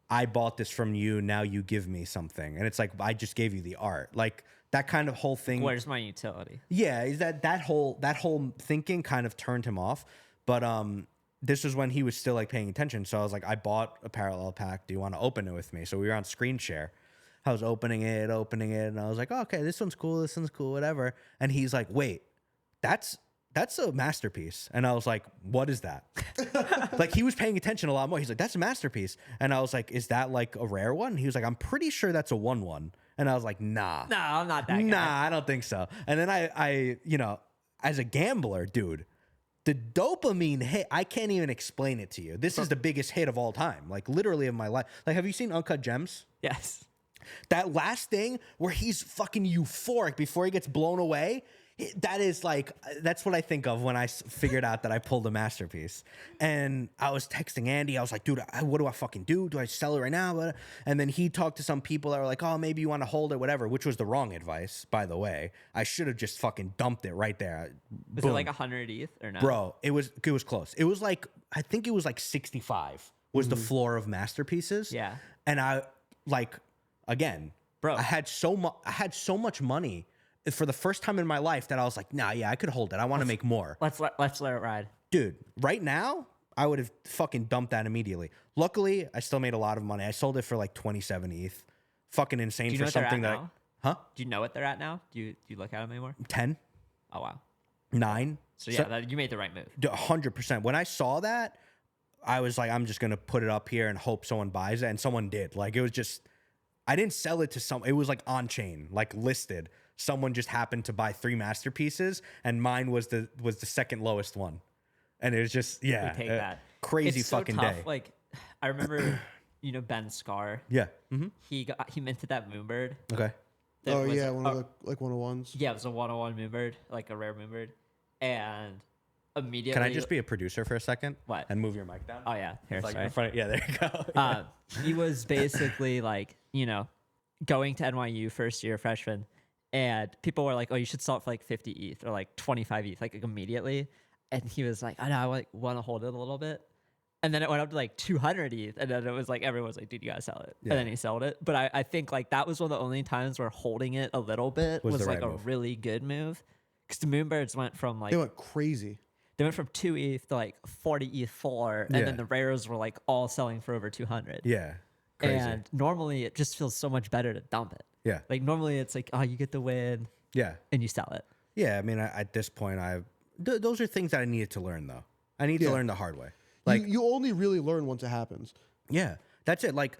I bought this from you, now you give me something. And it's like, I just gave you the art. Like that kind of whole thing.
Where's my utility?
Yeah, is that whole thinking kind of turned him off. But this was when he was still like paying attention. So I was like, I bought a parallel pack. Do you want to open it with me? So we were on screen share. I was opening it, and I was like, oh, okay, this one's cool, whatever. And he's like, wait, that's a masterpiece. And I was like, what is that? Like he was paying attention a lot more. He's like, that's a masterpiece. And I was like, is that like a rare one? He was like, I'm pretty sure that's a 1/1. And I was like, nah.
No, I'm not that guy.
Nah, I don't think so. And then I, you know, as a gambler, dude, the dopamine hit, I can't even explain it to you. This is the biggest hit of all time. Like literally of my life. Like, have you seen Uncut Gems?
Yes.
That last thing where he's fucking euphoric before he gets blown away, That is like, that's what I think of when I figured out that I pulled a masterpiece. And I was texting Andy. I was like, dude, what do I fucking do? Do I sell it right now? And then he talked to some people that were like, oh, maybe you want to hold it, whatever, which was the wrong advice, by the way. I should have just fucking dumped it right there.
Was
Boom.
it like 100 ETH or no?
Bro, it was close. It was like, I think it was like 65 was the floor of masterpieces.
Yeah.
And I like, again,
Bro.
I had so much money for the first time in my life that I was like, nah, yeah, I could hold it. I want to make more.
Let's let it ride.
Dude, right now, I would have fucking dumped that immediately. Luckily, I still made a lot of money. I sold it for like 27 ETH. Fucking insane
Do you
for
know what they're
something
at
that...
now?
Huh?
Do you know what they're at now? Do you look at them anymore?
10?
Oh, wow.
9?
So yeah, you made the right move.
100%. When I saw that, I was like, I'm just going to put it up here and hope someone buys it. And someone did. Like, it was just... I didn't sell it to some... It was like on chain, like listed. Someone just happened to buy 3 masterpieces, and mine was the second lowest one. And it was just, yeah,
We take that.
crazy
It's so
fucking
tough.
day.
Like, I remember, Ben Scar.
Yeah. Mm-hmm.
He minted that Moonbird.
Okay.
that
Oh
was-
yeah, one of the like 101s.
Yeah, it was a 101 Moonbird, like a rare Moonbird. And immediately...
Can I just be a producer for a second?
What?
And move your mic down?
Oh, yeah. Here,
It's like
sorry.
in front of, yeah, there you go.
He was basically like, going to NYU first year freshman, and people were like, oh, you should sell it for like 50 ETH or like 25 ETH, like immediately. And he was like, I know, I want to hold it a little bit. And then it went up to like 200 ETH. And then it was like, everyone was like, dude, you gotta sell it.
Yeah.
And then he sold it. But I think like that was one of the only times where holding it a little bit
Was
was
the
like
right
a
move.
really good move. Because the Moonbirds went from like,
They went crazy.
they went from 2 ETH to like 40 ETH 4. And
Yeah.
then the rares were like all selling for over 200.
Yeah. Crazy.
And normally it just feels so much better to dump it.
Yeah.
Like normally it's like, oh, you get the win
Yeah.
and you sell it.
Yeah. I mean, at this point, those are things that I needed to learn, though. I need to learn the hard way. Like,
You only really learn once it happens.
yeah, that's it. Like,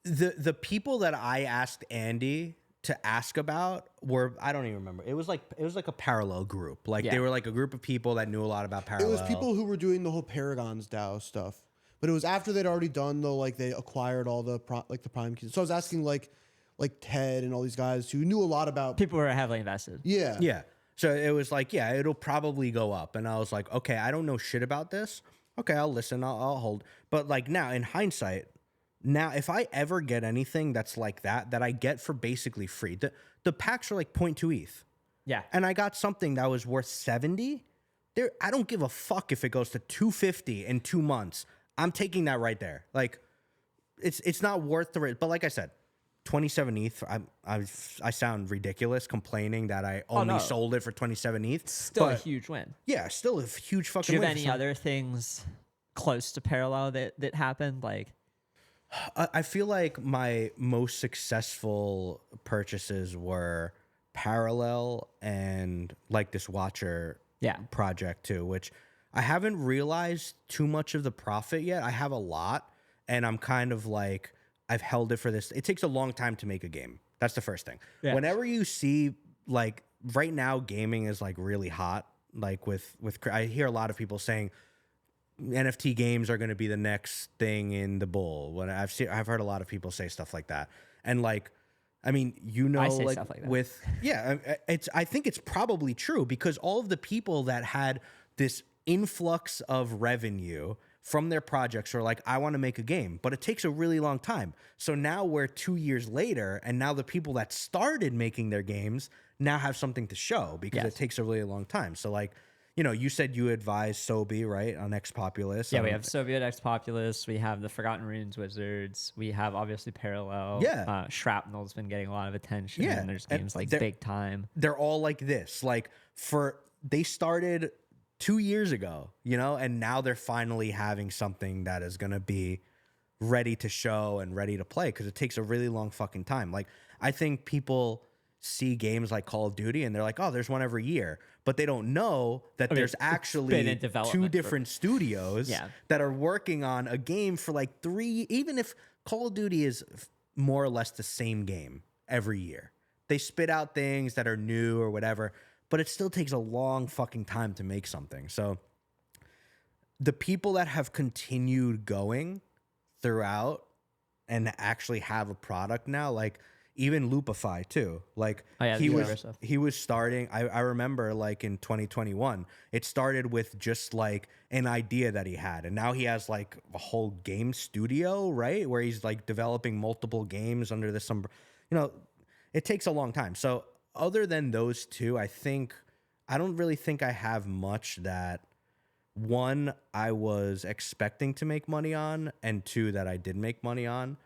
the people that I asked Andy to ask about were, I don't even remember. It was like a parallel group. Like,
Yeah.
they were like a group of people that knew a lot about
It
parallel.
was people who were doing the whole Paragons DAO stuff, but it was after they'd already done they acquired all the the prime keys. So I was asking like Ted and all these guys who knew a lot about.
People were heavily invested.
Yeah.
Yeah. So it was like, yeah, it'll probably go up. And I was like, okay, I don't know shit about this. Okay, I'll listen. I'll hold. But like now, in hindsight, now if I ever get anything that's like that I get for basically free, the packs are like 0.2 ETH.
Yeah.
And I got something that was worth 70. I don't give a fuck if it goes to 250 in 2 months. I'm taking that right there. Like, it's not worth the risk. But like I said, 27 ETH. I sound ridiculous complaining that I only
no.
sold it for 27 ETH.
Still a
but
huge win.
yeah, still a huge fucking.
Do you have
win for
any
some-
other things close to parallel that happened? Like,
I feel like my most successful purchases were Parallel and like this Watcher
Yeah.
project too, which I haven't realized too much of the profit yet. I have a lot, and I'm kind of like, I've held it for this. It takes a long time to make a game. That's the first thing.
Yeah.
Whenever you see, like, right now gaming is like really hot. Like with I hear a lot of people saying NFT games are going to be the next thing in the bull. When I've heard a lot of people say stuff like that. And like, I mean,
I say
like
stuff like that.
with, yeah, I think it's probably true because all of the people that had this influx of revenue from their projects are like, I want to make a game, but it takes a really long time. So now we're 2 years later, and now the people that started making their games now have something to show because
Yes.
it takes a really long time. So like, you said you advised Sobi, right, on X Populous.
yeah, we have Soviet X Populous. We have the Forgotten Runes Wizards. We have obviously Parallel.
Yeah.
Shrapnel's been getting a lot of attention.
Yeah,
And there's
and
games like
they're-
Big Time.
They're all like this. Like they started 2 years ago, and now they're finally having something that is going to be ready to show and ready to play because it takes a really long fucking time. Like, I think people see games like Call of Duty and they're like, oh, there's one every year. But they don't know that
mean,
there's
it's been
actually
in development
two
for-
different studios
Yeah.
that are working on a game for like 3, even if Call of Duty is more or less the same game every year. They spit out things that are new or whatever, but it still takes a long fucking time to make something. So the people that have continued going throughout and actually have a product now, like even Loopify too. Like
Oh, yeah,
he
the
was
Uber stuff.
he was starting. I remember like in 2021, it started with just like an idea that he had, and now he has like a whole game studio, right, where he's like developing multiple games under this it takes a long time. So other than those two, I don't really think I have much that one I was expecting to make money on, and two that I did make money on.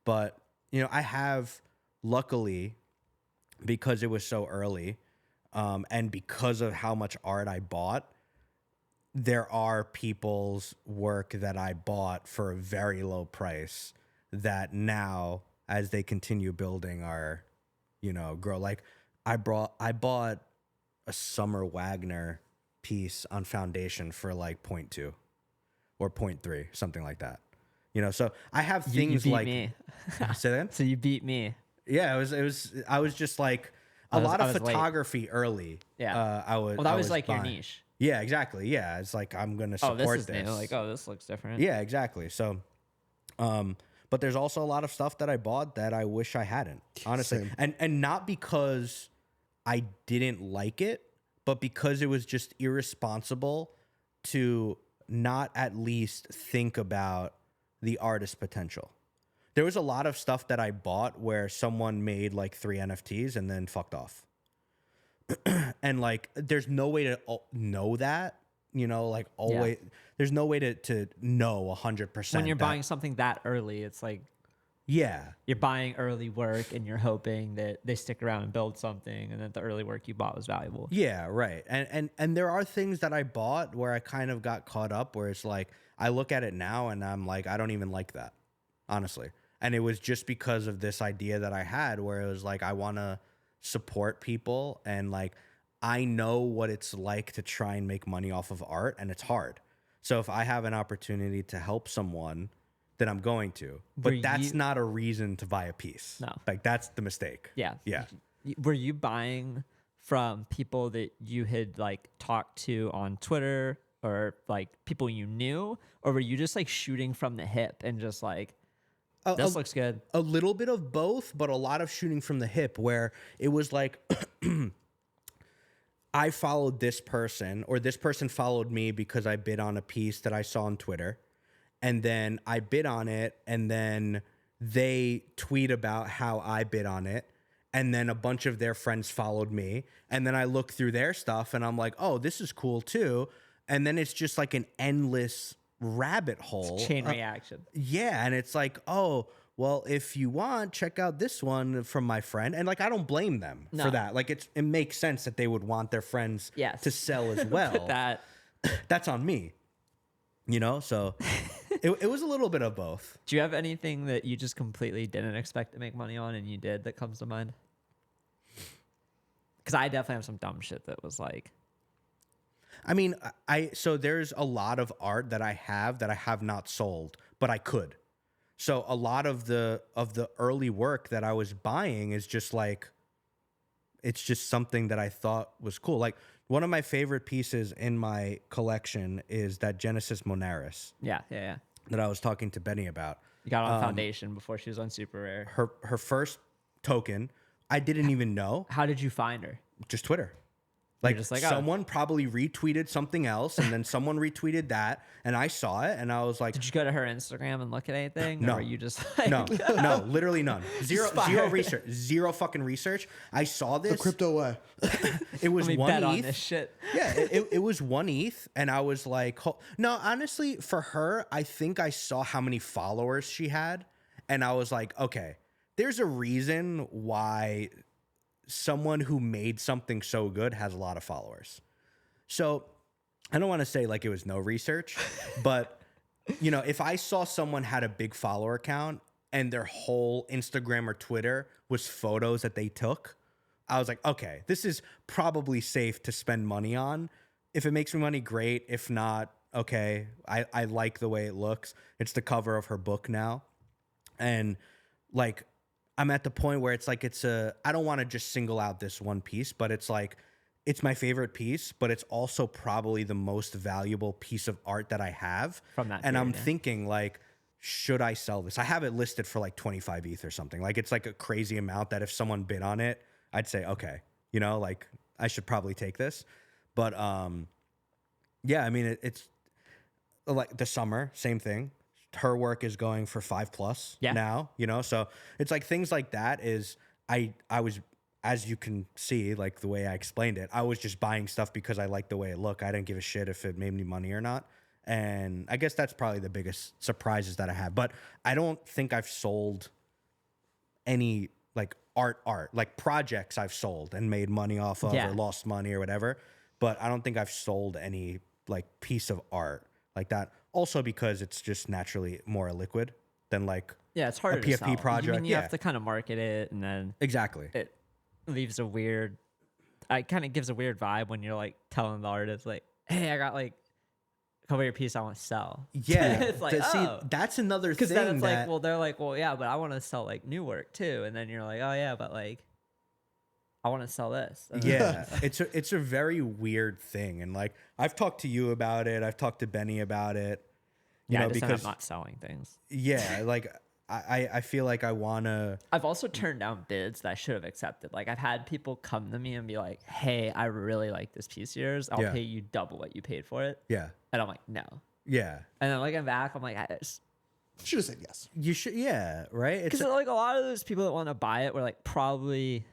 But I have, luckily, because it was so early, and because of how much art I bought, there are people's work that I bought for a very low price that now, as they continue building, are grow. Like I bought a Summer Wagner piece on Foundation for like 0.2 or 0.3, something like that. So I have things
you beat
like
me.
say that again?
So you beat me.
Yeah, it was I was just like a lot of photography early.
Yeah.
That
was like your niche.
Yeah, exactly. Yeah, it's like I'm gonna support
this is
this.
new. Like, this looks different.
Yeah, exactly. So, but there's also a lot of stuff that I bought that I wish I hadn't, honestly, and not because I didn't like it, but because it was just irresponsible to not at least think about the artist's potential. There was a lot of stuff that I bought where someone made like 3 NFTs and then fucked off. And like, there's no way to know that, like always, there's no way to know 100%.
When you're buying something that early, it's like,
yeah,
you're buying early work and you're hoping that they stick around and build something, and that the early work you bought was valuable.
Yeah, right. And there are things that I bought where I kind of got caught up, where it's like, I look at it now and I'm like, I don't even like that, honestly. And it was just because of this idea that I had where it was like, I want to support people, and like, I know what it's like to try and make money off of art, and it's hard. So if I have an opportunity to help someone, then I'm going to. But that's not a reason to buy a piece.
No.
Like, that's the mistake.
Yeah.
Yeah.
Were you buying from people that you had like talked to on Twitter, or like people you knew, or were you just like shooting from the hip and just like, this looks good?
A little bit of both, but a lot of shooting from the hip, where it was like, I followed this person, or this person followed me because I bid on a piece that I saw on Twitter. And then I bid on it, and then they tweet about how I bid on it. And then a bunch of their friends followed me. And then I look through their stuff and I'm like, oh, this is cool too. And then it's just like an endless rabbit hole.
Chain reaction.
Yeah. And it's like, oh, well, if you want, check out this one from my friend. And like, I don't blame them for that. Like, it makes sense that they would want their friends to sell as well. That's on me, so it was a little bit of both.
Do you have anything that you just completely didn't expect to make money on and you did, that comes to mind? Because I definitely have some dumb shit that was like,
I mean, so there's a lot of art that I have not sold, but I could. So a lot of the early work that I was buying is just like, it's just something that I thought was cool. Like, one of my favorite pieces in my collection is that Genesis Monaris.
Yeah.
That I was talking to Benny about.
You got on Foundation before she was on Super Rare.
Her first token, I didn't even know.
How did you find her?
Just Twitter. Like,
just like,
someone probably retweeted something else, and then someone retweeted that, and I saw it, and I was like,
did you go to her Instagram and look at anything?
No.
Or are you just like,
no, literally none. Zero research. Zero fucking research. I saw this.
The crypto way.
It was
let me
one
bet on
ETH.
this shit.
Yeah, it was one ETH, and I was like, no, honestly, for her, I think I saw how many followers she had, and I was like, okay, there's a reason why someone who made something so good has a lot of followers. So I don't want to say like it was no research, but if I saw someone had a big follower count and their whole Instagram or Twitter was photos that they took, I was like, okay, this is probably safe to spend money on. If it makes me money, great. If not, okay, I like the way it looks. It's the cover of her book now. And like, I'm at the point where it's like, I don't want to just single out this one piece, but it's like, it's my favorite piece, but it's also probably the most valuable piece of art that I have.
From that
and
period,
I'm thinking like, should I sell this? I have it listed for like 25 ETH or something. Like it's like a crazy amount that if someone bid on it, I'd say, okay, you know, like I should probably take this. But yeah, I mean, it's like the summer, same thing. Her work is going for 5+ now, you know? So it's like things like that is I was, as you can see, like the way I explained it, I was just buying stuff because I liked the way it looked. I didn't give a shit if it made me money or not. And I guess that's probably the biggest surprises that I have. But I don't think I've sold any like art, like projects I've sold and made money off of or lost money or whatever. But I don't think I've sold any like piece of art like that. Also because it's just naturally more illiquid than like
it's harder
a
to
PFP
sell.
project.
I mean, you have to kind of market it, and then
exactly.
It leaves a weird. It kind of gives a weird vibe when you're like telling the artist like, "Hey, I got like a couple of your piece I want to sell."
Yeah,
it's like,
see, that's another thing.
Because then it's like, well, they're like, well, yeah, but I want to sell like new work too, and then you're like, oh yeah, but like, I want to sell this. And
yeah, it's a very weird thing, and like I've talked to you about it. I've talked to Benny about it. You know, because
I'm not selling things.
Yeah, like I feel like I wanna.
I've also turned down bids that I should have accepted. Like I've had people come to me and be like, "Hey, I really like this piece of yours. I'll pay you double what you paid for it."
Yeah,
and I'm like, "No."
Yeah,
and then looking back, I'm like, I
should have said yes.
You should, yeah, right?
Because like a lot of those people that want to buy it were like probably,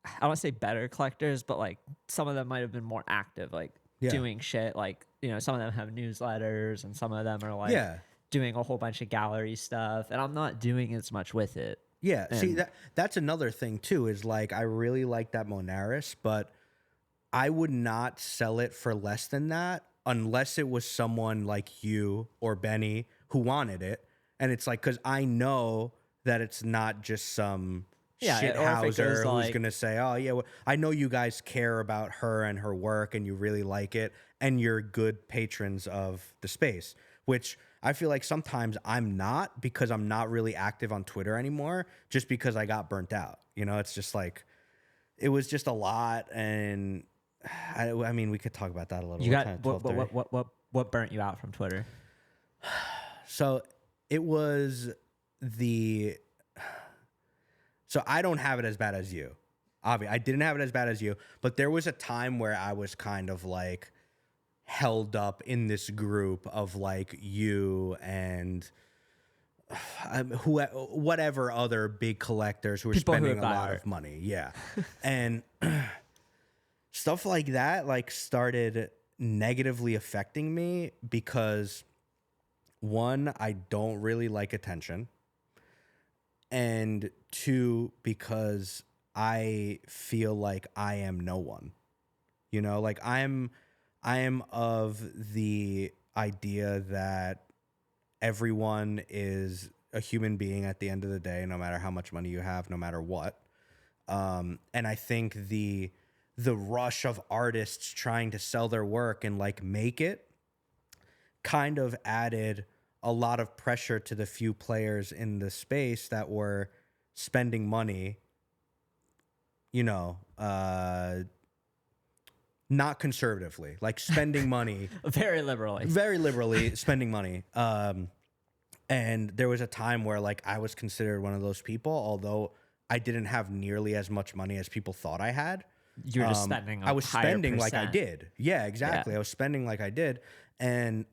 I don't want to say better collectors, but like some of them might have been more active, like doing shit. Like, you know, some of them have newsletters and some of them are like doing a whole bunch of gallery stuff, and I'm not doing as much with it.
Yeah, see, that's another thing too, is like I really like that Monaris, but I would not sell it for less than that unless it was someone like you or Benny who wanted it. And it's like, because I know that it's not just some shithouser who's going to say, oh, yeah, well, I know you guys care about her and her work and you really like it and you're good patrons of the space, which I feel like sometimes I'm not, because I'm not really active on Twitter anymore, just because I got burnt out. You know, it's just like, it was just a lot. And I mean, we could talk about that a little.
You got what burnt you out from Twitter?
So it was so I don't have it as bad as you. Obviously, I didn't have it as bad as you, but there was a time where I was kind of like held up in this group of like you and whatever other big collectors who are spending a lot of money. Yeah. And stuff like that like started negatively affecting me because, one, I don't really like attention, and two, because I feel like I am no one. You know, like I am of the idea that everyone is a human being at the end of the day, no matter how much money you have, no matter what. And I think the rush of artists trying to sell their work and like make it kind of added a lot of pressure to the few players in the space that were spending money, you know, not conservatively, like spending money
very liberally
spending money. And there was a time where like I was considered one of those people, although I didn't have nearly as much money as people thought I had.
You were just spending
I was spending like I did. Yeah, exactly. I was spending like I did. And,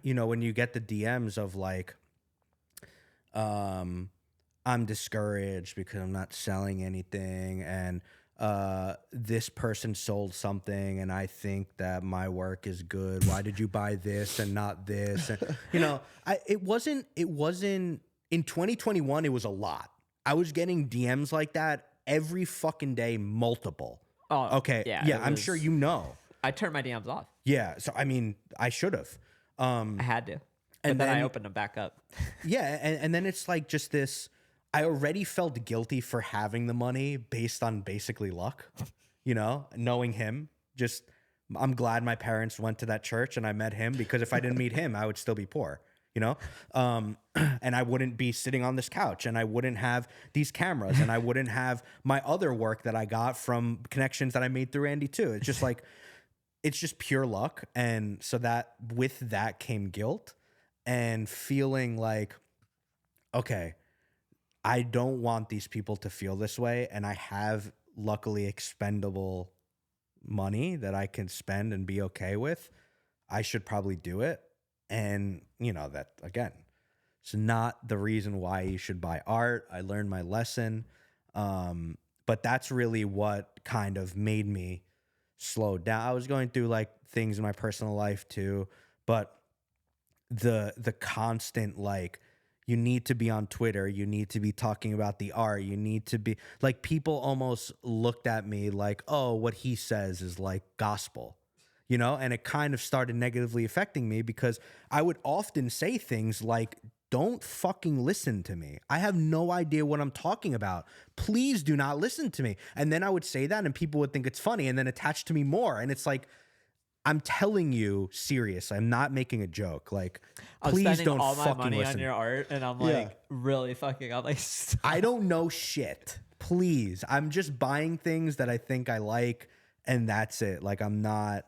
you know, when you get the DMs of like, I'm discouraged because I'm not selling anything, and this person sold something and I think that my work is good. Why did you buy this and not this? And, you know, it wasn't in 2021. It was a lot. I was getting DMs like that every fucking day, multiple.
Oh,
okay. Yeah. I'm sure you know.
I turned my DMs off.
Yeah. So, I mean, I should have.
I had to. And then I opened them back up.
Yeah. And then it's like just this. I already felt guilty for having the money based on basically luck, you know, knowing him. Just, I'm glad my parents went to that church and I met him, because if I didn't meet him, I would still be poor, you know? And I wouldn't be sitting on this couch, and I wouldn't have these cameras, and I wouldn't have my other work that I got from connections that I made through Andy too. It's just like, it's just pure luck. And so that with that came guilt and feeling like okay, I don't want these people to feel this way, and I have luckily expendable money that I can spend and be okay with. I should probably do it. And, you know, that again, it's not the reason why you should buy art. I learned my lesson. But that's really what kind of made me slow down. I was going through like things in my personal life too, but the constant like, you need to be on Twitter, you need to be talking about the art, you need to be like, people almost looked at me like, oh, what he says is like gospel, you know? And it kind of started negatively affecting me because I would often say things like, don't fucking listen to me. I have no idea what I'm talking about. Please do not listen to me. And then I would say that and people would think it's funny and then attach to me more. And it's like, I'm telling you serious. I'm not making a joke. Like, please don't
all my
fucking
money
listen.
on your art, and I'm like really fucking up. Like, stop.
I don't know shit. Please. I'm just buying things that I think I like, and that's it. Like, I'm not.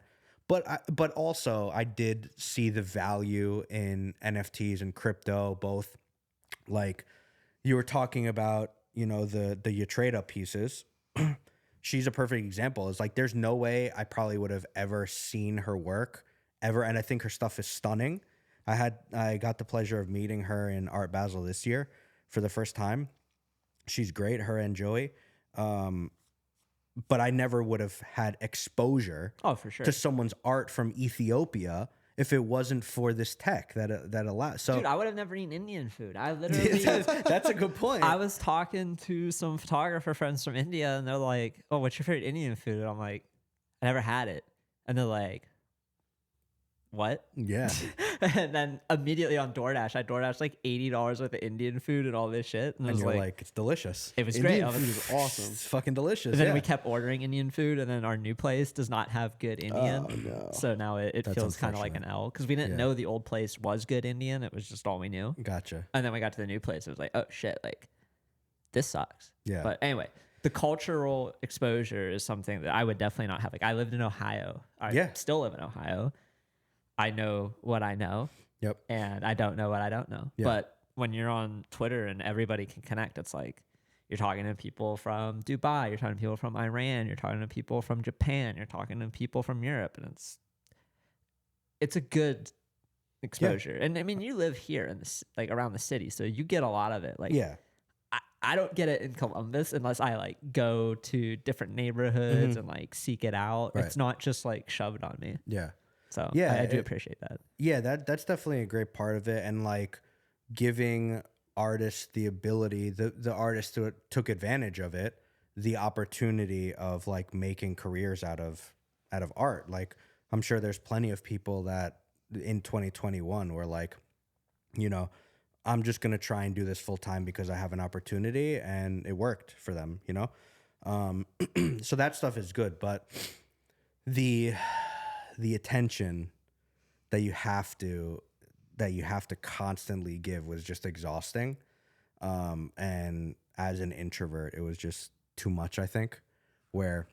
But also, I did see the value in NFTs and crypto. Both, like you were talking about, you know, the Utrata pieces. She's a perfect example. It's like, there's no way I probably would have ever seen her work ever. And I think her stuff is stunning. I got the pleasure of meeting her in Art Basel this year for the first time. She's great, her and Joey. But I never would have had exposure
For sure.
to someone's art from Ethiopia if it wasn't for this tech that allows. So,
Dude, I would have never eaten Indian food. I literally
that's a good point.
I was talking to some photographer friends from India, and they're like, "Oh, what's your favorite Indian food?" And I'm like, "I never had it." And they're like, "What?"
Yeah.
And then immediately on DoorDash, I DoorDashed like $80 worth of Indian food and all this shit. And I
And
was
you're
like,
like, it's delicious.
it was
Indian
great. I was
food is awesome.
It's fucking delicious.
And then
yeah.
we kept ordering Indian food, and then our new place does not have good Indian.
Oh, no.
So now it
That's
feels kind of like an L because we didn't know the old place was good Indian. It was just all we knew.
Gotcha.
And then we got to the new place. It was like, oh shit, like this sucks.
Yeah.
But anyway, the cultural exposure is something that I would definitely not have. Like, I lived in Ohio. I still live in Ohio. I know what I know.
Yep.
And I don't know what I don't know.
Yeah.
But when you're on Twitter and everybody can connect, it's like you're talking to people from Dubai, you're talking to people from Iran, you're talking to people from Japan, you're talking to people from Europe, and it's a good exposure. Yeah. And I mean, you live here in this, like around the city, so you get a lot of it. Like, I don't get it in Columbus unless I like go to different neighborhoods and like seek it out.
Right.
It's not just like shoved on me.
Yeah.
So
yeah,
I do appreciate that.
Yeah, that's definitely a great part of it. And like giving artists the ability, the artists who took advantage of it, the opportunity of like making careers out of art. Like, I'm sure there's plenty of people that in 2021 were like, you know, I'm just going to try and do this full time because I have an opportunity, and it worked for them, you know? So that stuff is good, but the attention that you have to constantly give was just exhausting. And as an introvert, it was just too much, I think, where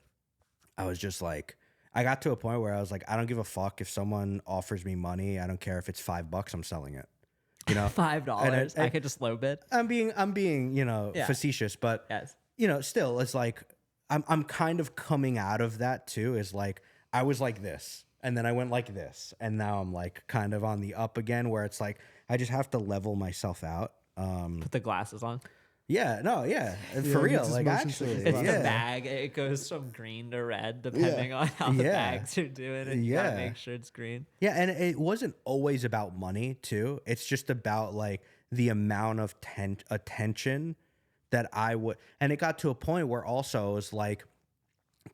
I was just like, I got to a point where I was like, I don't give a fuck if someone offers me money. I don't care if it's $5, I'm selling it. You know,
$5. I could just low bid.
I'm being, you know, facetious, but you know, still, it's like I'm kind of coming out of that too. Is like I was like this, and then I went like this, and now I'm like kind of on the up again, where it's like I just have to level myself out.
Put the glasses on.
Yeah, no, for real. Like, actually,
it's the bag. It goes from green to red depending on how the bags are doing, and you gotta make sure it's green.
Yeah, and it wasn't always about money too. It's just about like the amount of attention that I would, and it got to a point where also I was like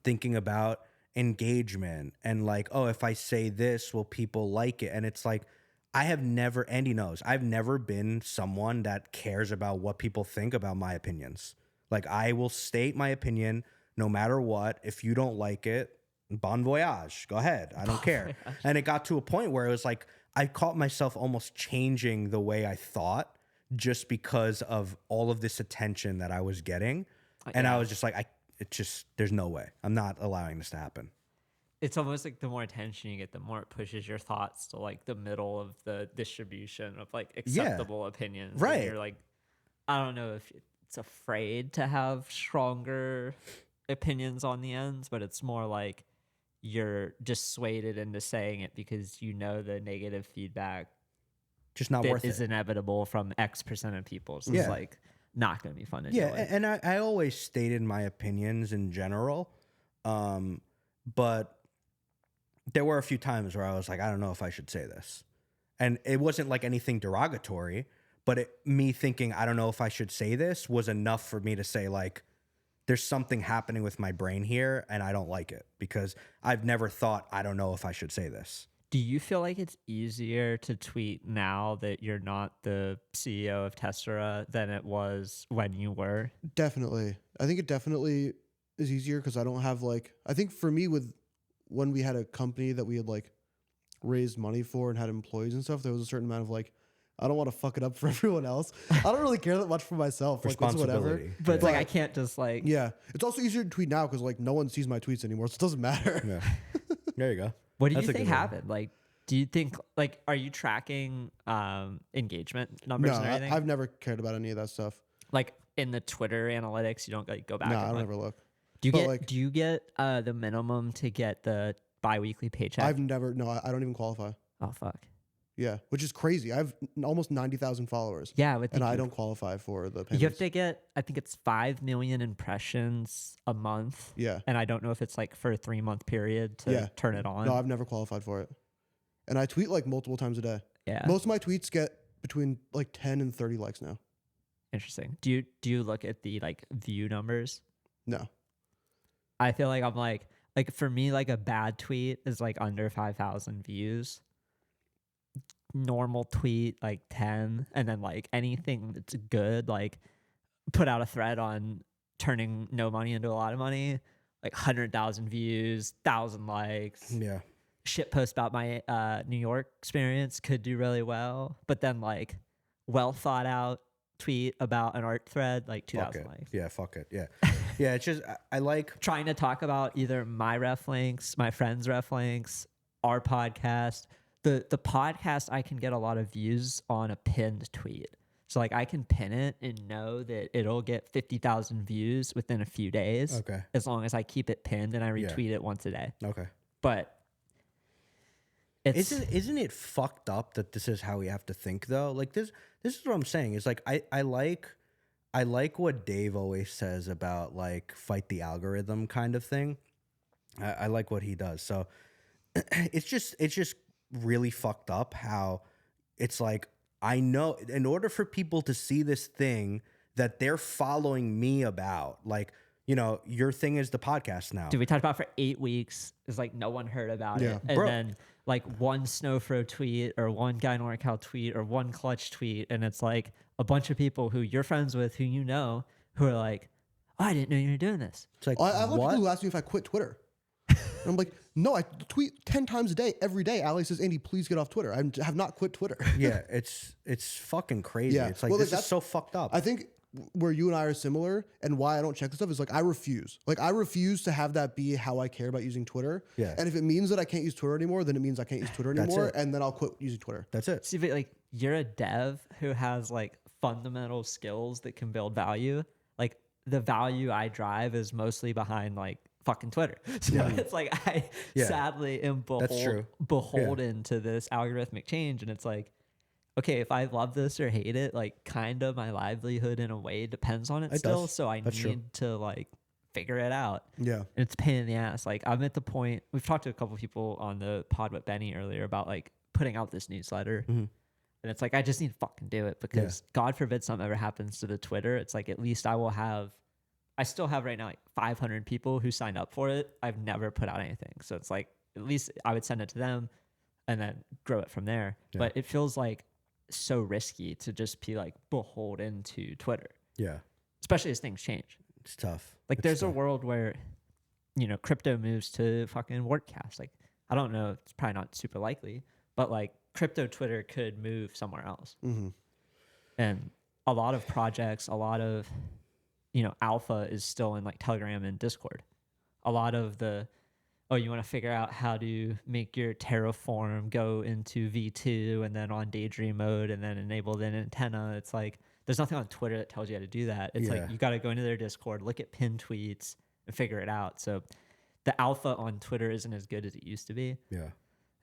thinking about engagement and like, oh, if I say this, will people like it? And it's like, I have never, Andy knows, I've never been someone that cares about what people think about my opinions. Like, I will state my opinion no matter what. If you don't like it, bon voyage, go ahead. I don't care. And it got to a point where it was like, I caught myself almost changing the way I thought just because of all of this attention that I was getting. And I was just like, there's no way. I'm not allowing this to happen.
It's almost like the more attention you get, the more it pushes your thoughts to like the middle of the distribution of like acceptable opinions.
Right.
And you're like, I don't know if it's afraid to have stronger opinions on the ends, but it's more like you're dissuaded into saying it because you know the negative feedback
Just not worth
is
it.
inevitable from X% of people. So
Yeah.
it's like not going to be fun to
Yeah,
deal with.
and I always stated my opinions in general, but there were a few times where I was like, I don't know if I should say this. And it wasn't like anything derogatory, but me thinking, I don't know if I should say this was enough for me to say, like, there's something happening with my brain here and I don't like it because I've never thought, I don't know if I should say this.
Do you feel like it's easier to tweet now that you're not the CEO of Tessera than it was when you were?
Definitely. I think it definitely is easier because I don't have like, I think for me with when we had a company that we had like raised money for and had employees and stuff, there was a certain amount of like, I don't want to fuck it up for everyone else. I don't really care that much for myself. Like, it's whatever.
Responsibility.
But it's
Yeah.
like I can't just like
Yeah. It's also easier to tweet now because like no one sees my tweets anymore, so it doesn't matter.
Yeah. There you go.
What do
That's
you
a
think
good one.
happened? Like, do you think like are you tracking engagement numbers
No,
and everything?
I've never cared about any of that stuff.
Like in the Twitter analytics, you don't like go back.
No,
and
I don't
look?
ever look.
Do you
but,
get
like-
do you get the minimum to get the biweekly paycheck?
I've never, no, I don't even qualify.
Oh fuck.
Yeah, which is crazy. I have almost 90,000 followers.
Yeah, with
And I don't qualify for the
You
payments.
have to get, I think it's 5 million impressions a month.
Yeah.
And I don't know if it's like for a 3-month period to
Yeah.
turn it on.
No, I've never qualified for it. And I tweet like multiple times a day.
Yeah.
Most of my tweets get between like 10 and 30 likes now.
Interesting. Do you look at the like view numbers?
No.
I feel like I'm like for me, like a bad tweet is like under 5,000 views. Normal tweet like 10, and then like anything that's good, like put out a thread on turning no money into a lot of money, like 100,000 views, 1,000 likes.
Yeah.
Shit post about my New York experience could do really well, but then like well thought out tweet about an art thread, like
Fuck
2,000
it.
likes.
Yeah, fuck it. Yeah. Yeah, it's just, I like,
Trying to talk about either my ref links, my friends' ref links, our podcast. The podcast, I can get a lot of views on a pinned tweet. So like I can pin it and know that it'll get 50,000 views within a few days.
Okay.
As long as I keep it pinned and I
Yeah.
retweet it once a day.
okay.
But it's
Isn't it fucked up that this is how we have to think though? Like this is what I'm saying. Is like I like what Dave always says about like fight the algorithm kind of thing. I like what he does. So it's just really fucked up how it's like I know in order for people to see this thing that they're following me about, like, you know, your thing is the podcast now.
Dude, we talked about for 8 weeks. It's like no one heard about
Yeah.
it. And
Bro.
then like one Snowfro tweet or one Guy NorCal tweet or one Clutch tweet. And it's like a bunch of people who you're friends with, who you know, who are like, oh, I didn't know you were doing this.
It's like
I have
what?
people who ask me if I quit Twitter. And I'm like, no, I tweet 10 times a day. Every day, Ali says, Andy, please get off Twitter. I have not quit Twitter.
Yeah, it's fucking crazy.
Yeah.
It's like
Well,
this
like,
is so fucked up.
I think where you and I are similar and why I don't check this stuff is like I refuse. Like I refuse to have that be how I care about using Twitter.
Yeah.
And if it means that I can't use Twitter anymore, then it means I can't use Twitter anymore.
it.
And then I'll quit using Twitter.
That's it.
See, but like you're a dev who has like fundamental skills that can build value. Like the value I drive is mostly behind like fucking Twitter. So it's like I
Yeah.
sadly am
That's true.
beholden to this algorithmic change. And it's like, okay, if I love this or hate it, like kind of my livelihood in a way depends on it,
It
still.
does.
So I
That's true.
need to like figure it out.
Yeah.
And it's a pain in the ass. Like I'm at the point, we've talked to a couple people on the pod with Benny earlier about like putting out this newsletter.
Mm-hmm.
And it's like, I just need to fucking do it because God forbid something ever happens to the Twitter. It's like, at least I still have right now like 500 people who signed up for it. I've never put out anything. So it's like, at least I would send it to them and then grow it from there.
Yeah.
But it feels like so risky to just be like beholden to Twitter,
Yeah,
especially as things change.
it's tough.
Like
It's
there's a
tough.
world where, you know, crypto moves to fucking WordCast. Like, I don't know, it's probably not super likely, but like crypto Twitter could move somewhere else.
Mm-hmm.
And a lot of projects, a lot of, you know, alpha is still in like Telegram and Discord. A lot of the, oh, you want to figure out how to make your Terraform go into V2 and then on daydream mode and then enable an antenna. It's like there's nothing on Twitter that tells you how to do that. It's like you got to go into their Discord, look at pinned tweets, and figure it out. So the alpha on Twitter isn't as good as it used to be.
Yeah.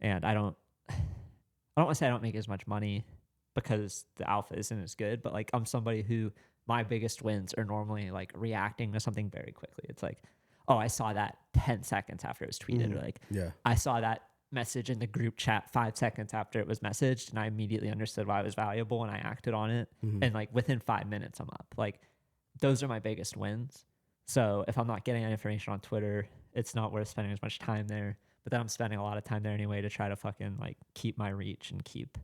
And I don't want to say I don't make as much money because the alpha isn't as good, but like I'm somebody who my biggest wins are normally like reacting to something very quickly. It's like, oh, I saw that 10 seconds after it was tweeted, or like, I saw that message in the group chat 5 seconds after it was messaged, and I immediately understood why it was valuable and I acted on it. And like within 5 minutes, I'm up. Like those are my biggest wins. So if I'm not getting that information on Twitter, it's not worth spending as much time there. But then I'm spending a lot of time there anyway to try to fucking like keep my reach and keep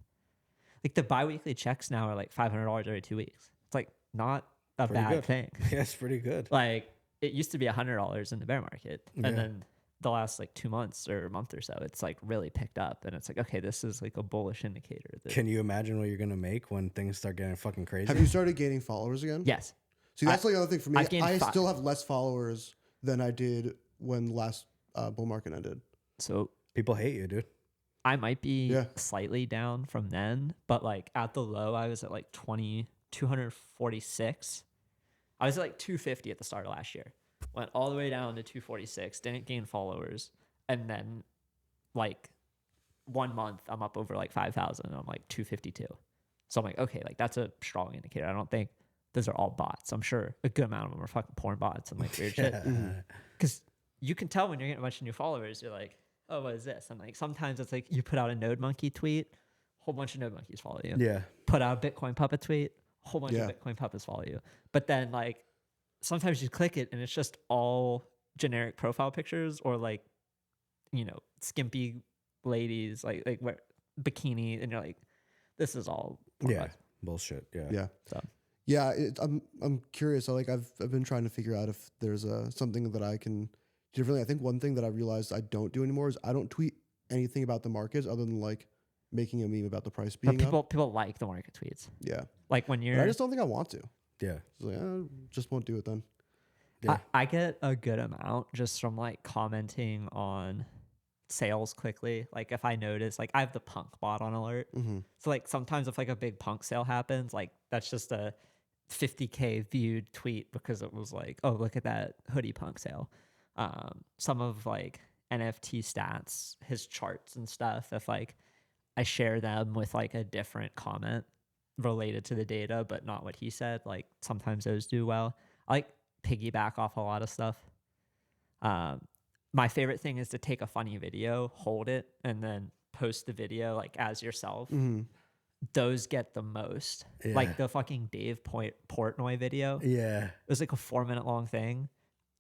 like the biweekly checks now are like $500 every 2 weeks. It's like not a bad thing.
Yeah, it's pretty good.
Like it used to be $100 in the bear market, and then the last like 2 months or a month or so, it's like really picked up, and it's like, okay, this is like a bullish indicator.
Can you imagine what you're gonna make when things start getting fucking crazy?
Have you started gaining followers again?
Yes.
See, that's like another thing for me. I
5.
still have less followers than I did when the last bull market ended.
So
people hate you, dude.
I might be slightly down from then, but like at the low, I was at like 246. I was at like 250 at the start of last year. Went all the way down to 246, didn't gain followers. And then like 1 month, I'm up over like 5,000 and I'm like 252. So I'm like, okay, like that's a strong indicator. I don't think those are all bots. I'm sure a good amount of them are fucking porn bots and like weird shit. Because you can tell when you're getting a bunch of new followers, you're like, oh, what is this? And like sometimes it's like you put out a Node Monkey tweet, a whole bunch of Node Monkeys follow you.
Yeah.
Put out a Bitcoin Puppet tweet, a whole bunch of Bitcoin Puppets follow you. But then like sometimes you click it and it's just all generic profile pictures or like, you know, skimpy ladies like wear bikini, and you're like, this is all
bullshit.
Yeah.
So
yeah, I'm curious. Like I've been trying to figure out if there's something that I can do differently. I think one thing that I realized I don't do anymore is I don't tweet anything about the markets other than like making a meme about the price being
but people like the market tweets.
Yeah.
Like when you're,
but I just don't think I want to.
Yeah.
So like, I just won't do it then.
Yeah.
I get a good amount just from like commenting on sales quickly. Like if I notice, like I have the punk bot on alert. So like sometimes if like a big punk sale happens, like that's just a 50K viewed tweet because it was like, oh, look at that hoodie punk sale. Some of like NFT stats, his charts and stuff, if like I share them with like a different comment related to the data but not what he said, like sometimes those do well. I like piggyback off a lot of stuff. My favorite thing is to take a funny video, hold it, and then post the video like as yourself. Those get the most. Like the fucking Dave Portnoy video.
Yeah.
It was like a 4-minute long thing.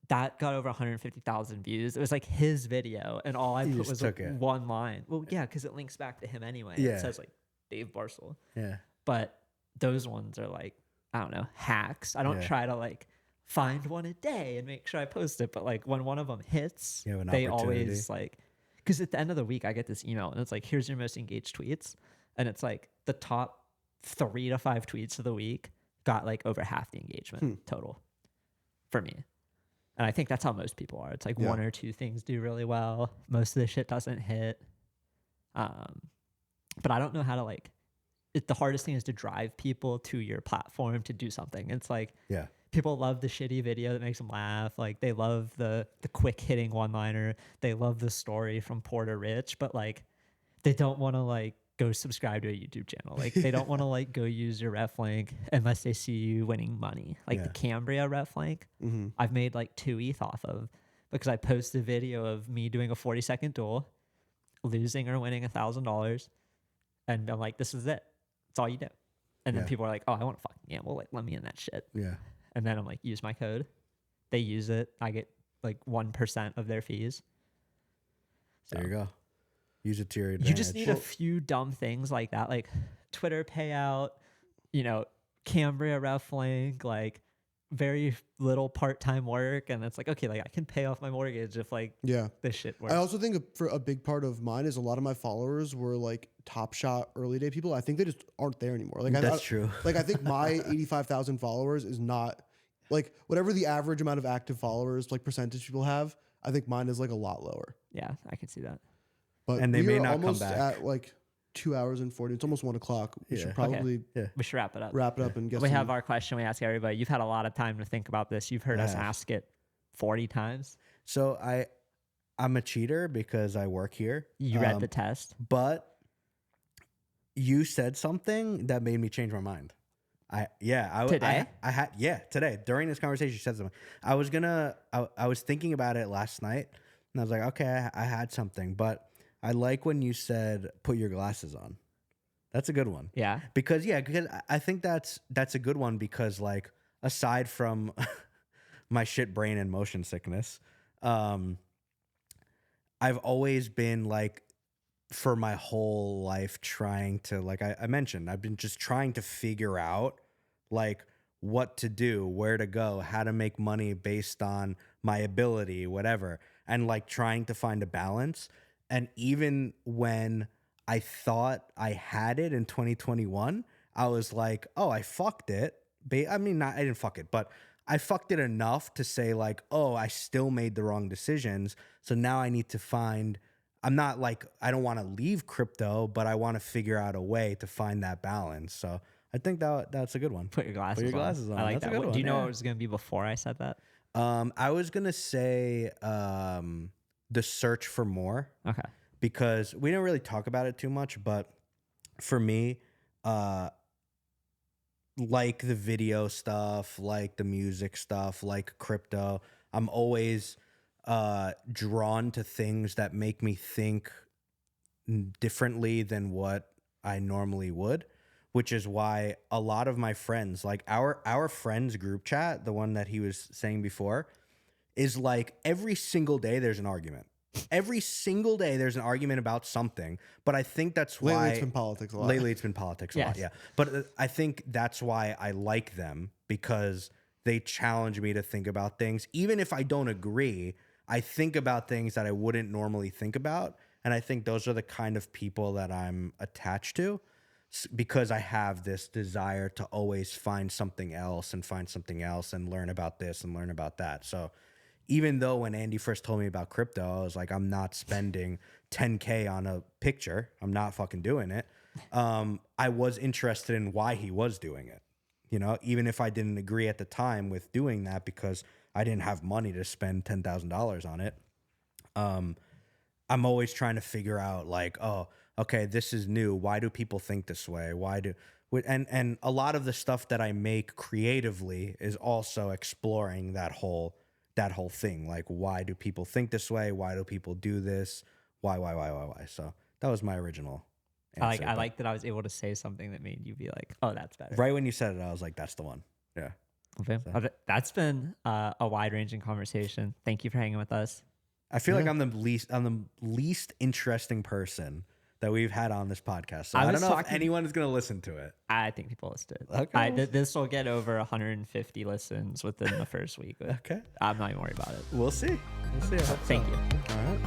That got over 150,000 views. It was like his video, and all I put was like one line. Well, yeah, because it links back to him anyway. Yeah. It says like Dave Barcel. Yeah. But those ones are like, I don't know, hacks. I don't try to like find one a day and make sure I post it. But like when one of them hits, they always like, because at the end of the week, I get this email and it's like, here's your most engaged tweets. And it's like the top 3 to 5 tweets of the week got like over half the engagement total for me. And I think that's how most people are. It's like 1 or 2 things do really well. Most of the shit doesn't hit. But I don't know how to like, the hardest thing is to drive people to your platform to do something. It's like, people love the shitty video that makes them laugh. Like they love the quick hitting one-liner. They love the story from poor to rich, but like they don't want to like go subscribe to a YouTube channel. Like they don't want to like go use your ref link unless they see you winning money. Like the Cambria ref link, I've made like 2 ETH off of because I posted a video of me doing a 40-second duel, losing or winning $1,000. And I'm like, this is it. That's all you do. And then people are like, oh, I want to fucking gamble. Like, let me in that shit. Yeah. And then I'm like, use my code. They use it. I get like 1% of their fees.
So there you go. Use it to your advantage.
You just need a few dumb things like that, like Twitter payout, you know, Cambria ref link, like very little part-time work. And it's like, okay, like I can pay off my mortgage if like this shit works.
I also think for a big part of mine is a lot of my followers were like Top Shot early day people. I think they just aren't there anymore. Like
that's true.
Like I think my 85,000 followers is not like whatever the average amount of active followers, like percentage people have. I think mine is like a lot lower.
Yeah, I can see that.
But
and they may not come
almost
back.
at like 2 hours and 40. It's almost 1 o'clock. We should
Yeah.
probably
We should wrap it up.
wrap it up and get
We
some-
have our question we ask everybody. You've had a lot of time to think about this. You've heard us ask it 40 times.
So I'm a cheater because I work here.
You read the test.
But you said something that made me change my mind.
Today?
I had today during this conversation you said something. I was thinking about it last night and I was like, okay, I had something, but I like when you said put your glasses on. That's a good one.
Yeah.
Because I think that's a good one because like aside from my shit brain and motion sickness, I've always been like for my whole life trying to, like I mentioned, I've been just trying to figure out like what to do, where to go, how to make money based on my ability, whatever, and like trying to find a balance. And even when I thought I had it in 2021, I was like, oh, I fucked it. I didn't fuck it, but I fucked it enough to say like, oh, I still made the wrong decisions. So now I need to find, I'm not like, I don't want to leave crypto, but I want to figure out a way to find that balance. So I think that's a good one.
Put your glasses
Put your glasses on.
I like
That's a
that.
good
Do you
one,
know
yeah.
what it was going to be before I said that?
I was going to say the search for more.
Okay.
Because we don't really talk about it too much, but for me, like the video stuff, like the music stuff, like crypto, I'm always drawn to things that make me think differently than what I normally would, which is why a lot of my friends, like our friends group chat, the one that he was saying before, is like every single day there's an argument. Every single day there's an argument about something, but I think that's why
Lately it's been politics a lot.
Lately it's been politics a lot, yeah. But I think that's why I like them, because they challenge me to think about things. Even if I don't agree, I think about things that I wouldn't normally think about. And I think those are the kind of people that I'm attached to, because I have this desire to always find something else and learn about this and learn about that. So even though when Andy first told me about crypto, I was like, I'm not spending 10K on a picture. I'm not fucking doing it. I was interested in why he was doing it. You know, even if I didn't agree at the time with doing that because I didn't have money to spend $10,000 on it. I'm always trying to figure out like, oh, okay, this is new. Why do people think this way? And a lot of the stuff that I make creatively is also exploring that whole thing. Like, why do people think this way? Why do people do this? Why? So that was my original answer.
I like that I was able to say something that made you be like, oh, that's better.
Right when you said it, I was like, that's the one. Yeah.
Okay. That's been a wide-ranging conversation. Thank you for hanging with us.
I feel like I'm the least interesting person that we've had on this podcast. So I don't know if anyone is going to listen to it.
I think people listen to it.
Okay.
This will get over 150 listens within the first week.
Okay.
I'm not even worried about it.
We'll see.
Thank you.
All right.